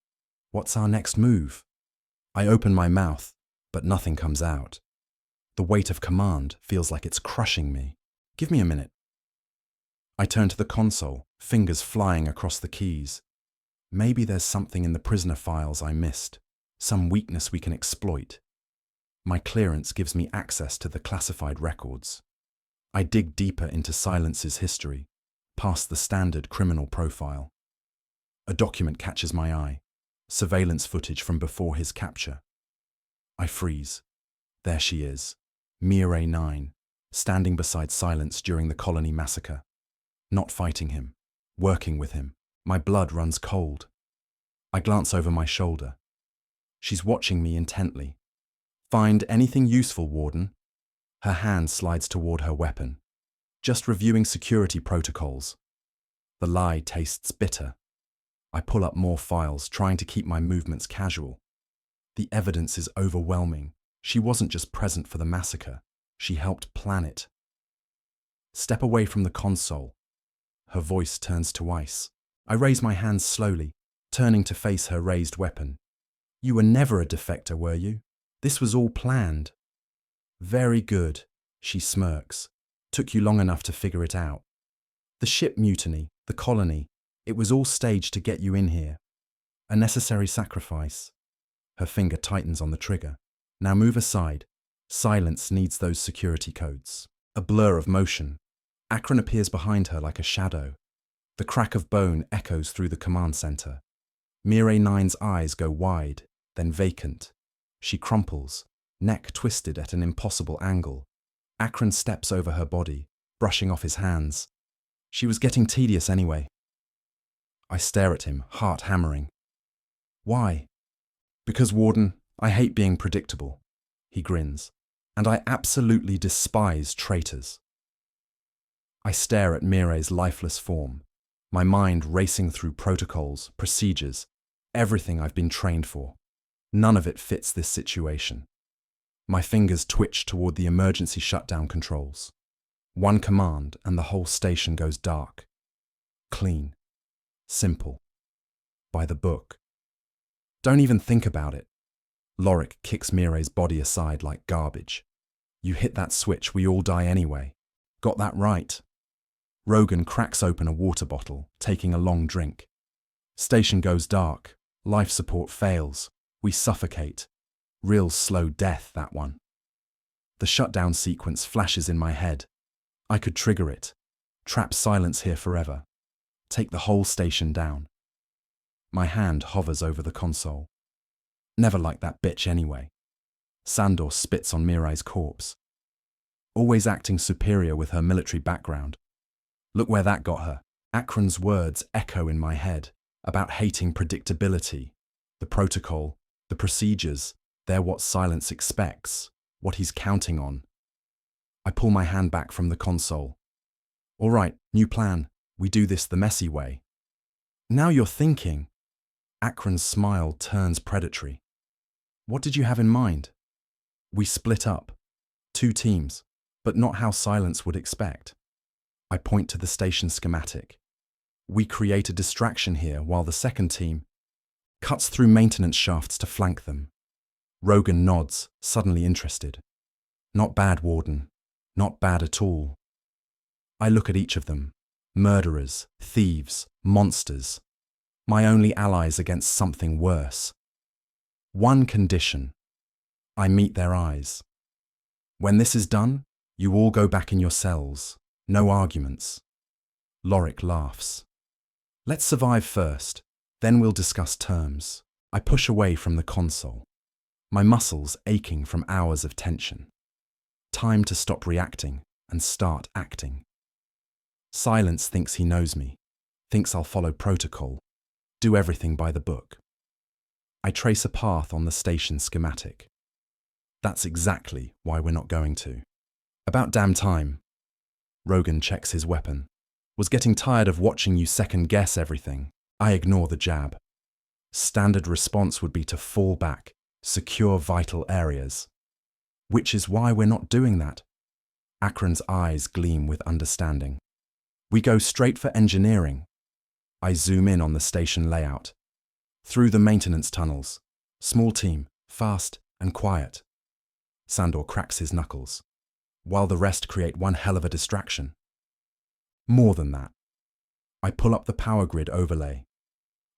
What's our next move? I open my mouth, but nothing comes out. The weight of command feels like it's crushing me. Give me a minute. I turn to the console, fingers flying across the keys. Maybe there's something in the prisoner files I missed, some weakness we can exploit. My clearance gives me access to the classified records. I dig deeper into Silence's history, past the standard criminal profile. A document catches my eye, surveillance footage from before his capture. I freeze. There she is, Mirai 9, standing beside Silence during the colony massacre. Not fighting him, working with him. My blood runs cold. I glance over my shoulder. She's watching me intently. Find anything useful, Warden? Her hand slides toward her weapon. Just reviewing security protocols. The lie tastes bitter. I pull up more files, trying to keep my movements casual. The evidence is overwhelming. She wasn't just present for the massacre. She helped plan it. Step away from the console. Her voice turns to ice. I raise my hands slowly, turning to face her raised weapon. You were never a defector, were you? This was all planned. Very good, she smirks. Took you long enough to figure it out. The ship mutiny, the colony, it was all staged to get you in here. A necessary sacrifice. Her finger tightens on the trigger. Now move aside. Silence needs those security codes. A blur of motion. Akron appears behind her like a shadow. The crack of bone echoes through the command center. Mirai 9's eyes go wide, then vacant. She crumples, neck twisted at an impossible angle. Akron steps over her body, brushing off his hands. She was getting tedious anyway. I stare at him, heart hammering. Why? Because, Warden, I hate being predictable. He grins. And I absolutely despise traitors. I stare at Mirai's lifeless form, my mind racing through protocols, procedures, everything I've been trained for. None of it fits this situation. My fingers twitch toward the emergency shutdown controls. One command and the whole station goes dark. Clean. Simple. By the book. Don't even think about it. Lorik kicks Mirai's body aside like garbage. You hit that switch, we all die anyway. Got that right. Rogan cracks open a water bottle, taking a long drink. Station goes dark. Life support fails. We suffocate. Real slow death, that one. The shutdown sequence flashes in my head. I could trigger it. Trap Silence here forever. Take the whole station down. My hand hovers over the console. Never liked that bitch anyway. Sandor spits on Mirai's corpse. always acting superior with her military background. Look where that got her. Akron's words echo in my head about hating predictability. The protocol, the procedures, they're what Silence expects, what he's counting on. I pull my hand back from the console. All right, new plan. We do this the messy way. Now you're thinking. Akron's smile turns predatory. What did you have in mind? We split up. 2 teams, but not how Silence would expect. I point to the station schematic. We create a distraction here while the second team cuts through maintenance shafts to flank them. Rogan nods, suddenly interested. Not bad, Warden. Not bad at all. I look at each of them. Murderers, thieves, monsters. My only allies against something worse. One condition. I meet their eyes. When this is done, you all go back in your cells. No arguments. Lorik laughs. Let's survive first, then we'll discuss terms. I push away from the console. My muscles aching from hours of tension. Time to stop reacting and start acting. Silence thinks he knows me, thinks I'll follow protocol, do everything by the book. I trace a path on the station schematic. That's exactly why we're not going to. About damn time. Rogan checks his weapon. Was getting tired of watching you second-guess everything. I ignore the jab. Standard response would be to fall back, secure vital areas. Which is why we're not doing that. Akron's eyes gleam with understanding. We go straight for engineering. I zoom in on the station layout. Through the maintenance tunnels. Small team, fast and quiet. Sandor cracks his knuckles, while the rest create one hell of a distraction. More than that. I pull up the power grid overlay.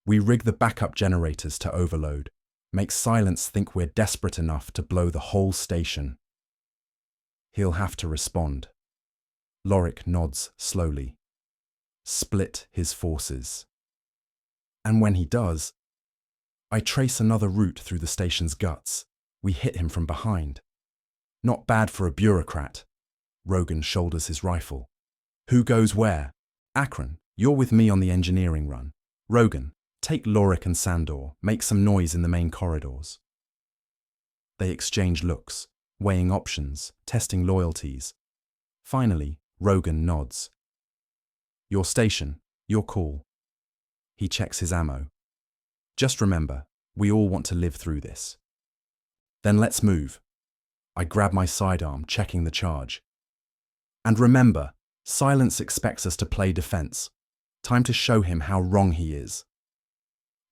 We rig the backup generators to overload, make Silence think we're desperate enough to blow the whole station. He'll have to respond. Lorik nods slowly. Split his forces. And when he does, I trace another route through the station's guts. We hit him from behind. Not bad for a bureaucrat. Rogan shoulders his rifle. Who goes where? Akron, you're with me on the engineering run. Rogan, take Lorik and Sandor, make some noise in the main corridors. They exchange looks, weighing options, testing loyalties. Finally, Rogan nods. Your station, your call. He checks his ammo. Just remember, we all want to live through this. Then let's move. I grab my sidearm, checking the charge. And remember, Silence expects us to play defense. Time to show him how wrong he is.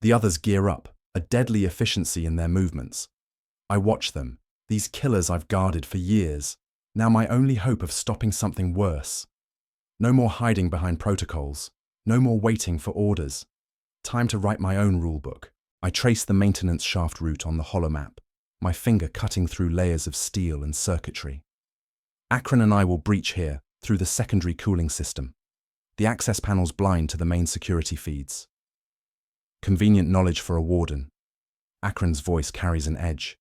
The others gear up, a deadly efficiency in their movements. I watch them, these killers I've guarded for years, now my only hope of stopping something worse. No more hiding behind protocols, no more waiting for orders. Time to write my own rulebook. I trace the maintenance shaft route on the holomap, my finger cutting through layers of steel and circuitry. Akron and I will breach here, through the secondary cooling system. The access panel's blind to the main security feeds. Convenient knowledge for a warden. Akron's voice carries an edge.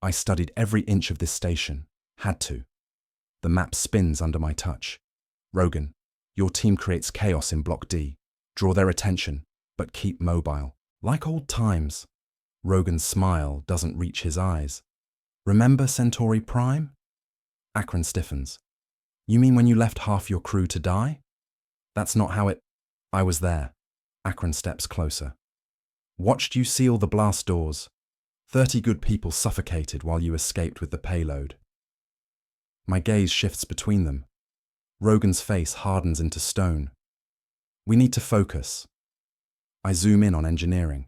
I studied every inch of this station. Had to. The map spins under my touch. Rogan, your team creates chaos in Block D. Draw their attention, but keep mobile. Like old times. Rogan's smile doesn't reach his eyes. Remember Centauri Prime? Akron stiffens. You mean when you left half your crew to die? That's not how it... I was there. Akron steps closer. Watched you seal the blast doors. 30 good people suffocated while you escaped with the payload. My gaze shifts between them. Rogan's face hardens into stone. We need to focus. I zoom in on engineering.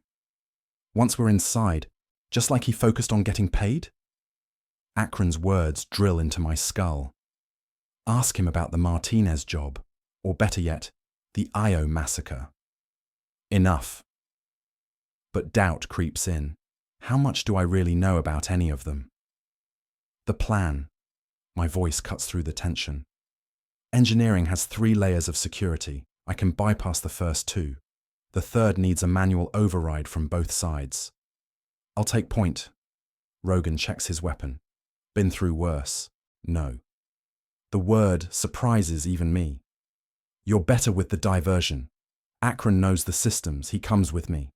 Once we're inside, just like he focused on getting paid? Akron's words drill into my skull. Ask him about the Martinez job, or better yet, the Io massacre. Enough. But doubt creeps in. How much do I really know about any of them? The plan. My voice cuts through the tension. Engineering has 3 layers of security. I can bypass the first 2. The third needs a manual override from both sides. I'll take point. Rogan checks his weapon. Been through worse. No. The word surprises even me. You're better with the diversion. Akron knows the systems, he comes with me.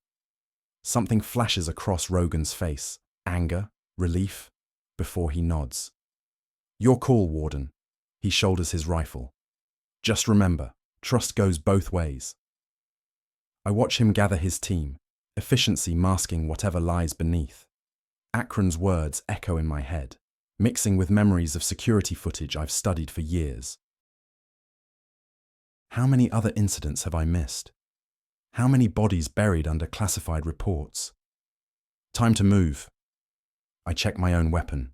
Something flashes across Rogan's face. Anger, relief, before he nods. Your call, Warden. He shoulders his rifle. Just remember, trust goes both ways. I watch him gather his team, efficiency masking whatever lies beneath. Akron's words echo in my head, mixing with memories of security footage I've studied for years. How many other incidents have I missed? How many bodies buried under classified reports? Time to move. I check my own weapon.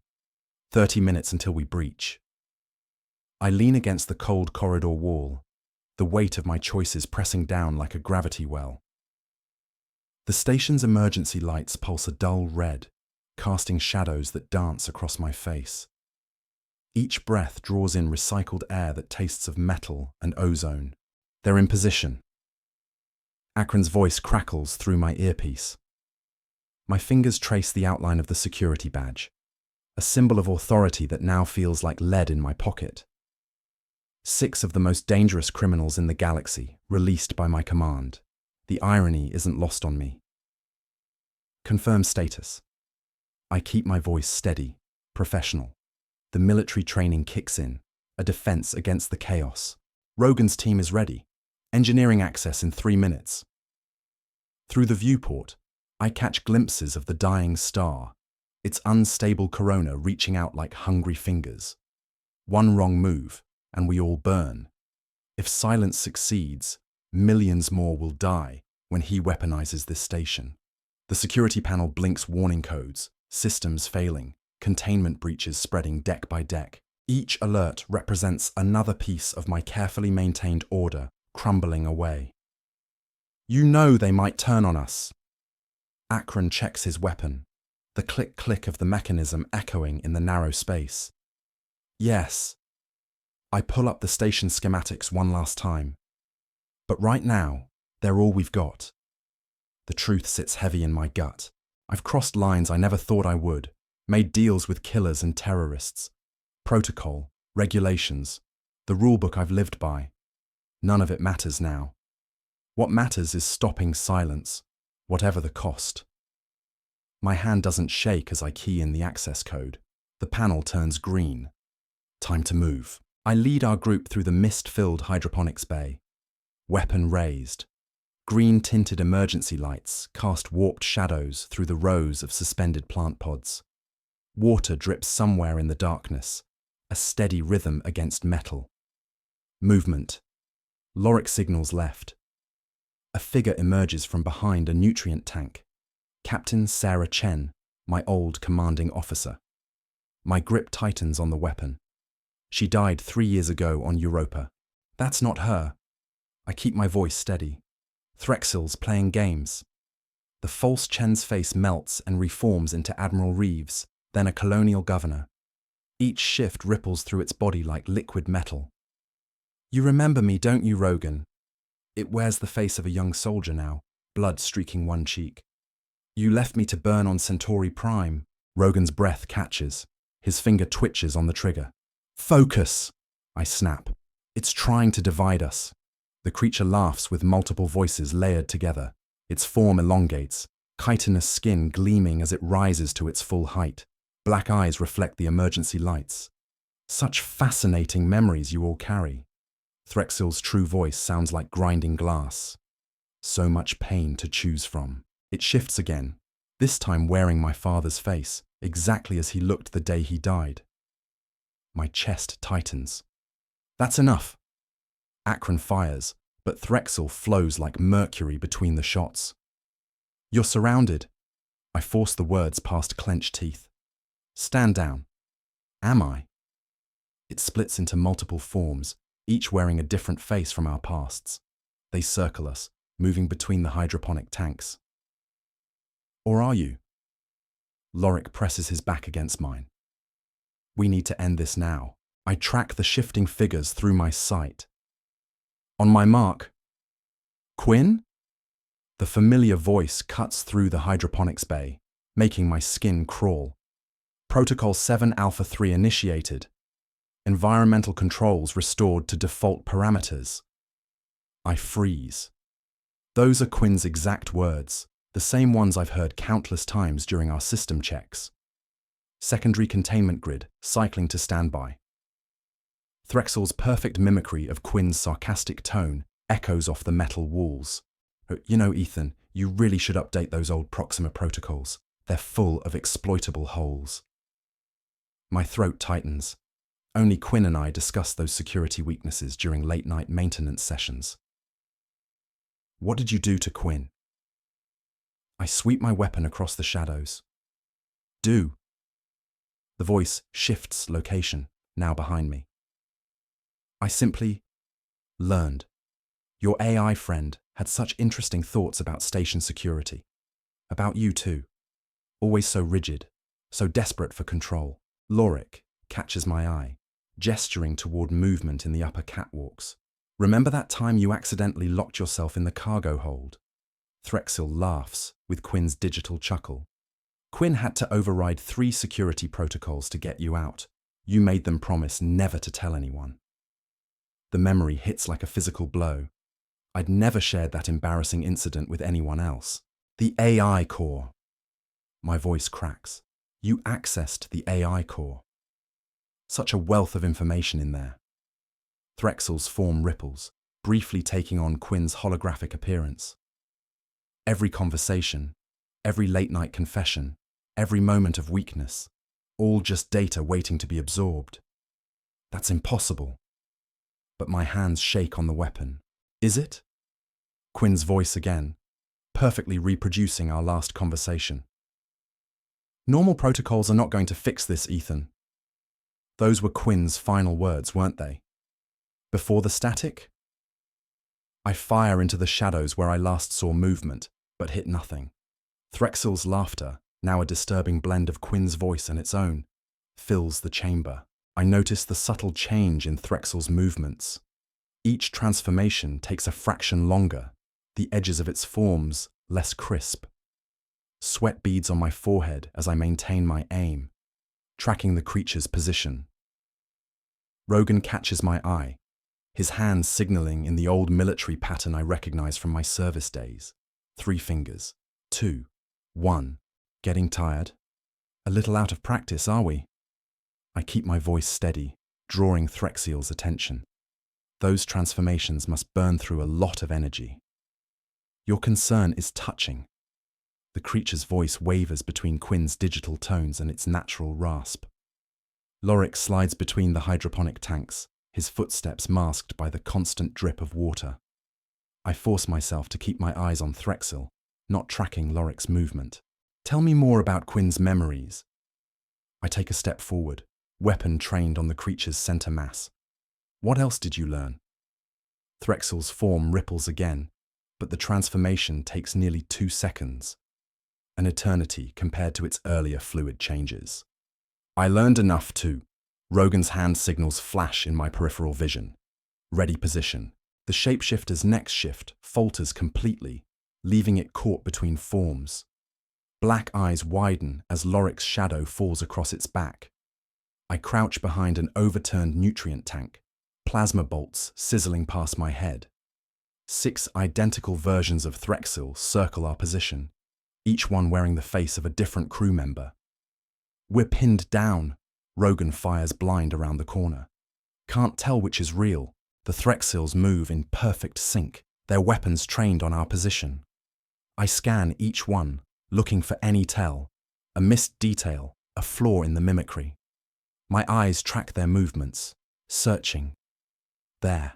30 minutes until we breach. I lean against the cold corridor wall, the weight of my choices pressing down like a gravity well. The station's emergency lights pulse a dull red, casting shadows that dance across my face. Each breath draws in recycled air that tastes of metal and ozone. They're in position. Akron's voice crackles through my earpiece. My fingers trace the outline of the security badge, a symbol of authority that now feels like lead in my pocket. 6 of the most dangerous criminals in the galaxy, released by my command. The irony isn't lost on me. Confirm status. I keep my voice steady, professional. The military training kicks in, a defense against the chaos. Rogan's team is ready. Engineering access in 3 minutes. Through the viewport, I catch glimpses of the dying star, its unstable corona reaching out like hungry fingers. One wrong move, and we all burn. If silence succeeds, millions more will die when he weaponizes this station. The security panel blinks warning codes, systems failing, containment breaches spreading deck by deck. Each alert represents another piece of my carefully maintained order crumbling away. You know they might turn on us. Akron checks his weapon, the click-click of the mechanism echoing in the narrow space. Yes. I pull up the station schematics one last time. But right now, they're all we've got. The truth sits heavy in my gut. I've crossed lines I never thought I would, made deals with killers and terrorists. Protocol, regulations, the rulebook I've lived by. None of it matters now. What matters is stopping silence, whatever the cost. My hand doesn't shake as I key in the access code. The panel turns green. Time to move. I lead our group through the mist-filled hydroponics bay. Weapon raised. Green-tinted emergency lights cast warped shadows through the rows of suspended plant pods. Water drips somewhere in the darkness, a steady rhythm against metal. Movement. Loric signals left. A figure emerges from behind a nutrient tank. Captain Sarah Chen, my old commanding officer. My grip tightens on the weapon. She died 3 years ago on Europa. That's not her. I keep my voice steady. Threxel's playing games. The false Chen's face melts and reforms into Admiral Reeves, then a colonial governor. Each shift ripples through its body like liquid metal. You remember me, don't you, Rogan? It wears the face of a young soldier now, blood streaking one cheek. You left me to burn on Centauri Prime. Rogan's breath catches. His finger twitches on the trigger. Focus! I snap. It's trying to divide us. The creature laughs with multiple voices layered together. Its form elongates, chitinous skin gleaming as it rises to its full height. Black eyes reflect the emergency lights. Such fascinating memories you all carry. Threxel's true voice sounds like grinding glass. So much pain to choose from. It shifts again, this time wearing my father's face, exactly as he looked the day he died. My chest tightens. That's enough. Akron fires, but Threxel flows like mercury between the shots. You're surrounded. I force the words past clenched teeth. Stand down. Am I? It splits into multiple forms, each wearing a different face from our pasts. They circle us, moving between the hydroponic tanks. Or are you? Loric presses his back against mine. We need to end this now. I track the shifting figures through my sight. On my mark. Quinn? The familiar voice cuts through the hydroponics bay, making my skin crawl. Protocol 7 Alpha 3 initiated. Environmental controls restored to default parameters. I freeze. Those are Quinn's exact words, the same ones I've heard countless times during our system checks. Secondary containment grid, cycling to standby. Threxel's perfect mimicry of Quinn's sarcastic tone echoes off the metal walls. You know, Ethan, you really should update those old Proxima protocols. They're full of exploitable holes. My throat tightens. Only Quinn and I discuss those security weaknesses during late-night maintenance sessions. What did you do to Quinn? I sweep my weapon across the shadows. Do. The voice shifts location, now behind me. I simply learned. Your AI friend had such interesting thoughts about station security. About you too. Always so rigid, so desperate for control. Lorik catches my eye, gesturing toward movement in the upper catwalks. Remember that time you accidentally locked yourself in the cargo hold? Threxel laughs with Quinn's digital chuckle. Quinn had to override 3 security protocols to get you out. You made them promise never to tell anyone. The memory hits like a physical blow. I'd never shared that embarrassing incident with anyone else. The AI core. My voice cracks. You accessed the AI core. Such a wealth of information in there. Threxel's form ripples, briefly taking on Quinn's holographic appearance. Every conversation, every late-night confession, every moment of weakness, all just data waiting to be absorbed. That's impossible. But my hands shake on the weapon. Is it? Quinn's voice again, perfectly reproducing our last conversation. Normal protocols are not going to fix this, Ethan. Those were Quinn's final words, weren't they? Before the static? I fire into the shadows where I last saw movement, but hit nothing. Threxel's laughter, now a disturbing blend of Quinn's voice and its own, fills the chamber. I notice the subtle change in Threxel's movements. Each transformation takes a fraction longer, the edges of its forms less crisp. Sweat beads on my forehead as I maintain my aim, tracking the creature's position. Rogan catches my eye, his hands signaling in the old military pattern I recognize from my service days. 3 fingers. 2. 1. Getting tired? A little out of practice, are we? I keep my voice steady, drawing Threxel's attention. Those transformations must burn through a lot of energy. Your concern is touching. The creature's voice wavers between Quinn's digital tones and its natural rasp. Lorik slides between the hydroponic tanks, his footsteps masked by the constant drip of water. I force myself to keep my eyes on Threxel, not tracking Lorik's movement. Tell me more about Quinn's memories. I take a step forward, weapon trained on the creature's center mass. What else did you learn? Threxel's form ripples again, but the transformation takes nearly 2 seconds. An eternity compared to its earlier fluid changes. I learned enough too. Rogan's hand signals flash in my peripheral vision. Ready position. The shapeshifter's next shift falters completely, leaving it caught between forms. Black eyes widen as Lorik's shadow falls across its back. I crouch behind an overturned nutrient tank, plasma bolts sizzling past my head. 6 identical versions of Threxel circle our position, each one wearing the face of a different crew member. We're pinned down. Rogan fires blind around the corner. Can't tell which is real. The Threxels move in perfect sync, their weapons trained on our position. I scan each one, looking for any tell, a missed detail, a flaw in the mimicry. My eyes track their movements, searching. There.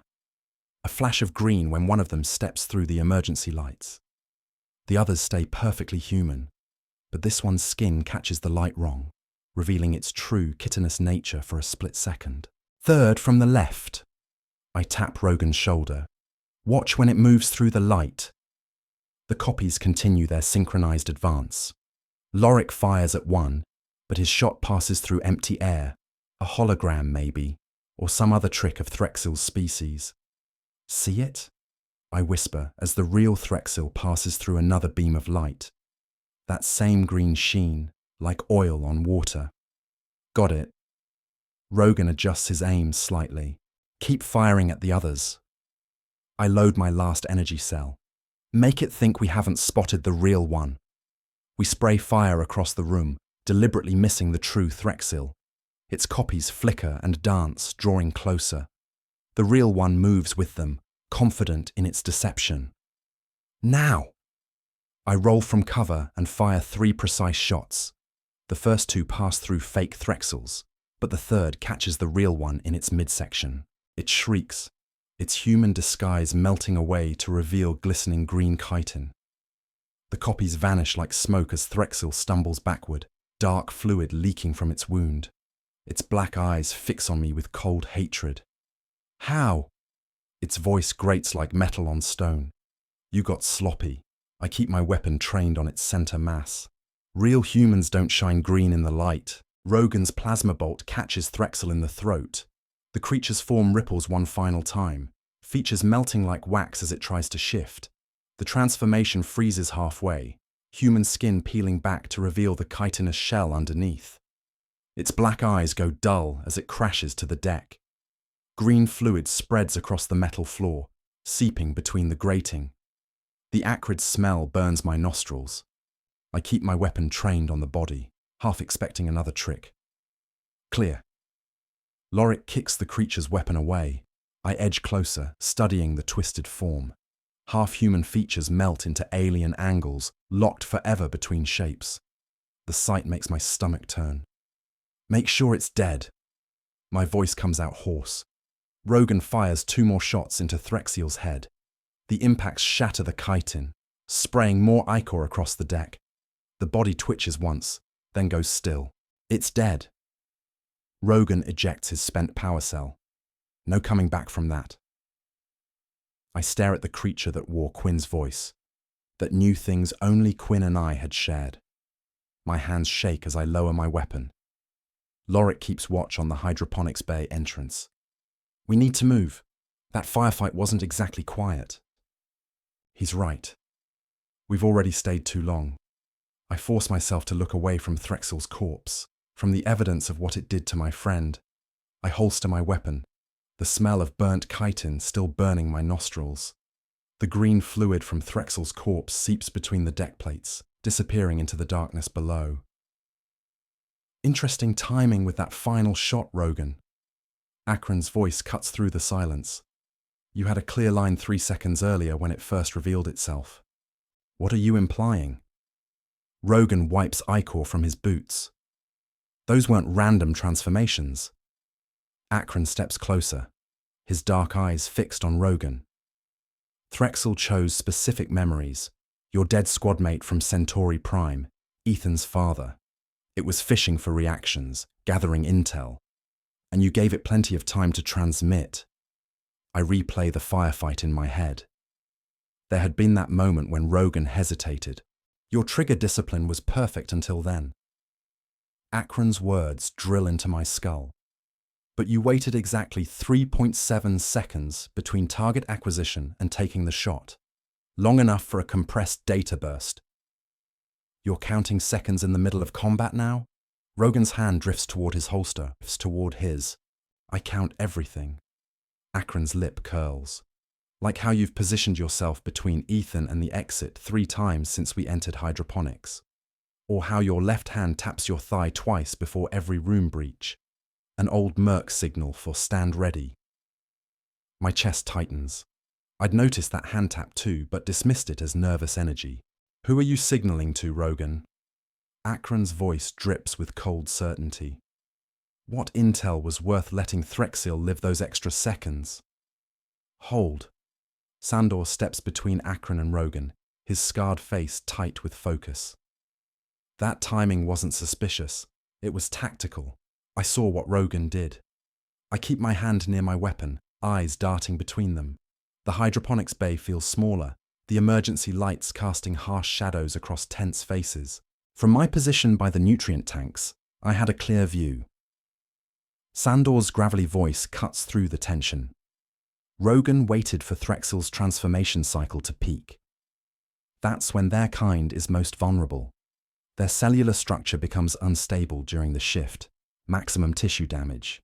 A flash of green when one of them steps through the emergency lights. The others stay perfectly human, but this one's skin catches the light wrong, revealing its true chitinous nature for a split second. 3rd from the left. I tap Rogan's shoulder. Watch when it moves through the light. The copies continue their synchronized advance. Lorik fires at one, but his shot passes through empty air, a hologram maybe, or some other trick of Threxel's species. See it? I whisper as the real Threxel passes through another beam of light. That same green sheen, like oil on water. Got it. Rogan adjusts his aim slightly. Keep firing at the others. I load my last energy cell. Make it think we haven't spotted the real one. We spray fire across the room, deliberately missing the true Threxil. Its copies flicker and dance, drawing closer. The real one moves with them, confident in its deception. Now! I roll from cover and fire 3 precise shots. The first 2 pass through fake Threxils, but the third catches the real one in its midsection. It shrieks, its human disguise melting away to reveal glistening green chitin. The copies vanish like smoke as Threxil stumbles backward, dark fluid leaking from its wound. Its black eyes fix on me with cold hatred. How? Its voice grates like metal on stone. You got sloppy. I keep my weapon trained on its center mass. Real humans don't shine green in the light. Rogan's plasma bolt catches Threxil in the throat. The creature's form ripples one final time, features melting like wax as it tries to shift. The transformation freezes halfway, human skin peeling back to reveal the chitinous shell underneath. Its black eyes go dull as it crashes to the deck. Green fluid spreads across the metal floor, seeping between the grating. The acrid smell burns my nostrils. I keep my weapon trained on the body, half expecting another trick. Clear. Lorik kicks the creature's weapon away. I edge closer, studying the twisted form. Half-human features melt into alien angles, locked forever between shapes. The sight makes my stomach turn. Make sure it's dead. My voice comes out hoarse. Rogan fires 2 more shots into Threxil's head. The impacts shatter the chitin, spraying more ichor across the deck. The body twitches once, then goes still. It's dead. Rogan ejects his spent power cell. No coming back from that. I stare at the creature that wore Quinn's voice, that knew things only Quinn and I had shared. My hands shake as I lower my weapon. Lorik keeps watch on the hydroponics bay entrance. We need to move. That firefight wasn't exactly quiet. He's right. We've already stayed too long. I force myself to look away from Threxil's corpse, from the evidence of what it did to my friend. I holster my weapon, the smell of burnt chitin still burning my nostrils. The green fluid from Threxil's corpse seeps between the deck plates, disappearing into the darkness below. Interesting timing with that final shot, Rogan. Akron's voice cuts through the silence. You had a clear line 3 seconds earlier when it first revealed itself. What are you implying? Rogan wipes ichor from his boots. Those weren't random transformations. Akron steps closer, his dark eyes fixed on Rogan. Threxil chose specific memories, your dead squadmate from Centauri Prime, Ethan's father. It was fishing for reactions, gathering intel, and you gave it plenty of time to transmit. I replay the firefight in my head. There had been that moment when Rogan hesitated. Your trigger discipline was perfect until then. Akron's words drill into my skull. But you waited exactly 3.7 seconds between target acquisition and taking the shot. Long enough for a compressed data burst. You're counting seconds in the middle of combat now? Rogan's hand drifts toward his holster, toward his. I count everything. Akron's lip curls. Like how you've positioned yourself between Ethan and the exit 3 times since we entered hydroponics. Or how your left hand taps your thigh twice before every room breach. An old Merc signal for stand ready. My chest tightens. I'd noticed that hand tap too, but dismissed it as nervous energy. Who are you signaling to, Rogan? Akron's voice drips with cold certainty. What intel was worth letting Threxil live those extra seconds? Hold. Sandor steps between Akron and Rogan, his scarred face tight with focus. That timing wasn't suspicious. It was tactical. I saw what Rogan did. I keep my hand near my weapon, eyes darting between them. The hydroponics bay feels smaller, the emergency lights casting harsh shadows across tense faces. From my position by the nutrient tanks, I had a clear view. Sandor's gravelly voice cuts through the tension. Rogan waited for Threxil's transformation cycle to peak. That's when their kind is most vulnerable. Their cellular structure becomes unstable during the shift, maximum tissue damage.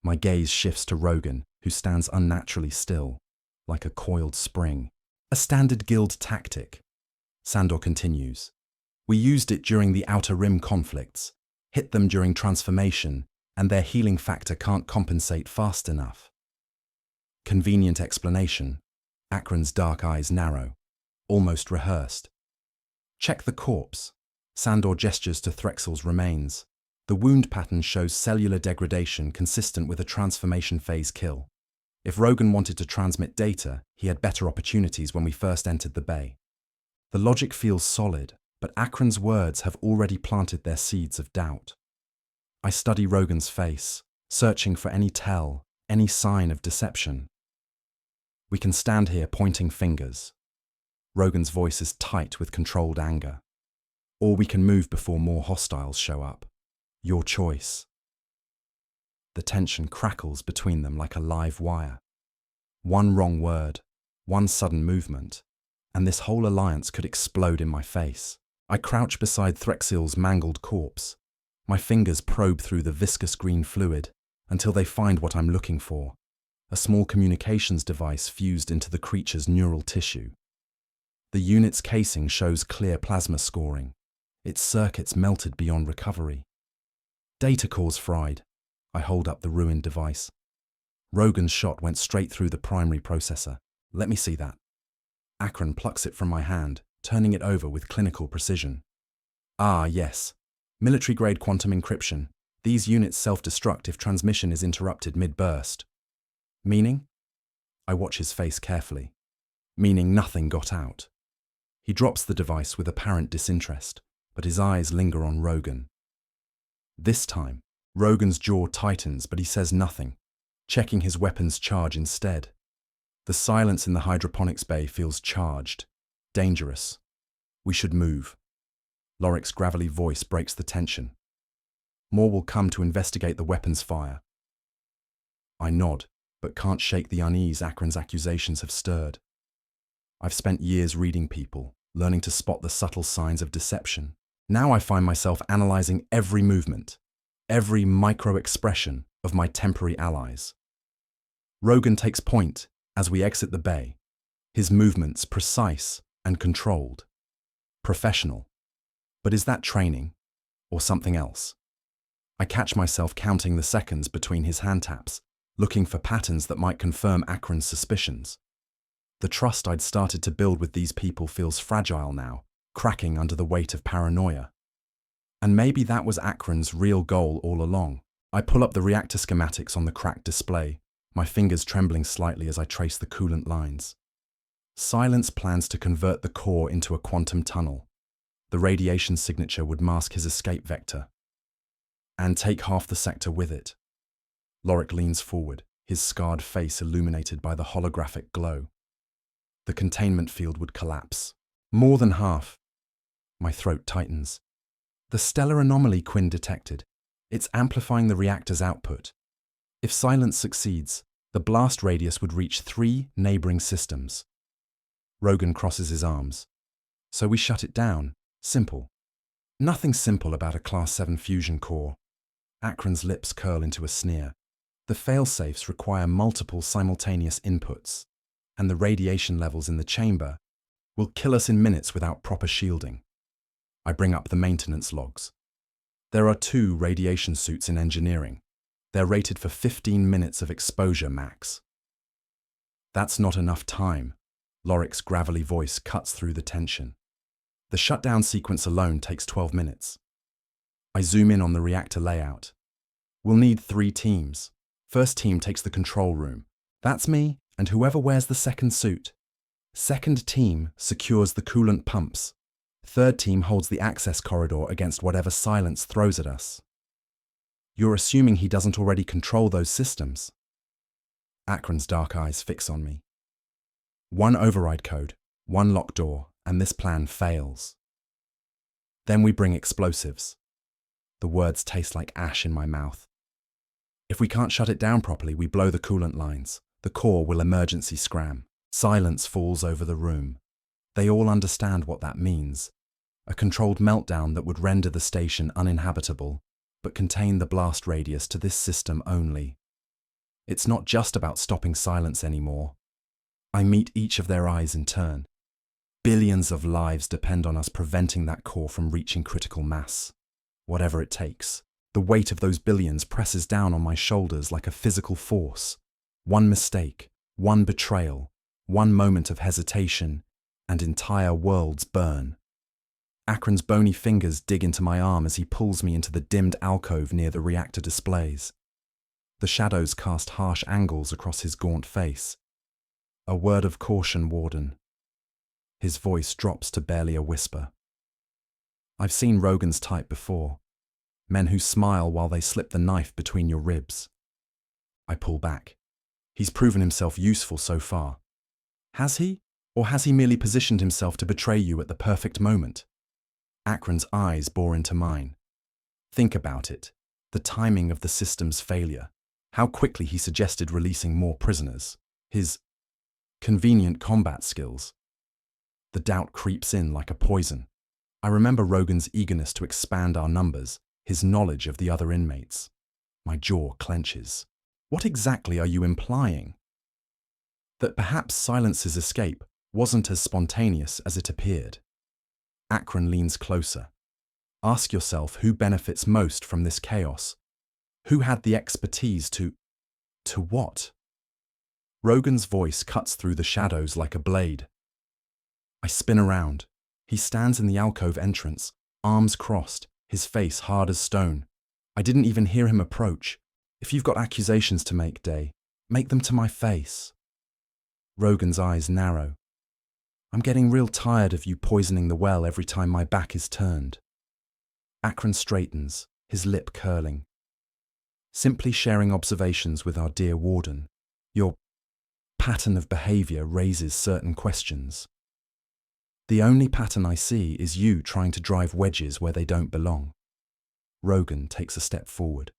My gaze shifts to Rogan, who stands unnaturally still, like a coiled spring. A standard guild tactic. Sandor continues. We used it during the Outer Rim conflicts, hit them during transformation, and their healing factor can't compensate fast enough. Convenient explanation. Akron's dark eyes narrow, almost rehearsed. Check the corpse. Sandor gestures to Threxel's remains. The wound pattern shows cellular degradation consistent with a transformation phase kill. If Rogan wanted to transmit data, he had better opportunities when we first entered the bay. The logic feels solid, but Akron's words have already planted their seeds of doubt. I study Rogan's face, searching for any tell, any sign of deception. We can stand here pointing fingers. Rogan's voice is tight with controlled anger. Or we can move before more hostiles show up. Your choice. The tension crackles between them like a live wire. One wrong word, one sudden movement, and this whole alliance could explode in my face. I crouch beside Threxel's mangled corpse. My fingers probe through the viscous green fluid until they find what I'm looking for, a small communications device fused into the creature's neural tissue. The unit's casing shows clear plasma scoring, its circuits melted beyond recovery. Data cores fried. I hold up the ruined device. Rogan's shot went straight through the primary processor. Let me see that. Akron plucks it from my hand, turning it over with clinical precision. Ah, yes. Military-grade quantum encryption. These units self-destruct if transmission is interrupted mid-burst. Meaning? I watch his face carefully. Meaning nothing got out. He drops the device with apparent disinterest, but his eyes linger on Rogan. This time, Rogan's jaw tightens, but he says nothing, checking his weapon's charge instead. The silence in the hydroponics bay feels charged, dangerous. We should move. Lorik's gravelly voice breaks the tension. More will come to investigate the weapon's fire. I nod, but can't shake the unease Akron's accusations have stirred. I've spent years reading people, learning to spot the subtle signs of deception. Now I find myself analyzing every movement, every micro-expression of my temporary allies. Rogan takes point as we exit the bay, his movements precise and controlled. Professional. But is that training, or something else? I catch myself counting the seconds between his hand taps, looking for patterns that might confirm Akron's suspicions. The trust I'd started to build with these people feels fragile now, cracking under the weight of paranoia. And maybe that was Akron's real goal all along. I pull up the reactor schematics on the cracked display, my fingers trembling slightly as I trace the coolant lines. Silence plans to convert the core into a quantum tunnel. The radiation signature would mask his escape vector. And take half the sector with it. Lorik leans forward, his scarred face illuminated by the holographic glow. The containment field would collapse. More than half. My throat tightens. The stellar anomaly Quinn detected. It's amplifying the reactor's output. If silence succeeds, the blast radius would reach 3 neighboring systems. Rogan crosses his arms. So we shut it down. Simple. Nothing simple about a Class 7 fusion core. Akron's lips curl into a sneer. The failsafes require multiple simultaneous inputs, and the radiation levels in the chamber will kill us in minutes without proper shielding. I bring up the maintenance logs. There are 2 radiation suits in engineering. They're rated for 15 minutes of exposure max. That's not enough time. Lorik's gravelly voice cuts through the tension. The shutdown sequence alone takes 12 minutes. I zoom in on the reactor layout. We'll need 3 teams. First team takes the control room. That's me and whoever wears the second suit. Second team secures the coolant pumps. Third team holds the access corridor against whatever silence throws at us. You're assuming he doesn't already control those systems. Akron's dark eyes fix on me. 1 override code, 1 lock door, and this plan fails. Then we bring explosives. The words taste like ash in my mouth. If we can't shut it down properly, we blow the coolant lines. The core will emergency scram. Silence falls over the room. They all understand what that means. A controlled meltdown that would render the station uninhabitable, but contain the blast radius to this system only. It's not just about stopping silence anymore. I meet each of their eyes in turn. Billions of lives depend on us preventing that core from reaching critical mass. Whatever it takes. The weight of those billions presses down on my shoulders like a physical force. One mistake, one betrayal, one moment of hesitation, and entire worlds burn. Akron's bony fingers dig into my arm as he pulls me into the dimmed alcove near the reactor displays. The shadows cast harsh angles across his gaunt face. A word of caution, Warden. His voice drops to barely a whisper. I've seen Rogan's type before. Men who smile while they slip the knife between your ribs. I pull back. He's proven himself useful so far. Has he? Or has he merely positioned himself to betray you at the perfect moment? Akron's eyes bore into mine. Think about it. The timing of the system's failure. How quickly he suggested releasing more prisoners. His convenient combat skills. The doubt creeps in like a poison. I remember Rogan's eagerness to expand our numbers, his knowledge of the other inmates. My jaw clenches. What exactly are you implying? That perhaps Silence's escape wasn't as spontaneous as it appeared. Akron leans closer. Ask yourself who benefits most from this chaos. Who had the expertise to what? Rogan's voice cuts through the shadows like a blade. I spin around. He stands in the alcove entrance, arms crossed, his face hard as stone. I didn't even hear him approach. If you've got accusations to make, Day, make them to my face. Rogan's eyes narrow. I'm getting real tired of you poisoning the well every time my back is turned. Akron straightens, his lip curling. Simply sharing observations with our dear Warden. Your pattern of behavior raises certain questions. The only pattern I see is you trying to drive wedges where they don't belong. Rogan takes a step forward.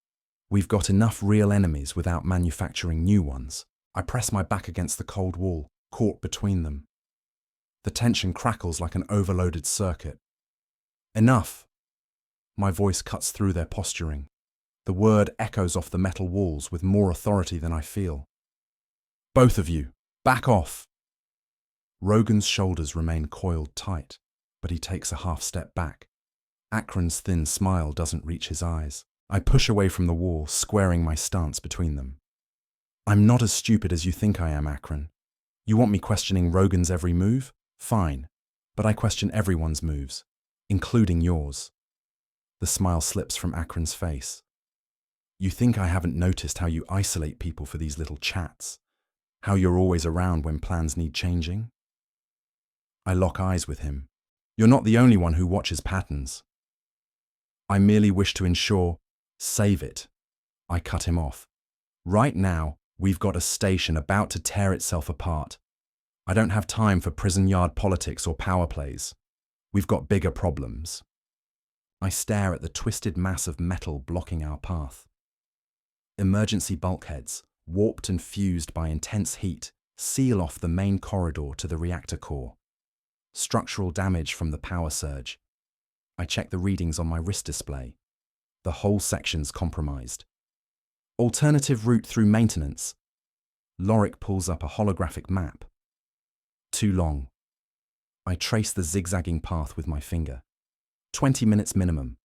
We've got enough real enemies without manufacturing new ones. I press my back against the cold wall, caught between them. The tension crackles like an overloaded circuit. Enough! My voice cuts through their posturing. The word echoes off the metal walls with more authority than I feel. Both of you, back off! Rogan's shoulders remain coiled tight, but he takes a half step back. Akron's thin smile doesn't reach his eyes. I push away from the wall, squaring my stance between them. I'm not as stupid as you think I am, Akron. You want me questioning Rogan's every move? Fine, but I question everyone's moves, including yours. The smile slips from Akron's face. You think I haven't noticed how you isolate people for these little chats? How you're always around when plans need changing? I lock eyes with him. You're not the only one who watches patterns. I merely wish to ensure, save it. I cut him off. Right now, we've got a station about to tear itself apart. I don't have time for prison yard politics or power plays. We've got bigger problems. I stare at the twisted mass of metal blocking our path. Emergency bulkheads, warped and fused by intense heat, seal off the main corridor to the reactor core. Structural damage from the power surge. I check the readings on my wrist display. The whole section's compromised. Alternative route through maintenance. Lorik pulls up a holographic map. Too long. I trace the zigzagging path with my finger. 20 minutes minimum.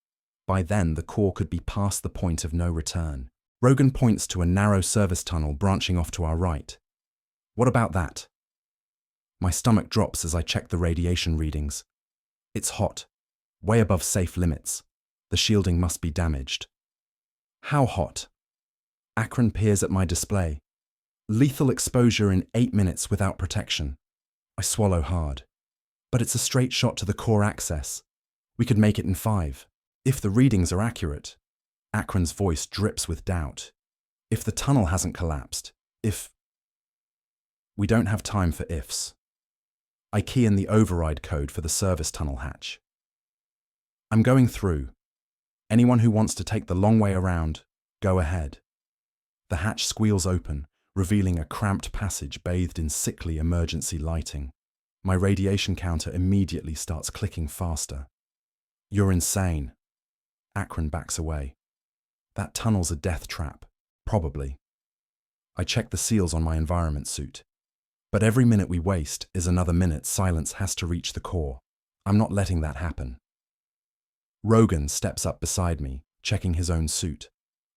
By then, the core could be past the point of no return. Rogan points to a narrow service tunnel branching off to our right. What about that? My stomach drops as I check the radiation readings. It's hot, way above safe limits. The shielding must be damaged. How hot? Akron peers at my display. Lethal exposure in 8 minutes without protection. I swallow hard. But it's a straight shot to the core access. We could make it in 5. If the readings are accurate. Akron's voice drips with doubt. If the tunnel hasn't collapsed. If... We don't have time for ifs. I key in the override code for the service tunnel hatch. I'm going through. Anyone who wants to take the long way around, go ahead. The hatch squeals open, revealing a cramped passage bathed in sickly emergency lighting. My radiation counter immediately starts clicking faster. You're insane. Akron backs away. That tunnel's a death trap. Probably. I check the seals on my environment suit. But every minute we waste is another minute silence has to reach the core. I'm not letting that happen. Rogan steps up beside me, checking his own suit.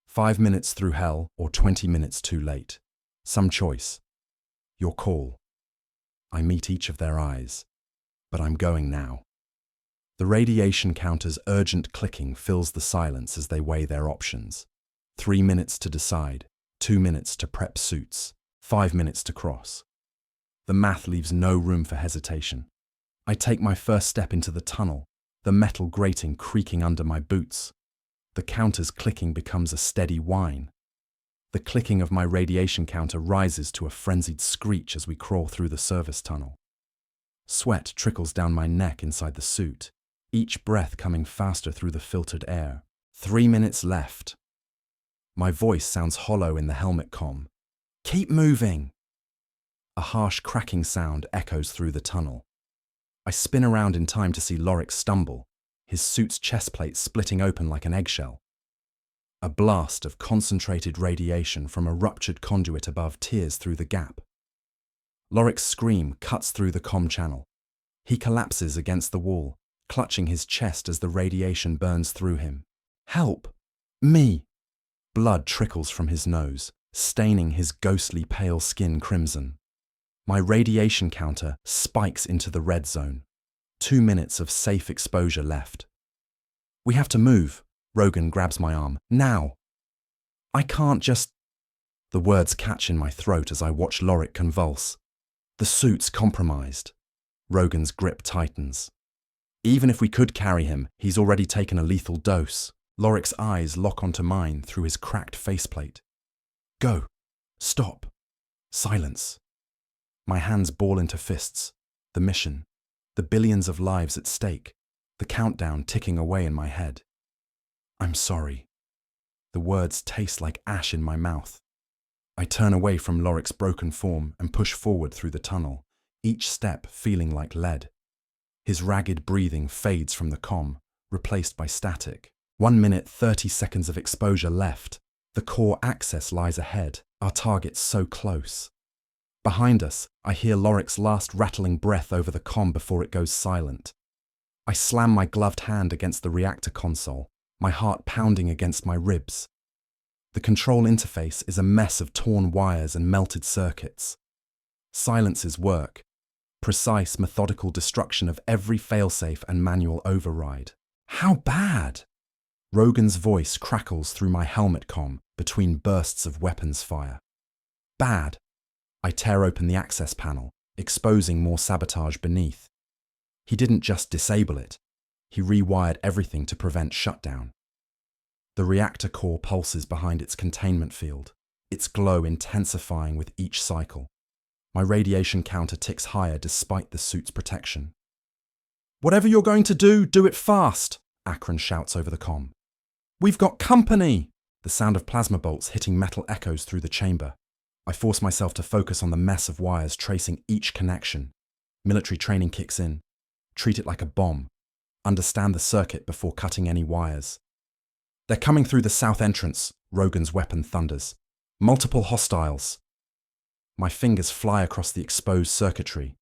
5 minutes through hell or 20 minutes too late. Some choice. Your call. I meet each of their eyes. But I'm going now. The radiation counter's urgent clicking fills the silence as they weigh their options. 3 minutes to decide, 2 minutes to prep suits, 5 minutes to cross. The math leaves no room for hesitation. I take my first step into the tunnel, the metal grating creaking under my boots. The counter's clicking becomes a steady whine. The clicking of my radiation counter rises to a frenzied screech as we crawl through the service tunnel. Sweat trickles down my neck inside the suit, each breath coming faster through the filtered air. 3 minutes left. My voice sounds hollow in the helmet comm. Keep moving! A harsh cracking sound echoes through the tunnel. I spin around in time to see Lorik stumble, his suit's chest plate splitting open like an eggshell. A blast of concentrated radiation from a ruptured conduit above tears through the gap. Lorik's scream cuts through the comm channel. He collapses against the wall, clutching his chest as the radiation burns through him. Help! Me! Blood trickles from his nose, staining his ghostly pale skin crimson. My radiation counter spikes into the red zone. 2 minutes of safe exposure left. We have to move. Rogan grabs my arm. Now! I can't just... The words catch in my throat as I watch Lorik convulse. The suit's compromised. Rogan's grip tightens. Even if we could carry him, he's already taken a lethal dose. Lorik's eyes lock onto mine through his cracked faceplate. Go. Stop. Silence. My hands ball into fists. The mission. The billions of lives at stake. The countdown ticking away in my head. I'm sorry. The words taste like ash in my mouth. I turn away from Lorik's broken form and push forward through the tunnel, each step feeling like lead. His ragged breathing fades from the comm, replaced by static. 1 minute 30 seconds of exposure left. The core access lies ahead, our target so close. Behind us, I hear Lorik's last rattling breath over the comm before it goes silent. I slam my gloved hand against the reactor console, my heart pounding against my ribs. The control interface is a mess of torn wires and melted circuits. Silences work. Precise, methodical destruction of every failsafe and manual override. How bad? Rogan's voice crackles through my helmet comm between bursts of weapons fire. Bad. I tear open the access panel, exposing more sabotage beneath. He didn't just disable it. He rewired everything to prevent shutdown. The reactor core pulses behind its containment field, its glow intensifying with each cycle. My radiation counter ticks higher despite the suit's protection. Whatever you're going to do it fast, Akron shouts over the comm. We've got company! The sound of plasma bolts hitting metal echoes through the chamber. I force myself to focus on the mess of wires tracing each connection. Military training kicks in. Treat it like a bomb. Understand the circuit before cutting any wires. They're coming through the south entrance, Rogan's weapon thunders. Multiple hostiles. My fingers fly across the exposed circuitry,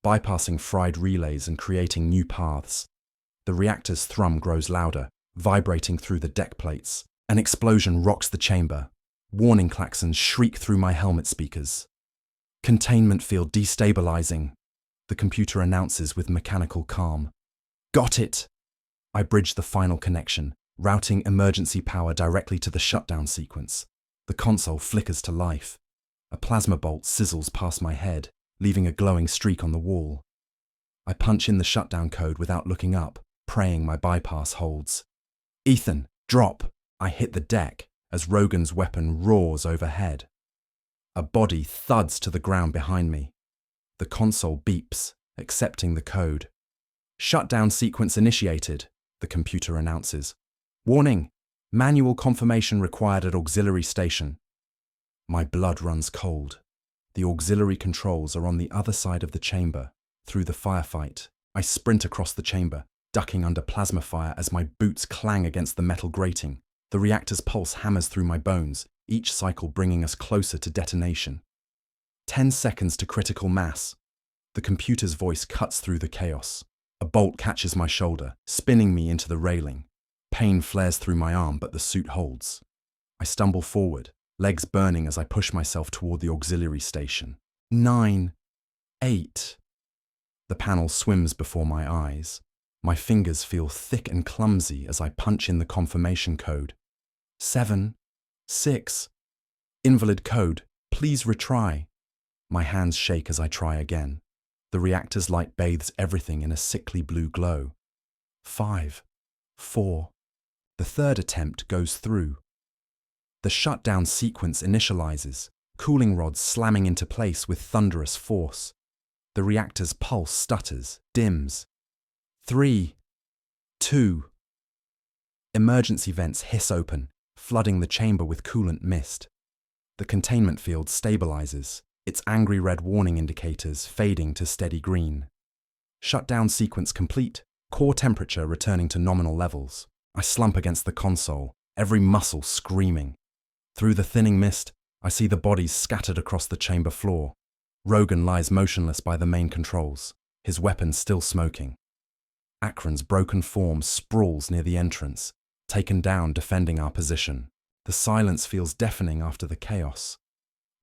bypassing fried relays and creating new paths. The reactor's thrum grows louder, vibrating through the deck plates. An explosion rocks the chamber. Warning klaxons shriek through my helmet speakers. Containment field destabilizing, the computer announces with mechanical calm. Got it! I bridge the final connection, routing emergency power directly to the shutdown sequence. The console flickers to life. A plasma bolt sizzles past my head, leaving a glowing streak on the wall. I punch in the shutdown code without looking up, praying my bypass holds. Ethan, drop! I hit the deck as Rogan's weapon roars overhead. A body thuds to the ground behind me. The console beeps, accepting the code. Shutdown sequence initiated, the computer announces. Warning, manual confirmation required at auxiliary station. My blood runs cold. The auxiliary controls are on the other side of the chamber. Through the firefight, I sprint across the chamber, ducking under plasma fire as my boots clang against the metal grating. The reactor's pulse hammers through my bones, each cycle bringing us closer to detonation. 10 seconds to critical mass. The computer's voice cuts through the chaos. A bolt catches my shoulder, spinning me into the railing. Pain flares through my arm, but the suit holds. I stumble forward, legs burning as I push myself toward the auxiliary station. 9, 8. The panel swims before my eyes. My fingers feel thick and clumsy as I punch in the confirmation code. 7, 6. Invalid code. Please retry. My hands shake as I try again. The reactor's light bathes everything in a sickly blue glow. 5, 4. The third attempt goes through. The shutdown sequence initializes, cooling rods slamming into place with thunderous force. The reactor's pulse stutters, dims. 3, 2. Emergency vents hiss open, flooding the chamber with coolant mist. The containment field stabilizes, its angry red warning indicators fading to steady green. Shutdown sequence complete, core temperature returning to nominal levels. I slump against the console, every muscle screaming. Through the thinning mist, I see the bodies scattered across the chamber floor. Rogan lies motionless by the main controls, his weapon still smoking. Akron's broken form sprawls near the entrance, taken down defending our position. The silence feels deafening after the chaos.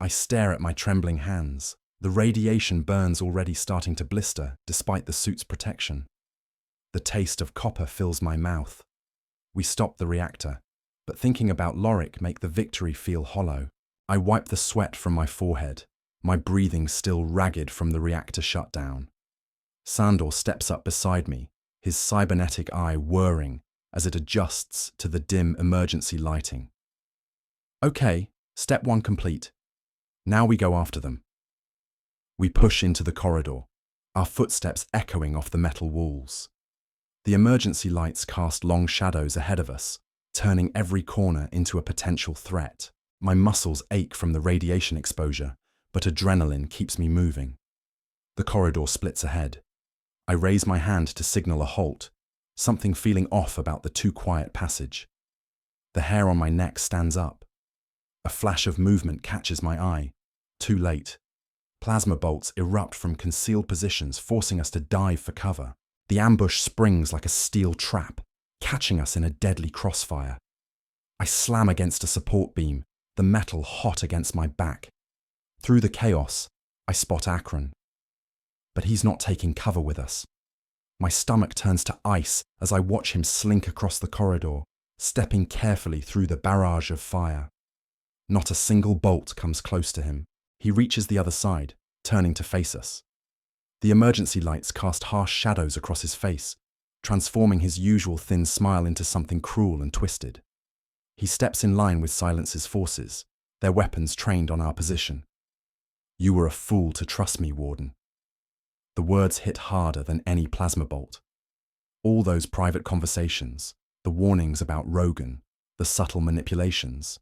I stare at my trembling hands. The radiation burns already starting to blister, despite the suit's protection. The taste of copper fills my mouth. We stop the reactor, but thinking about Lorik make the victory feel hollow. I wipe the sweat from my forehead, my breathing still ragged from the reactor shutdown. Sandor steps up beside me, his cybernetic eye whirring as it adjusts to the dim emergency lighting. Okay, step 1 complete. Now we go after them. We push into the corridor, our footsteps echoing off the metal walls. The emergency lights cast long shadows ahead of us, turning every corner into a potential threat. My muscles ache from the radiation exposure, but adrenaline keeps me moving. The corridor splits ahead. I raise my hand to signal a halt, something feeling off about the too quiet passage. The hair on my neck stands up. A flash of movement catches my eye. Too late. Plasma bolts erupt from concealed positions, forcing us to dive for cover. The ambush springs like a steel trap, catching us in a deadly crossfire. I slam against a support beam, the metal hot against my back. Through the chaos, I spot Akron. But he's not taking cover with us. My stomach turns to ice as I watch him slink across the corridor, stepping carefully through the barrage of fire. Not a single bolt comes close to him. He reaches the other side, turning to face us. The emergency lights cast harsh shadows across his face, transforming his usual thin smile into something cruel and twisted. He steps in line with Silence's forces, their weapons trained on our position. You were a fool to trust me, Warden. The words hit harder than any plasma bolt. All those private conversations, the warnings about Rogan, the subtle manipulations,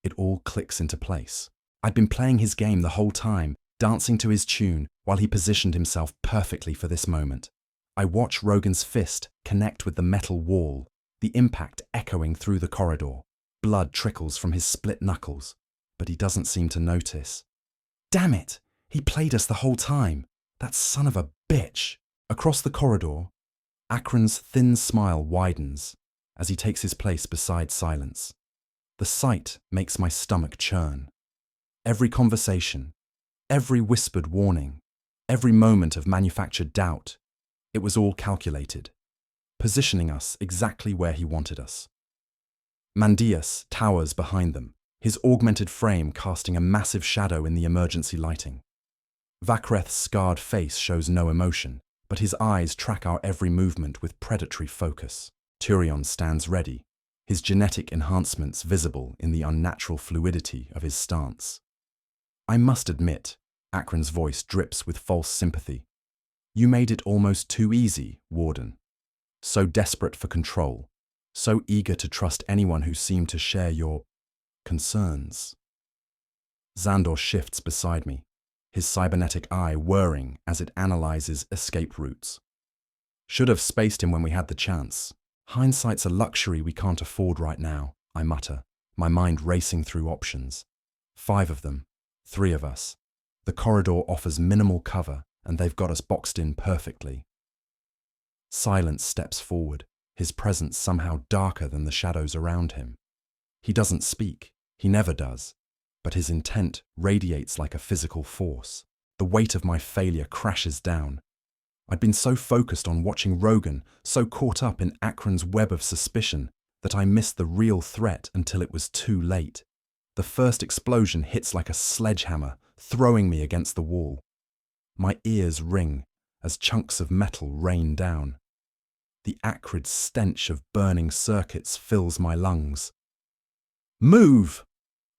it all clicks into place. I'd been playing his game the whole time, dancing to his tune while he positioned himself perfectly for this moment. I watch Rogan's fist connect with the metal wall, the impact echoing through the corridor. Blood trickles from his split knuckles, but he doesn't seem to notice. Damn it! He played us the whole time. That son of a bitch! Across the corridor, Akron's thin smile widens as he takes his place beside Silence. The sight makes my stomach churn. Every conversation, every whispered warning, every moment of manufactured doubt, it was all calculated, positioning us exactly where he wanted us. Mandius towers behind them, his augmented frame casting a massive shadow in the emergency lighting. Vakreth's scarred face shows no emotion, but his eyes track our every movement with predatory focus. Turion stands ready, his genetic enhancements visible in the unnatural fluidity of his stance. I must admit, Akron's voice drips with false sympathy. You made it almost too easy, Warden. So desperate for control, so eager to trust anyone who seemed to share your concerns. Xandor shifts beside me, his cybernetic eye whirring as it analyzes escape routes. Should have spaced him when we had the chance. Hindsight's a luxury we can't afford right now, I mutter, my mind racing through options. 5 of them, 3 of us. The corridor offers minimal cover, and they've got us boxed in perfectly. Silence steps forward, his presence somehow darker than the shadows around him. He doesn't speak, he never does, but his intent radiates like a physical force. The weight of my failure crashes down. I'd been so focused on watching Rogan, so caught up in Akron's web of suspicion, that I missed the real threat until it was too late. The first explosion hits like a sledgehammer, throwing me against the wall. My ears ring as chunks of metal rain down. The acrid stench of burning circuits fills my lungs. "Move!"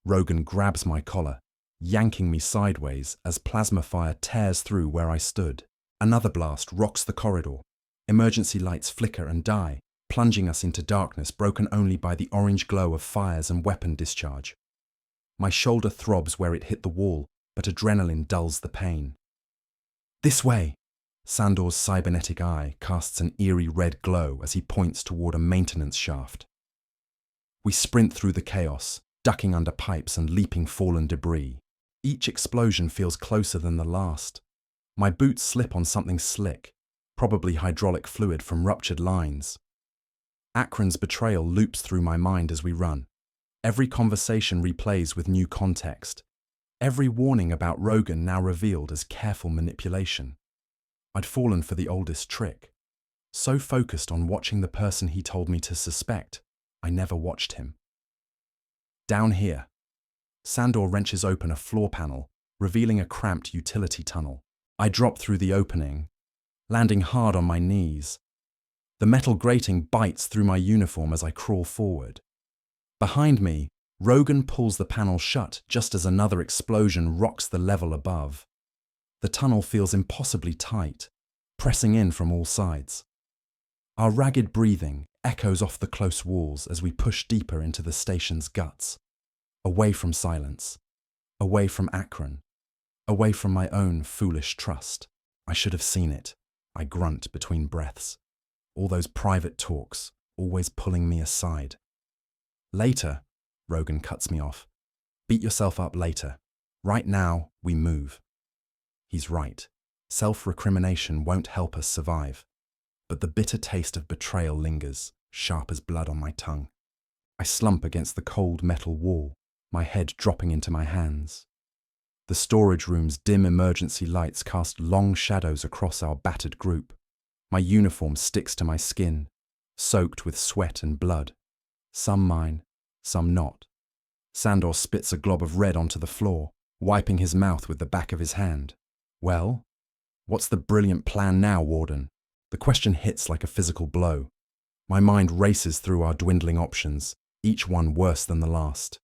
Rogan grabs my collar, yanking me sideways as plasma fire tears through where I stood. Another blast rocks the corridor. Emergency lights flicker and die, plunging us into darkness broken only by the orange glow of fires and weapon discharge. My shoulder throbs where it hit the wall, but adrenaline dulls the pain. "This way!" Sandor's cybernetic eye casts an eerie red glow as he points toward a maintenance shaft. We sprint through the chaos, ducking under pipes and leaping fallen debris. Each explosion feels closer than the last. My boots slip on something slick, probably hydraulic fluid from ruptured lines. Akron's betrayal loops through my mind as we run. Every conversation replays with new context. Every warning about Rogan now revealed as careful manipulation. I'd fallen for the oldest trick. So focused on watching the person he told me to suspect, I never watched him. Down here. Sandor wrenches open a floor panel, revealing a cramped utility tunnel. I drop through the opening, landing hard on my knees. The metal grating bites through my uniform as I crawl forward. Behind me, Rogan pulls the panel shut just as another explosion rocks the level above. The tunnel feels impossibly tight, pressing in from all sides. Our ragged breathing echoes off the close walls as we push deeper into the station's guts. Away from silence, away from Akron, away from my own foolish trust. I should have seen it, I grunt between breaths. All those private talks, always pulling me aside. "Later," Rogan cuts me off. "Beat yourself up later. Right now, we move." He's right. Self-recrimination won't help us survive. But the bitter taste of betrayal lingers, sharp as blood on my tongue. I slump against the cold metal wall, my head dropping into my hands. The storage room's dim emergency lights cast long shadows across our battered group. My uniform sticks to my skin, soaked with sweat and blood. Some mine, some not. Sandor spits a glob of red onto the floor, wiping his mouth with the back of his hand. "Well, what's the brilliant plan now, Warden?" The question hits like a physical blow. My mind races through our dwindling options, each one worse than the last.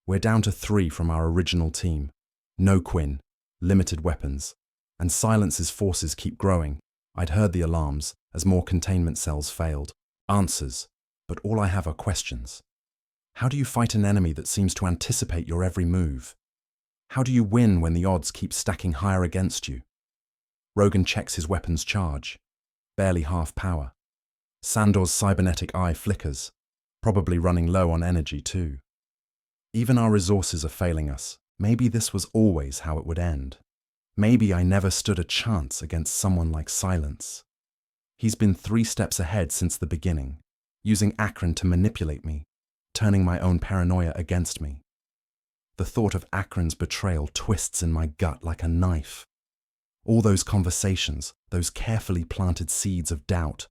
We're down to 3 from our original team. No Quinn, limited weapons, and Silence's forces keep growing. I'd heard the alarms as more containment cells failed. Answers, but all I have are questions. How do you fight an enemy that seems to anticipate your every move? How do you win when the odds keep stacking higher against you? Rogan checks his weapon's charge. Barely half power. Sandor's cybernetic eye flickers, probably running low on energy too. Even our resources are failing us. Maybe this was always how it would end. Maybe I never stood a chance against someone like Silence. He's been 3 steps ahead since the beginning, using Akron to manipulate me, turning my own paranoia against me. The thought of Akron's betrayal twists in my gut like a knife. All those conversations, those carefully planted seeds of doubt.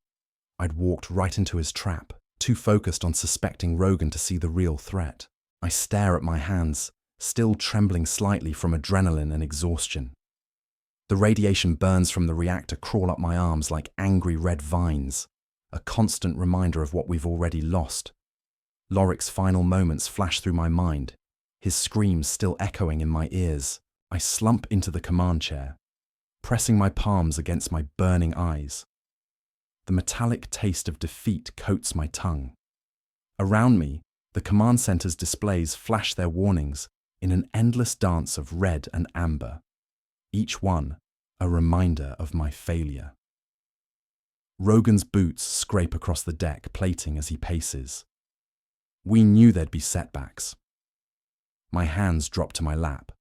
I'd walked right into his trap, too focused on suspecting Rogan to see the real threat. I stare at my hands, still trembling slightly from adrenaline and exhaustion. The radiation burns from the reactor crawl up my arms like angry red vines, a constant reminder of what we've already lost. Lorik's final moments flash through my mind, his screams still echoing in my ears. I slump into the command chair, pressing my palms against my burning eyes. The metallic taste of defeat coats my tongue. Around me, the command center's displays flash their warnings in an endless dance of red and amber, each one a reminder of my failure. Rogan's boots scrape across the deck plating as he paces. We knew there'd be setbacks. My hands dropped to my lap.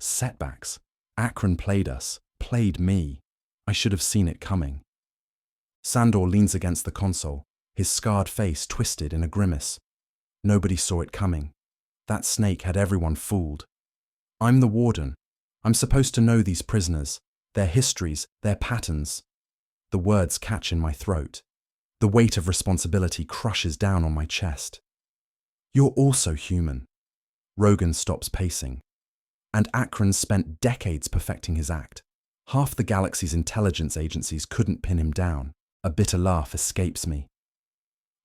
Setbacks? Akron played us, played me. I should have seen it coming. Sandor leans against the console, his scarred face twisted in a grimace. Nobody saw it coming. That snake had everyone fooled. I'm the warden. I'm supposed to know these prisoners, their histories, their patterns. The words catch in my throat. The weight of responsibility crushes down on my chest. You're also human. Rogan stops pacing. And Akron spent decades perfecting his act. Half the galaxy's intelligence agencies couldn't pin him down. A bitter laugh escapes me.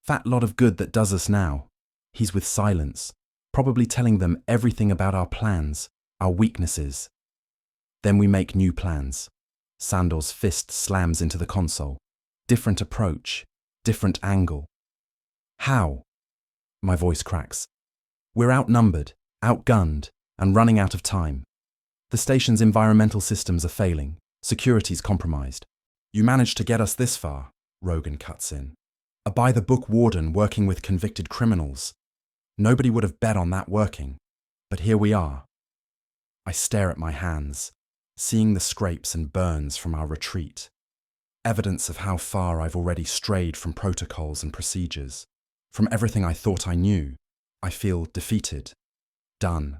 Fat lot of good that does us now. He's with Silence, probably telling them everything about our plans, our weaknesses. Then we make new plans. Sandor's fist slams into the console. Different approach, different angle. How? My voice cracks. We're outnumbered, outgunned, and running out of time. The station's environmental systems are failing. Security's compromised. You managed to get us this far, Rogan cuts in. A by-the-book warden working with convicted criminals. Nobody would have bet on that working. But here we are. I stare at my hands, seeing the scrapes and burns from our retreat. Evidence of how far I've already strayed from protocols and procedures. From everything I thought I knew, I feel defeated. Done.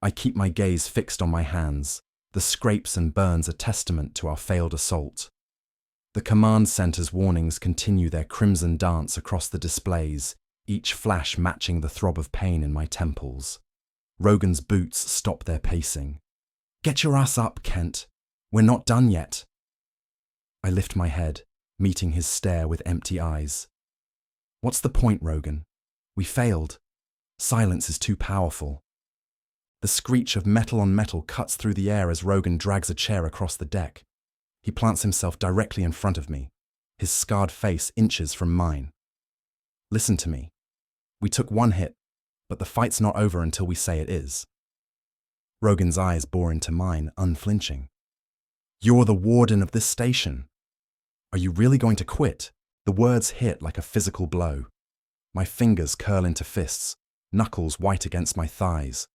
I keep my gaze fixed on my hands. The scrapes and burns are testament to our failed assault. The command center's warnings continue their crimson dance across the displays, each flash matching the throb of pain in my temples. Rogan's boots stop their pacing. Get your ass up, Kent. We're not done yet. I lift my head, meeting his stare with empty eyes. What's the point, Rogan? We failed. Silence is too powerful. The screech of metal on metal cuts through the air as Rogan drags a chair across the deck. He plants himself directly in front of me, his scarred face inches from mine. Listen to me. We took one hit, but the fight's not over until we say it is. Rogan's eyes bore into mine, unflinching. You're the warden of this station. Are you really going to quit? The words hit like a physical blow. My fingers curl into fists, knuckles white against my thighs.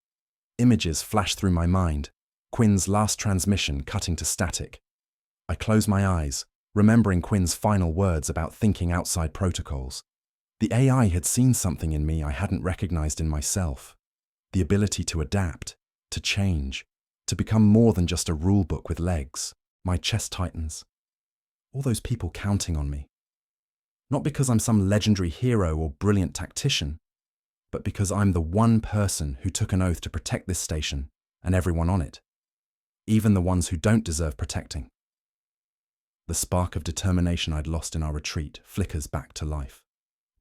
Images flash through my mind, Quinn's last transmission cutting to static. I close my eyes, remembering Quinn's final words about thinking outside protocols. The AI had seen something in me I hadn't recognized in myself. The ability to adapt, to change, to become more than just a rulebook with legs. My chest tightens. All those people counting on me. Not because I'm some legendary hero or brilliant tactician, but because I'm the one person who took an oath to protect this station and everyone on it, even the ones who don't deserve protecting. The spark of determination I'd lost in our retreat flickers back to life.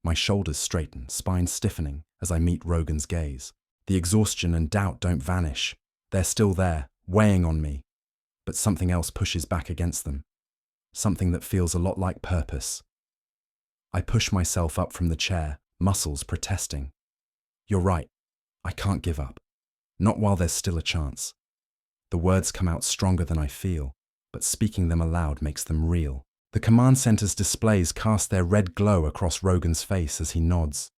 My shoulders straighten, spine stiffening as I meet Rogan's gaze. The exhaustion and doubt don't vanish. They're still there, weighing on me, but something else pushes back against them. Something that feels a lot like purpose. I push myself up from the chair, muscles protesting. You're right. I can't give up. Not while there's still a chance. The words come out stronger than I feel, but speaking them aloud makes them real. The command center's displays cast their red glow across Rogan's face as he nods.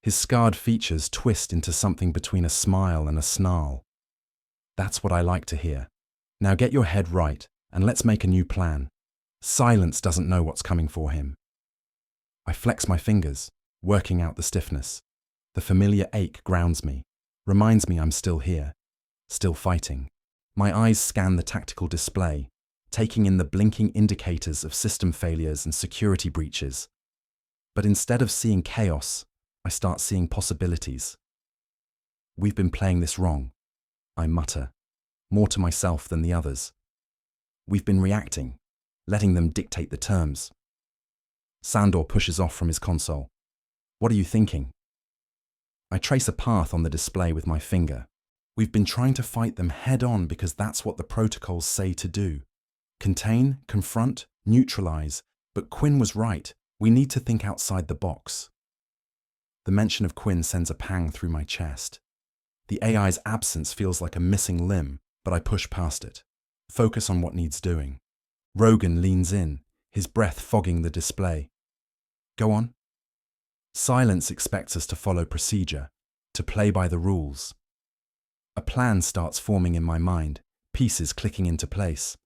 His scarred features twist into something between a smile and a snarl. That's what I like to hear. Now get your head right, and let's make a new plan. Silence doesn't know what's coming for him. I flex my fingers, working out the stiffness. The familiar ache grounds me, reminds me I'm still here, still fighting. My eyes scan the tactical display, taking in the blinking indicators of system failures and security breaches. But instead of seeing chaos, I start seeing possibilities. We've been playing this wrong, I mutter, more to myself than the others. We've been reacting, letting them dictate the terms. Sandor pushes off from his console. What are you thinking? I trace a path on the display with my finger. We've been trying to fight them head-on because that's what the protocols say to do. Contain, confront, neutralize. But Quinn was right. We need to think outside the box. The mention of Quinn sends a pang through my chest. The AI's absence feels like a missing limb, but I push past it. Focus on what needs doing. Rogan leans in, his breath fogging the display. Go on. Silence expects us to follow procedure, to play by the rules. A plan starts forming in my mind, pieces clicking into place.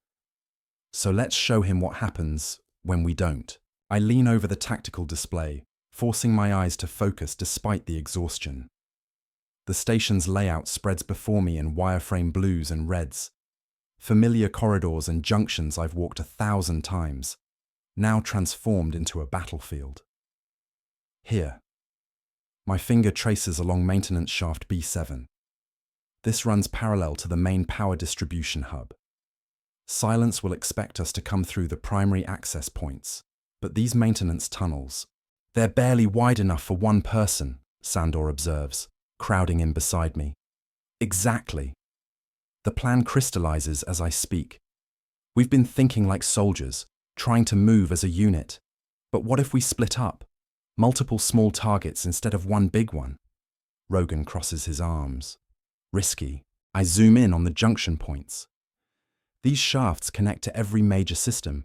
So let's show him what happens when we don't. I lean over the tactical display, forcing my eyes to focus despite the exhaustion. The station's layout spreads before me in wireframe blues and reds. Familiar corridors and junctions I've walked 1,000 times, now transformed into a battlefield. Here. My finger traces along maintenance shaft B7. This runs parallel to the main power distribution hub. Silence will expect us to come through the primary access points, but these maintenance tunnels, they're barely wide enough for one person, Sandor observes, crowding in beside me. Exactly. The plan crystallizes as I speak. We've been thinking like soldiers, trying to move as a unit. But what if we split up? Multiple small targets instead of one big one? Rogan crosses his arms. Risky. I zoom in on the junction points. These shafts connect to every major system.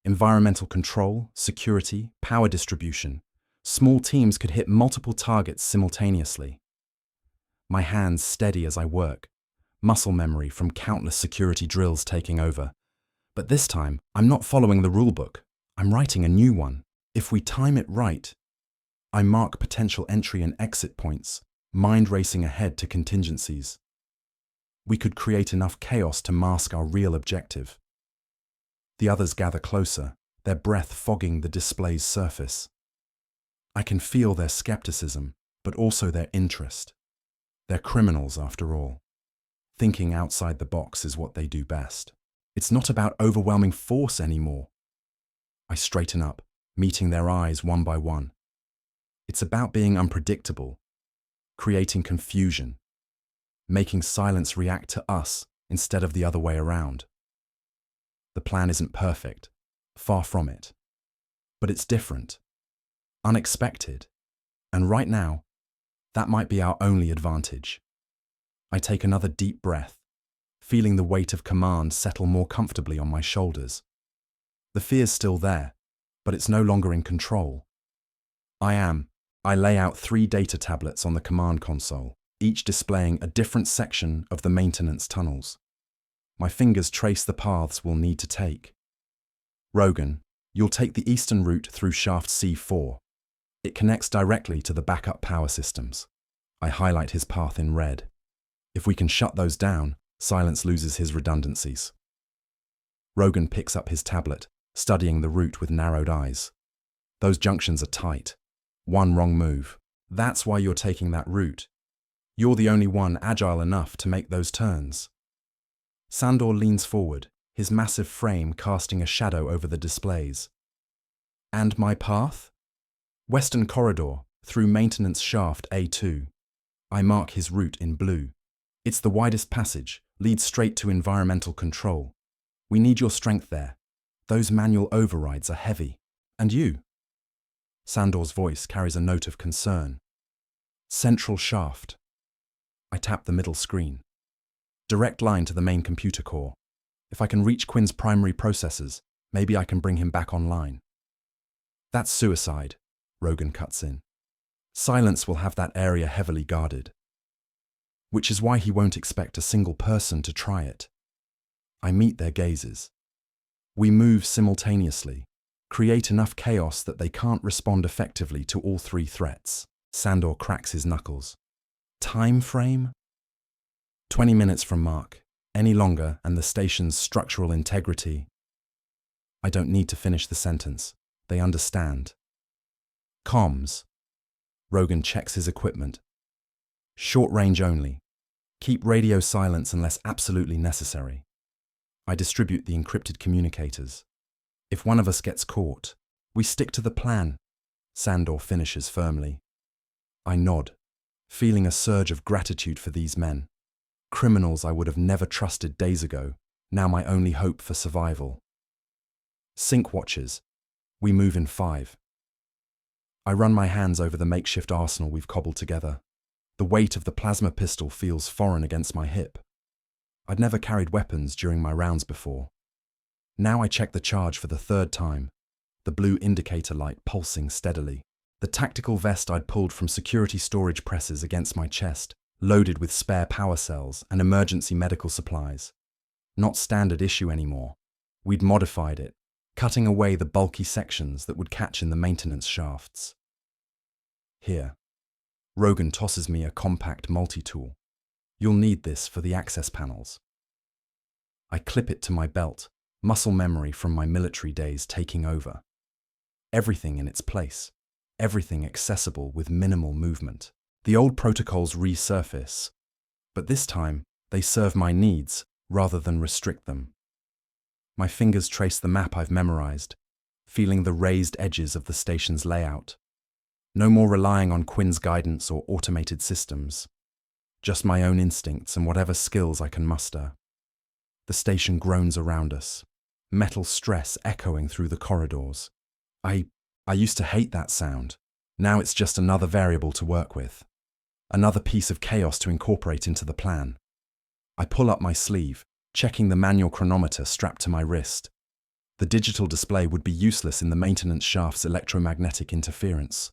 Environmental control, security, power distribution. Small teams could hit multiple targets simultaneously. My hands steady as I work. Muscle memory from countless security drills taking over. But this time, I'm not following the rulebook. I'm writing a new one. If we time it right, I mark potential entry and exit points, mind racing ahead to contingencies. We could create enough chaos to mask our real objective. The others gather closer, their breath fogging the display's surface. I can feel their skepticism, but also their interest. They're criminals, after all. Thinking outside the box is what they do best. It's not about overwhelming force anymore. I straighten up, meeting their eyes one by one. It's about being unpredictable, creating confusion, making silence react to us instead of the other way around. The plan isn't perfect, far from it. But it's different, unexpected, and right now, that might be our only advantage. I take another deep breath, feeling the weight of command settle more comfortably on my shoulders. The fear's still there, but it's no longer in control. I lay out 3 data tablets on the command console, each displaying a different section of the maintenance tunnels. My fingers trace the paths we'll need to take. Rogan, you'll take the eastern route through shaft C4. It connects directly to the backup power systems. I highlight his path in red. If we can shut those down, Silence loses his redundancies. Rogan picks up his tablet, studying the route with narrowed eyes. Those junctions are tight. One wrong move. That's why you're taking that route. You're the only one agile enough to make those turns. Sandor leans forward, his massive frame casting a shadow over the displays. And my path? Western corridor, through maintenance shaft A2. I mark his route in blue. It's the widest passage, leads straight to environmental control. We need your strength there. Those manual overrides are heavy. And you? Sandor's voice carries a note of concern. Central shaft. I tap the middle screen. Direct line to the main computer core. If I can reach Quinn's primary processors, maybe I can bring him back online. That's suicide, Rogan cuts in. Silence will have that area heavily guarded. Which is why he won't expect a single person to try it. I meet their gazes. We move simultaneously, create enough chaos that they can't respond effectively to all 3 threats. Sandor cracks his knuckles. Time frame? 20 minutes from mark. Any longer and the station's structural integrity. I don't need to finish the sentence. They understand. Comms. Rogan checks his equipment. Short range only. Keep radio silence unless absolutely necessary. I distribute the encrypted communicators. If one of us gets caught, we stick to the plan. Sandor finishes firmly. I nod, feeling a surge of gratitude for these men. Criminals I would have never trusted days ago, now my only hope for survival. Sync watches. We move in 5. I run my hands over the makeshift arsenal we've cobbled together. The weight of the plasma pistol feels foreign against my hip. I'd never carried weapons during my rounds before. Now I check the charge for the 3rd time, the blue indicator light pulsing steadily. The tactical vest I'd pulled from security storage presses against my chest, loaded with spare power cells and emergency medical supplies. Not standard issue anymore. We'd modified it, cutting away the bulky sections that would catch in the maintenance shafts. Here. Rogan tosses me a compact multi-tool. You'll need this for the access panels. I clip it to my belt, muscle memory from my military days taking over. Everything in its place. Everything accessible with minimal movement. The old protocols resurface, but this time they serve my needs rather than restrict them. My fingers trace the map I've memorized, feeling the raised edges of the station's layout. No more relying on Quinn's guidance or automated systems. Just my own instincts and whatever skills I can muster. The station groans around us, metal stress echoing through the corridors. I used to hate that sound. Now it's just another variable to work with. Another piece of chaos to incorporate into the plan. I pull up my sleeve, checking the manual chronometer strapped to my wrist. The digital display would be useless in the maintenance shaft's electromagnetic interference.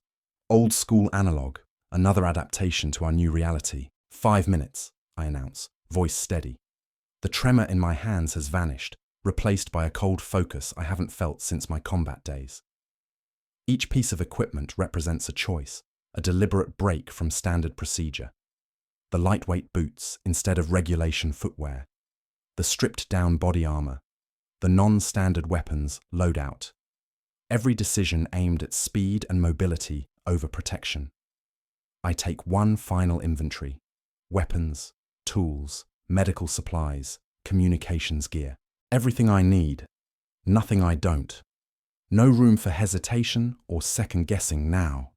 Old school analog, another adaptation to our new reality. 5 minutes, I announce, voice steady. The tremor in my hands has vanished, replaced by a cold focus I haven't felt since my combat days. Each piece of equipment represents a choice, a deliberate break from standard procedure. The lightweight boots instead of regulation footwear, the stripped-down body armor, the non-standard weapons loadout. Every decision aimed at speed and mobility over protection. I take one final inventory: weapons, tools, medical supplies, communications gear. Everything I need, nothing I don't. No room for hesitation or second-guessing now.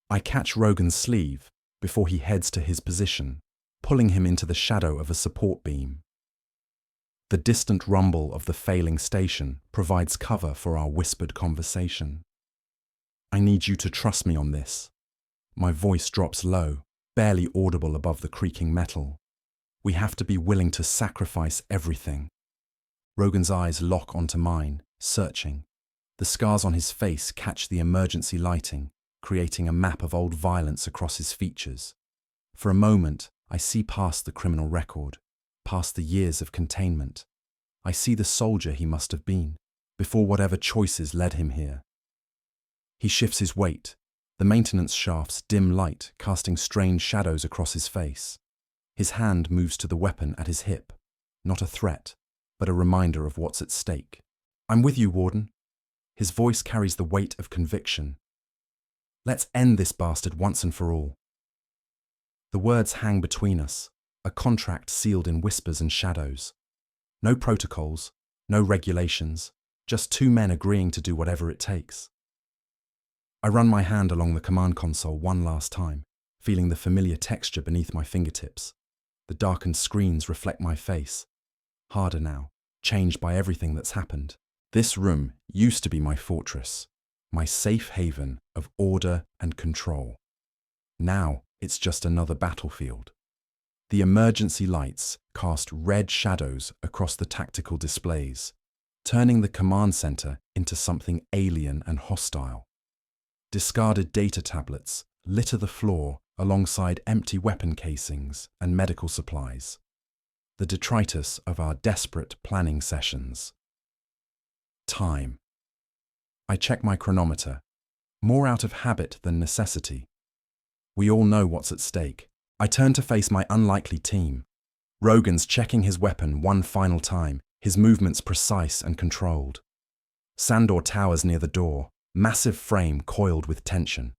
I catch Rogan's sleeve before he heads to his position, pulling him into the shadow of a support beam. The distant rumble of the failing station provides cover for our whispered conversation. I need you to trust me on this. My voice drops low, barely audible above the creaking metal. We have to be willing to sacrifice everything. Rogan's eyes lock onto mine, searching. The scars on his face catch the emergency lighting, creating a map of old violence across his features. For a moment, I see past the criminal record, past the years of containment. I see the soldier he must have been, before whatever choices led him here. He shifts his weight, the maintenance shaft's dim light casting strange shadows across his face. His hand moves to the weapon at his hip, not a threat, but a reminder of what's at stake. I'm with you, Warden. His voice carries the weight of conviction. Let's end this bastard once and for all. The words hang between us, a contract sealed in whispers and shadows. No protocols, no regulations, just two men agreeing to do whatever it takes. I run my hand along the command console one last time, feeling the familiar texture beneath my fingertips. The darkened screens reflect my face. Harder now, changed by everything that's happened. This room used to be my fortress, my safe haven of order and control. Now it's just another battlefield. The emergency lights cast red shadows across the tactical displays, turning the command center into something alien and hostile. Discarded data tablets litter the floor alongside empty weapon casings and medical supplies, the detritus of our desperate planning sessions. Time. I check my chronometer, more out of habit than necessity. We all know what's at stake. I turn to face my unlikely team. Rogan's checking his weapon one final time, his movements precise and controlled. Sandor towers near the door, massive frame coiled with tension.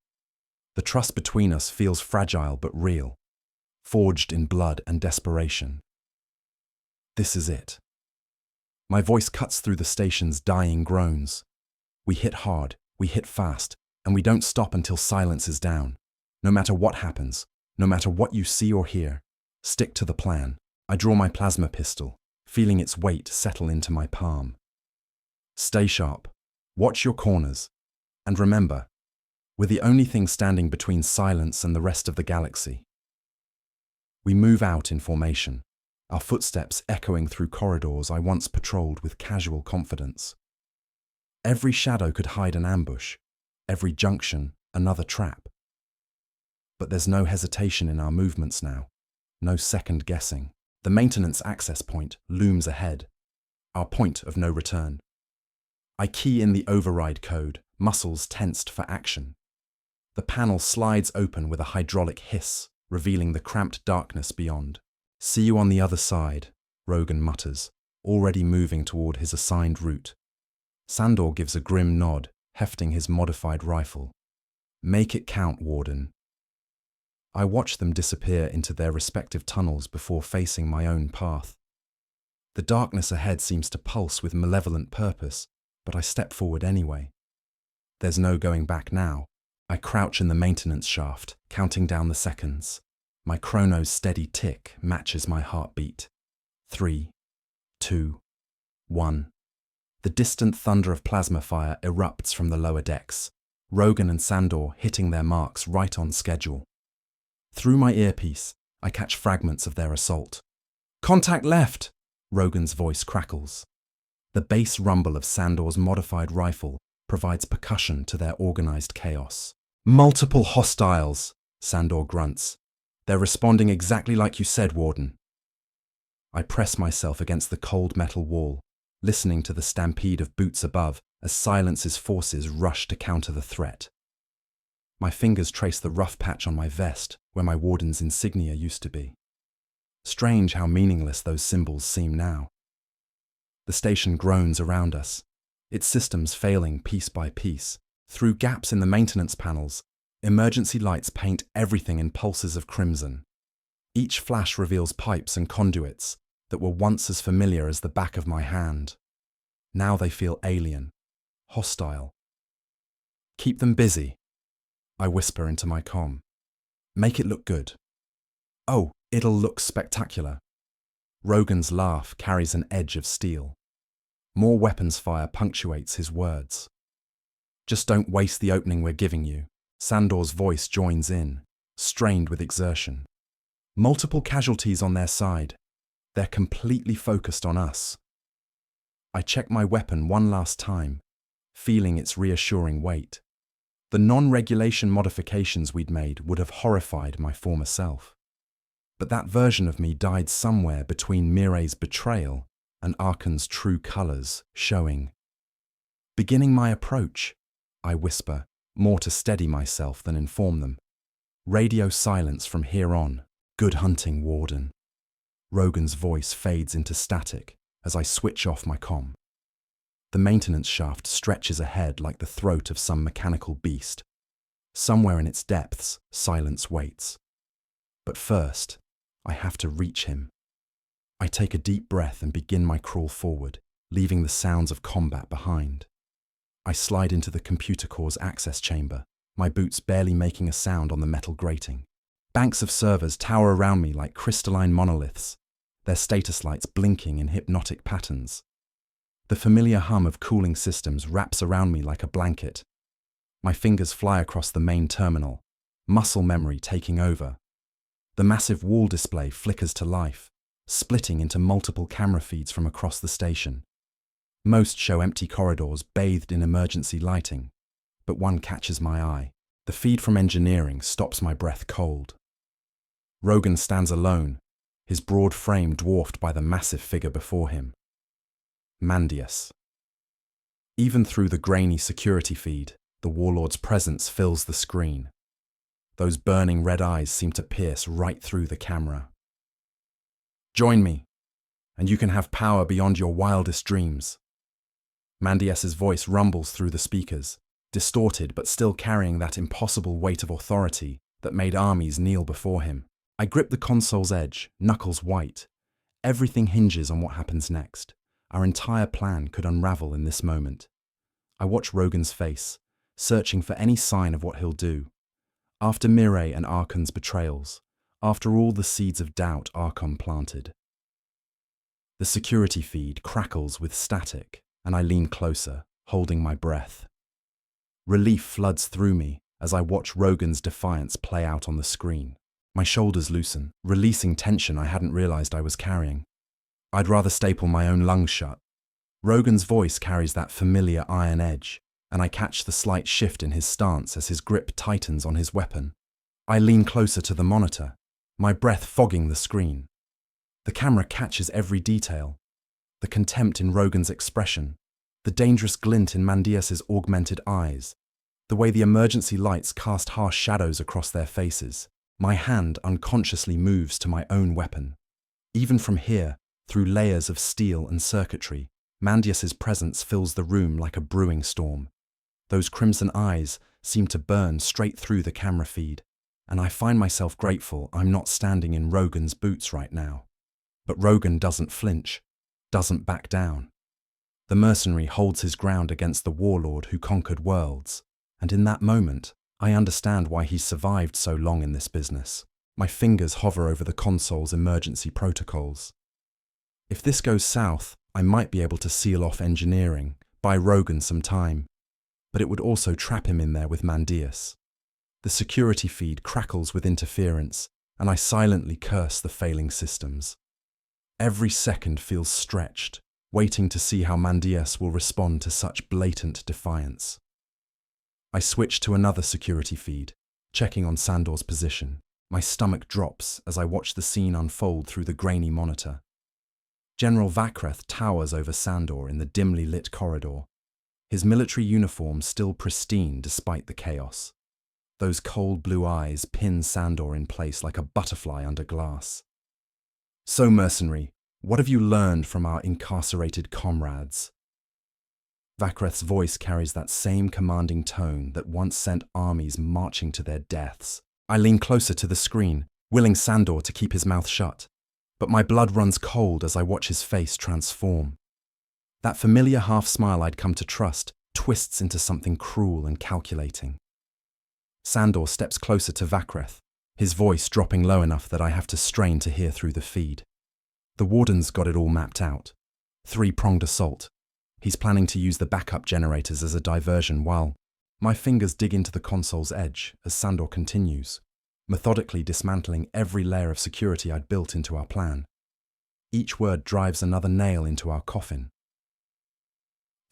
The trust between us feels fragile but real, forged in blood and desperation. This is it. My voice cuts through the station's dying groans. We hit hard, we hit fast, and we don't stop until silence is down. No matter what happens, no matter what you see or hear, stick to the plan. I draw my plasma pistol, feeling its weight settle into my palm. Stay sharp, watch your corners, and remember, we're the only thing standing between silence and the rest of the galaxy. We move out in formation, our footsteps echoing through corridors I once patrolled with casual confidence. Every shadow could hide an ambush, every junction Another trap. But there's no hesitation in our movements now. No second guessing. The maintenance access point looms ahead. Our point of no return. I key in the override code, muscles tensed for action. The panel slides open with a hydraulic hiss, revealing the cramped darkness beyond. "See you on the other side," Rogan mutters, already moving toward his assigned route. Sandor gives a grim nod, hefting his modified rifle. "Make it count, Warden." I watch them disappear into their respective tunnels before facing my own path. The darkness ahead seems to pulse with malevolent purpose, but I step forward anyway. There's no going back now. I crouch in the maintenance shaft, counting down the seconds. My chrono's steady tick matches my heartbeat. 3, 2, 1. The distant thunder of plasma fire erupts from the lower decks, Rogan and Sandor hitting their marks right on schedule. Through my earpiece, I catch fragments of their assault. "Contact left!" Rogan's voice crackles. The bass rumble of Sandor's modified rifle provides percussion to their organized chaos. "Multiple hostiles," Sandor grunts. "They're responding exactly like you said, Warden." I press myself against the cold metal wall, listening to the stampede of boots above as Silence's forces rush to counter the threat. My fingers trace the rough patch on my vest where my Warden's insignia used to be. Strange how meaningless those symbols seem now. The station groans around us, its systems failing piece by piece. Through gaps in the maintenance panels, emergency lights paint everything in pulses of crimson. Each flash reveals pipes and conduits that were once as familiar as the back of my hand. Now they feel alien, hostile. "Keep them busy," I whisper into my comm. "Make it look good." "Oh, it'll look spectacular." Rogan's laugh carries an edge of steel. More weapons fire punctuates his words. "Just don't waste the opening we're giving you." Sandor's voice joins in, strained with exertion. Multiple casualties on their side. They're completely focused on us. I check my weapon one last time, feeling its reassuring weight. The non-regulation modifications we'd made would have horrified my former self. But that version of me died somewhere between Mireille's betrayal and Arkan's true colors showing. "Beginning my approach," I whisper, more to steady myself than inform them. "Radio silence from here on. Good hunting, Warden." Rogan's voice fades into static as I switch off my comm. The maintenance shaft stretches ahead like the throat of some mechanical beast. Somewhere in its depths, Silence waits. But first, I have to reach him. I take a deep breath and begin my crawl forward, leaving the sounds of combat behind. I slide into the computer core's access chamber, my boots barely making a sound on the metal grating. Banks of servers tower around me like crystalline monoliths, their status lights blinking in hypnotic patterns. The familiar hum of cooling systems wraps around me like a blanket. My fingers fly across the main terminal, muscle memory taking over. The massive wall display flickers to life, splitting into multiple camera feeds from across the station. Most show empty corridors bathed in emergency lighting, but one catches my eye. The feed from engineering stops my breath cold. Rogan stands alone, his broad frame dwarfed by the massive figure before him. Mandius. Even through the grainy security feed, the warlord's presence fills the screen. Those burning red eyes seem to pierce right through the camera. "Join me, and you can have power beyond your wildest dreams." Mandius's voice rumbles through the speakers, distorted but still carrying that impossible weight of authority that made armies kneel before him. I grip the console's edge, knuckles white. Everything hinges on what happens next. Our entire plan could unravel in this moment. I watch Rogan's face, searching for any sign of what he'll do. After Mireille and Arkan's betrayals, after all the seeds of doubt Arkan planted. The security feed crackles with static, and I lean closer, holding my breath. Relief floods through me as I watch Rogan's defiance play out on the screen. My shoulders loosen, releasing tension I hadn't realized I was carrying. I'd rather staple my own lungs shut. Rogan's voice carries that familiar iron edge, and I catch the slight shift in his stance as his grip tightens on his weapon. I lean closer to the monitor, my breath fogging the screen. The camera catches every detail. The contempt in Rogan's expression, the dangerous glint in Mandias's augmented eyes, the way the emergency lights cast harsh shadows across their faces. My hand unconsciously moves to my own weapon. Even from here, through layers of steel and circuitry, Mandias's presence fills the room like a brewing storm. Those crimson eyes seem to burn straight through the camera feed, and I find myself grateful I'm not standing in Rogan's boots right now. But Rogan doesn't flinch, doesn't back down. The mercenary holds his ground against the warlord who conquered worlds, and in that moment, I understand why he's survived so long in this business. My fingers hover over the console's emergency protocols. If this goes south, I might be able to seal off engineering, buy Rogan some time, but it would also trap him in there with Mandias. The security feed crackles with interference, and I silently curse the failing systems. Every second feels stretched, waiting to see how Mandias will respond to such blatant defiance. I switch to another security feed, checking on Sandor's position. My stomach drops as I watch the scene unfold through the grainy monitor. General Vakreth towers over Sandor in the dimly lit corridor, his military uniform still pristine despite the chaos. Those cold blue eyes pin Sandor in place like a butterfly under glass. So, mercenary, what have you learned from our incarcerated comrades? Vakreth's voice carries that same commanding tone that once sent armies marching to their deaths. I lean closer to the screen, willing Sandor to keep his mouth shut, but my blood runs cold as I watch his face transform. That familiar half-smile I'd come to trust twists into something cruel and calculating. Sandor steps closer to Vakreth, his voice dropping low enough that I have to strain to hear through the feed. The Warden's got it all mapped out. 3-pronged assault. He's planning to use the backup generators as a diversion while my fingers dig into the console's edge as Sandor continues, methodically dismantling every layer of security I'd built into our plan. Each word drives another nail into our coffin.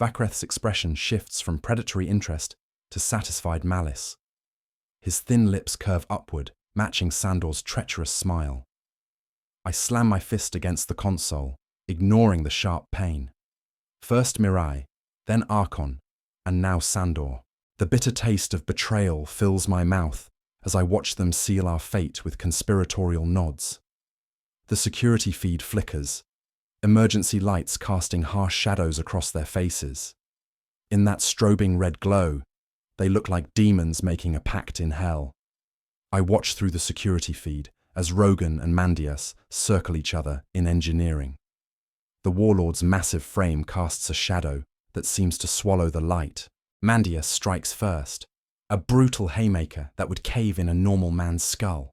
Vakreth's expression shifts from predatory interest to satisfied malice. His thin lips curve upward, matching Sandor's treacherous smile. I slam my fist against the console, ignoring the sharp pain. First Mirai, then Archon, and now Sandor. The bitter taste of betrayal fills my mouth as I watch them seal our fate with conspiratorial nods. The security feed flickers, emergency lights casting harsh shadows across their faces. In that strobing red glow, they look like demons making a pact in hell. I watch through the security feed as Rogan and Mandias circle each other in engineering. The warlord's massive frame casts a shadow that seems to swallow the light. Mandias strikes first, a brutal haymaker that would cave in a normal man's skull.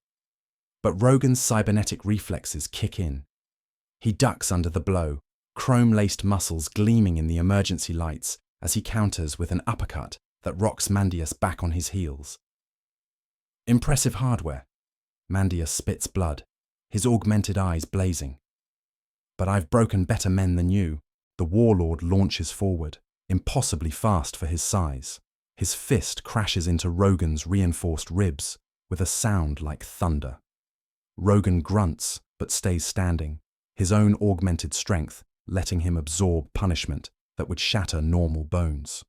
But Rogan's cybernetic reflexes kick in. He ducks under the blow, chrome-laced muscles gleaming in the emergency lights as he counters with an uppercut that rocks Mandias back on his heels. Impressive hardware. Mandias spits blood, his augmented eyes blazing. But I've broken better men than you. The warlord launches forward, impossibly fast for his size. His fist crashes into Rogan's reinforced ribs with a sound like thunder. Rogan grunts but stays standing, his own augmented strength letting him absorb punishment that would shatter normal bones.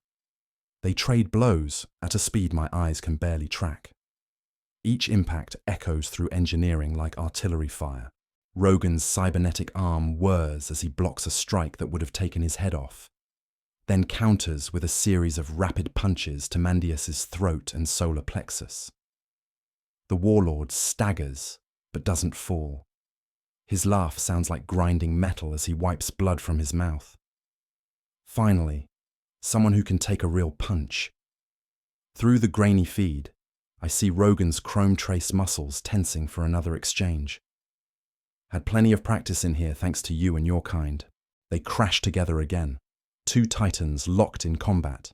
They trade blows at a speed my eyes can barely track. Each impact echoes through engineering like artillery fire. Rogan's cybernetic arm whirs as he blocks a strike that would have taken his head off, then counters with a series of rapid punches to Mandias's throat and solar plexus. The warlord staggers, but doesn't fall. His laugh sounds like grinding metal as he wipes blood from his mouth. Finally, someone who can take a real punch. Through the grainy feed, I see Rogan's chrome trace muscles tensing for another exchange. Had plenty of practice in here thanks to you and your kind. They crash together again. 2 titans locked in combat.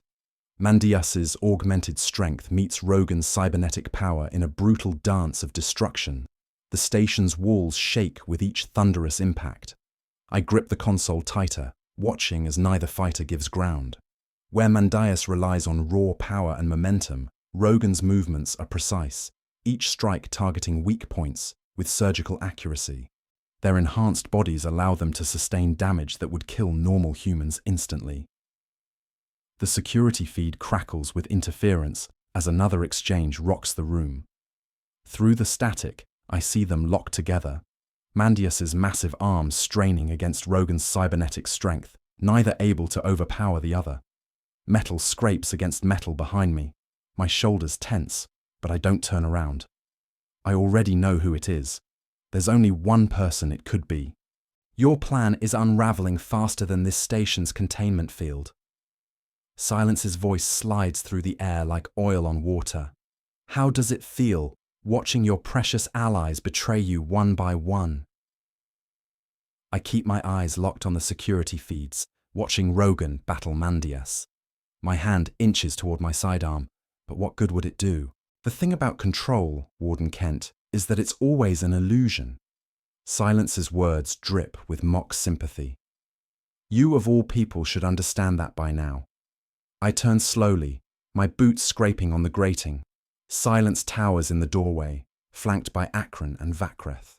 Mandias's augmented strength meets Rogan's cybernetic power in a brutal dance of destruction. The station's walls shake with each thunderous impact. I grip the console tighter, watching as neither fighter gives ground. Where Mandias relies on raw power and momentum, Rogan's movements are precise, each strike targeting weak points with surgical accuracy. Their enhanced bodies allow them to sustain damage that would kill normal humans instantly. The security feed crackles with interference as another exchange rocks the room. Through the static, I see them locked together, Mandias's massive arms straining against Rogan's cybernetic strength, neither able to overpower the other. Metal scrapes against metal behind me. My shoulders tense, but I don't turn around. I already know who it is. There's only one person it could be. Your plan is unraveling faster than this station's containment field. Silence's voice slides through the air like oil on water. How does it feel, watching your precious allies betray you one by one? I keep my eyes locked on the security feeds, watching Rogan battle Mandias. My hand inches toward my sidearm, but what good would it do? The thing about control, Warden Kent, is that it's always an illusion. Silence's words drip with mock sympathy. You of all people should understand that by now. I turn slowly, my boots scraping on the grating. Silence towers in the doorway, flanked by Akron and Vakreth.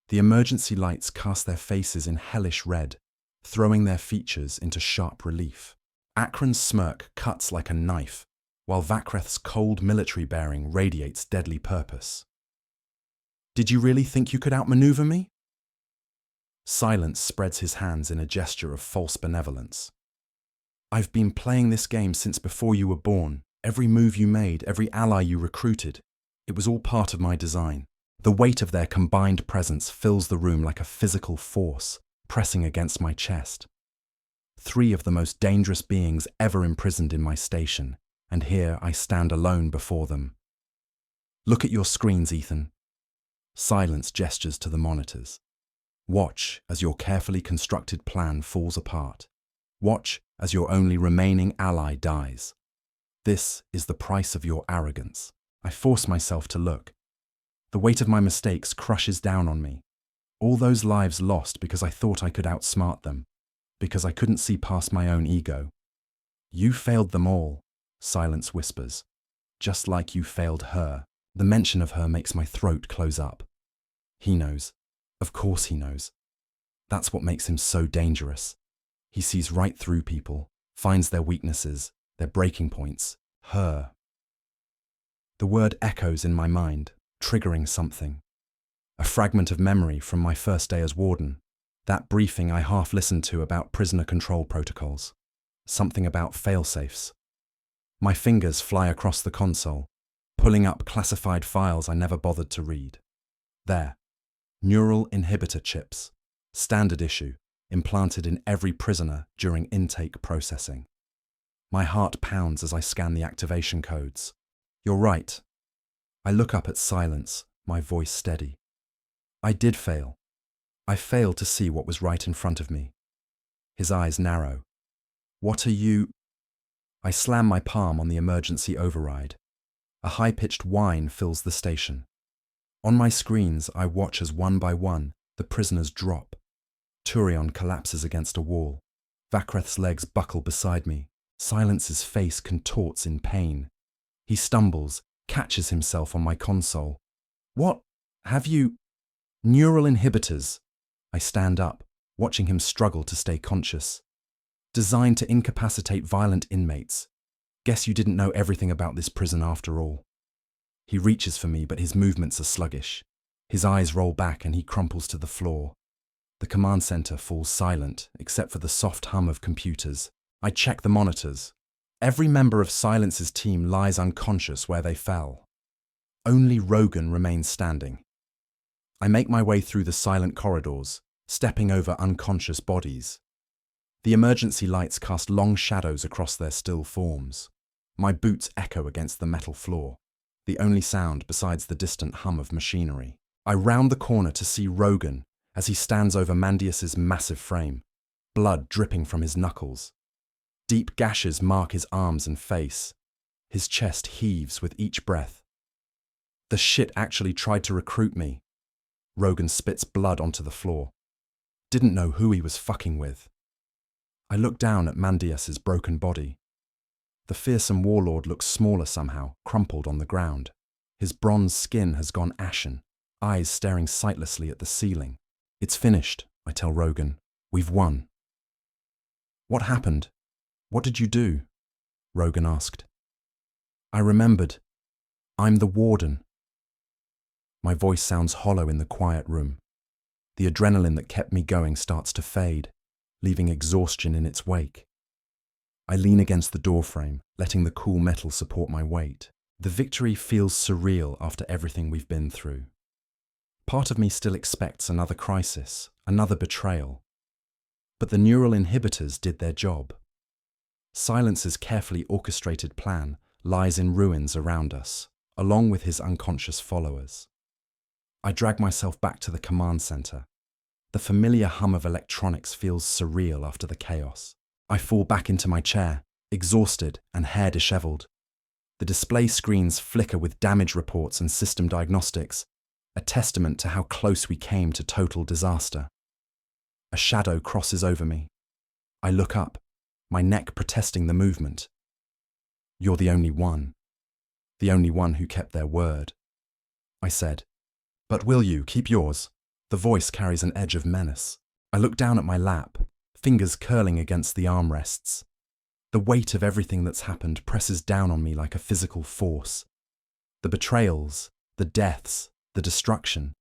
The emergency lights cast their faces in hellish red, throwing their features into sharp relief. Akron's smirk cuts like a knife, while Vakreth's cold military bearing radiates deadly purpose. Did you really think you could outmaneuver me? Silence spreads his hands in a gesture of false benevolence. I've been playing this game since before you were born. Every move you made, every ally you recruited, it was all part of my design. The weight of their combined presence fills the room like a physical force, pressing against my chest. 3 of the most dangerous beings ever imprisoned in my station, and here I stand alone before them. Look at your screens, Ethan. Silence gestures to the monitors. Watch as your carefully constructed plan falls apart. Watch as your only remaining ally dies. This is the price of your arrogance. I force myself to look. The weight of my mistakes crushes down on me. All those lives lost because I thought I could outsmart them, because I couldn't see past my own ego. You failed them all, Silence whispers. Just like you failed her. The mention of her makes my throat close up. He knows. Of course he knows. That's what makes him so dangerous. He sees right through people, finds their weaknesses, their breaking points, her. The word echoes in my mind, triggering something. A fragment of memory from my first day as warden, that briefing I half listened to about prisoner control protocols. Something about fail-safes. My fingers fly across the console, pulling up classified files I never bothered to read. There. Neural inhibitor chips. Standard issue, implanted in every prisoner during intake processing. My heart pounds as I scan the activation codes. You're right. I look up at Silence, my voice steady. I did fail. I failed to see what was right in front of me. His eyes narrow. What are you? I slam my palm on the emergency override. A high-pitched whine fills the station. On my screens, I watch as one by one, the prisoners drop. Turion collapses against a wall. Vakreth's legs buckle beside me. Silence's face contorts in pain. He stumbles, catches himself on my console. What? Have you? Neural inhibitors. I stand up, watching him struggle to stay conscious. Designed to incapacitate violent inmates. Guess you didn't know everything about this prison after all. He reaches for me, but his movements are sluggish. His eyes roll back and he crumples to the floor. The command center falls silent, except for the soft hum of computers. I check the monitors. Every member of Silence's team lies unconscious where they fell. Only Rogan remains standing. I make my way through the silent corridors, stepping over unconscious bodies. The emergency lights cast long shadows across their still forms. My boots echo against the metal floor, the only sound besides the distant hum of machinery. I round the corner to see Rogan as he stands over Mandias's massive frame, blood dripping from his knuckles. Deep gashes mark his arms and face. His chest heaves with each breath. The shit actually tried to recruit me. Rogan spits blood onto the floor. Didn't know who he was fucking with. I look down at Mandias's broken body. The fearsome warlord looks smaller somehow, crumpled on the ground. His bronze skin has gone ashen, eyes staring sightlessly at the ceiling. It's finished, I tell Rogan. We've won. What happened? What did you do? Rogan asked. I remembered. I'm the warden. My voice sounds hollow in the quiet room. The adrenaline that kept me going starts to fade, leaving exhaustion in its wake. I lean against the doorframe, letting the cool metal support my weight. The victory feels surreal after everything we've been through. Part of me still expects another crisis, another betrayal. But the neural inhibitors did their job. Silence's carefully orchestrated plan lies in ruins around us, along with his unconscious followers. I drag myself back to the command center. The familiar hum of electronics feels surreal after the chaos. I fall back into my chair, exhausted and hair disheveled. The display screens flicker with damage reports and system diagnostics, a testament to how close we came to total disaster. A shadow crosses over me. I look up, my neck protesting the movement. You're the only one who kept their word, I said. But will you keep yours? The voice carries an edge of menace. I look down at my lap, fingers curling against the armrests. The weight of everything that's happened presses down on me like a physical force. The betrayals, the deaths, the destruction.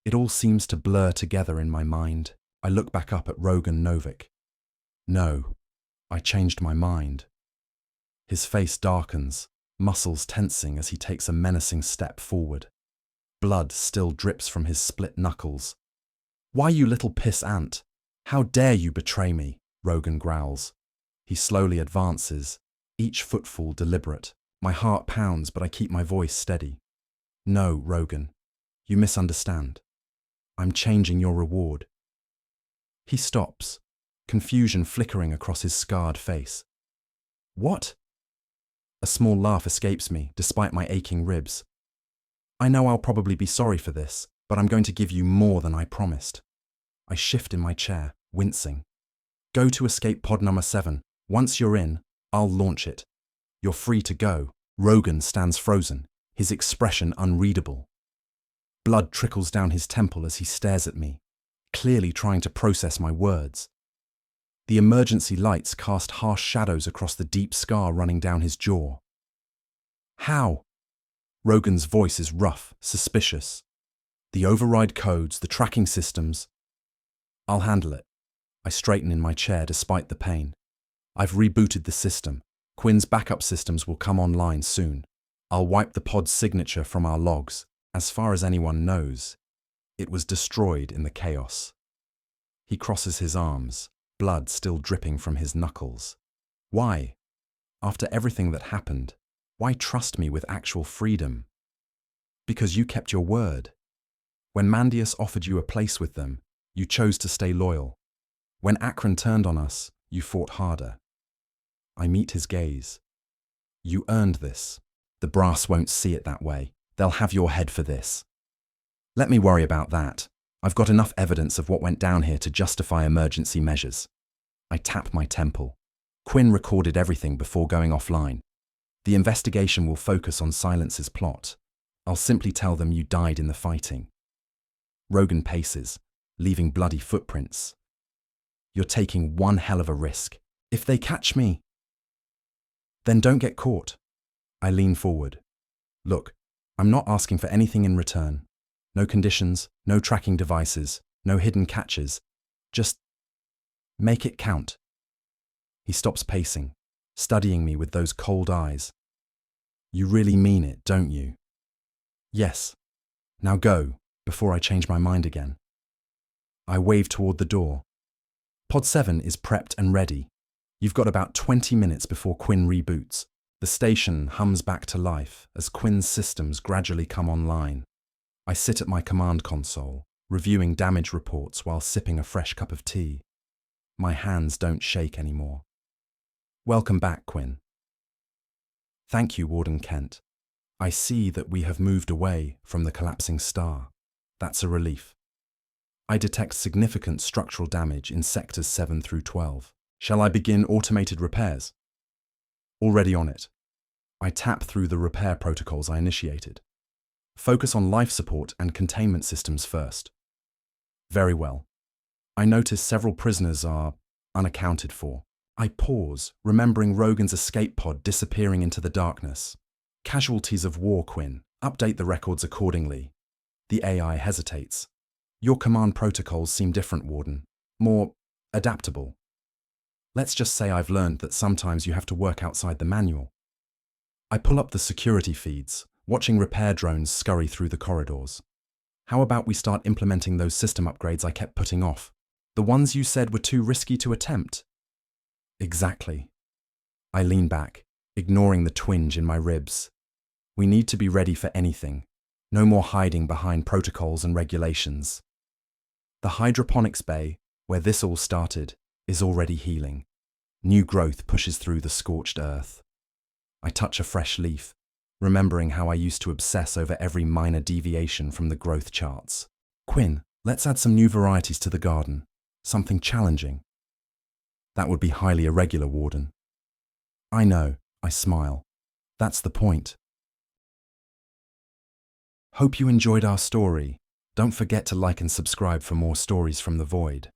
It all seems to blur together in my mind. I look back up at Rogan Novick. No, I changed my mind. His face darkens, muscles tensing as he takes a menacing step forward. Blood still drips from his split knuckles. Why, you little piss ant? How dare you betray me? Rogan growls. He slowly advances, each footfall deliberate. My heart pounds, but I keep my voice steady. No, Rogan, you misunderstand. I'm changing your reward. He stops, confusion flickering across his scarred face. What? A small laugh escapes me, despite my aching ribs. I know I'll probably be sorry for this, but I'm going to give you more than I promised. I shift in my chair, wincing. Go to escape pod number 7. Once you're in, I'll launch it. You're free to go. Rogan stands frozen, his expression unreadable. Blood trickles down his temple as he stares at me, clearly trying to process my words. The emergency lights cast harsh shadows across the deep scar running down his jaw. How? Rogan's voice is rough, suspicious. The override codes, the tracking systems. I'll handle it. I straighten in my chair despite the pain. I've rebooted the system. Quinn's backup systems will come online soon. I'll wipe the pod's signature from our logs. As far as anyone knows, it was destroyed in the chaos. He crosses his arms, blood still dripping from his knuckles. Why? After everything that happened, why trust me with actual freedom? Because you kept your word. When Mandius offered you a place with them, you chose to stay loyal. When Akron turned on us, you fought harder. I meet his gaze. You earned this. The brass won't see it that way. They'll have your head for this. Let me worry about that. I've got enough evidence of what went down here to justify emergency measures. I tap my temple. Quinn recorded everything before going offline. The investigation will focus on Silence's plot. I'll simply tell them you died in the fighting. Rogan paces, leaving bloody footprints. You're taking one hell of a risk. If they catch me, then don't get caught. I lean forward. Look, I'm not asking for anything in return. No conditions, no tracking devices, no hidden catches. Just make it count. He stops pacing, studying me with those cold eyes. You really mean it, don't you? Yes. Now go, before I change my mind again. I wave toward the door. Pod 7 is prepped and ready. You've got about 20 minutes before Quinn reboots. The station hums back to life as Quinn's systems gradually come online. I sit at my command console, reviewing damage reports while sipping a fresh cup of tea. My hands don't shake anymore. Welcome back, Quinn. Thank you, Warden Kent. I see that we have moved away from the collapsing star. That's a relief. I detect significant structural damage in sectors 7 through 12. Shall I begin automated repairs? Already on it. I tap through the repair protocols I initiated. Focus on life support and containment systems first. Very well. I notice several prisoners are unaccounted for. I pause, remembering Rogan's escape pod disappearing into the darkness. Casualties of war, Quinn. Update the records accordingly. The AI hesitates. Your command protocols seem different, Warden. More adaptable. Let's just say I've learned that sometimes you have to work outside the manual. I pull up the security feeds, watching repair drones scurry through the corridors. How about we start implementing those system upgrades I kept putting off? The ones you said were too risky to attempt. Exactly. I lean back, ignoring the twinge in my ribs. We need to be ready for anything. No more hiding behind protocols and regulations. The hydroponics bay, where this all started, is already healing. New growth pushes through the scorched earth. I touch a fresh leaf, remembering how I used to obsess over every minor deviation from the growth charts. Quinn, let's add some new varieties to the garden. Something challenging. That would be highly irregular, Warden. I know, I smile. That's the point. Hope you enjoyed our story. Don't forget to like and subscribe for more stories from the void.